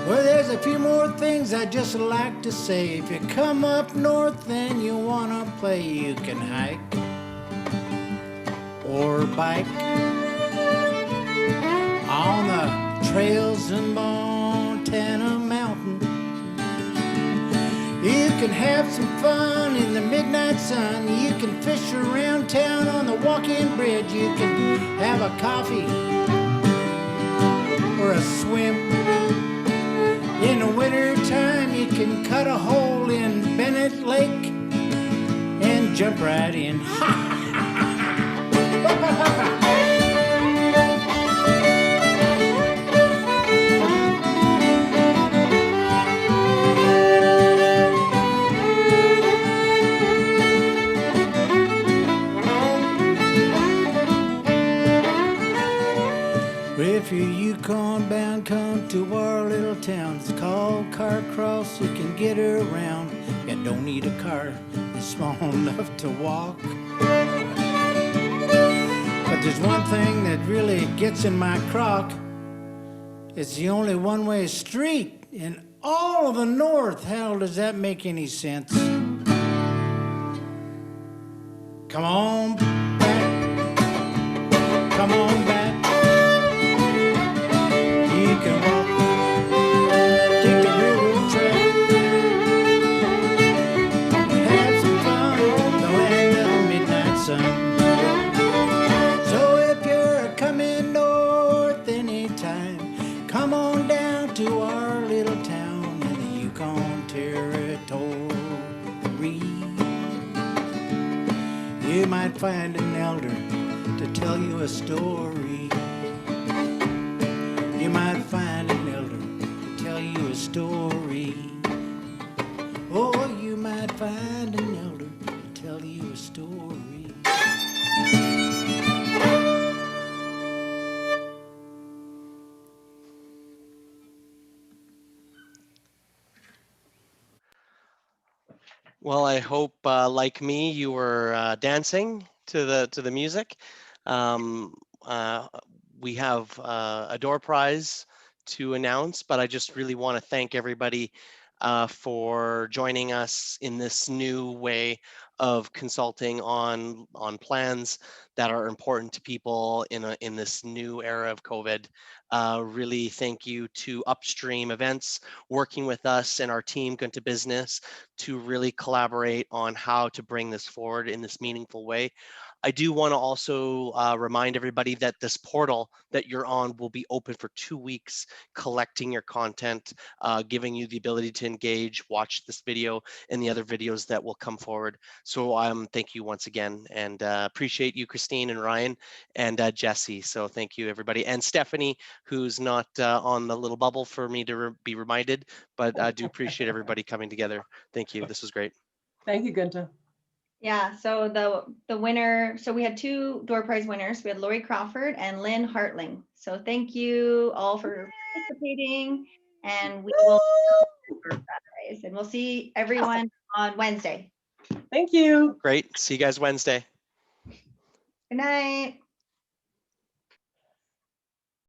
Well, there's a few more things I'd just like to say. If you come up north and you wanna play, you can hike or bike on the trails in Montana Mountain. You can have some fun in the midnight sun. You can fish around town on the walk-in bridge. You can have a coffee or a swim. In the winter time, you can cut a hole in Bennett Lake and jump right in. If you're Yukon bound, come to our little town. It's called Carcross. You can get around. You don't need a car. It's small enough to walk. But there's one thing that really gets in my crock. It's the only one-way street in all of the north. How does that make any sense? Come on back. Come on back. You can walk, take the railroad track, have some fun on the land of the midnight sun. So if you're coming north anytime, come on down to our little town in the Yukon Territory. You might find an elder to tell you a story. You might find an elder to tell you a story. Oh, you might find an elder to tell you a story. Well, I hope, like me, you were dancing to the music. We have a door prize to announce, but I just really want to thank everybody for joining us in this new way of consulting on plans that are important to people in this new era of COVID. Really thank you to Upstream Events working with us and our team Going to Business to really collaborate on how to bring this forward in this meaningful way. I do want to also remind everybody that this portal that you're on will be open for 2 weeks, collecting your content, giving you the ability to engage, watch this video and the other videos that will come forward. So thank you once again, and appreciate you, Christine and Ryan and Jesse. So thank you, everybody. And Stephanie, who's not on the little bubble for me to be reminded, but I do appreciate everybody coming together. Thank you. This was great. Thank you, Gunther. Yeah, so the winner, so we had 2 door prize winners. We had Lori Crawford and Lynn Hartling. So thank you all for participating, and we will and we'll see everyone on Wednesday. Thank you. Great. See you guys Wednesday. Good night.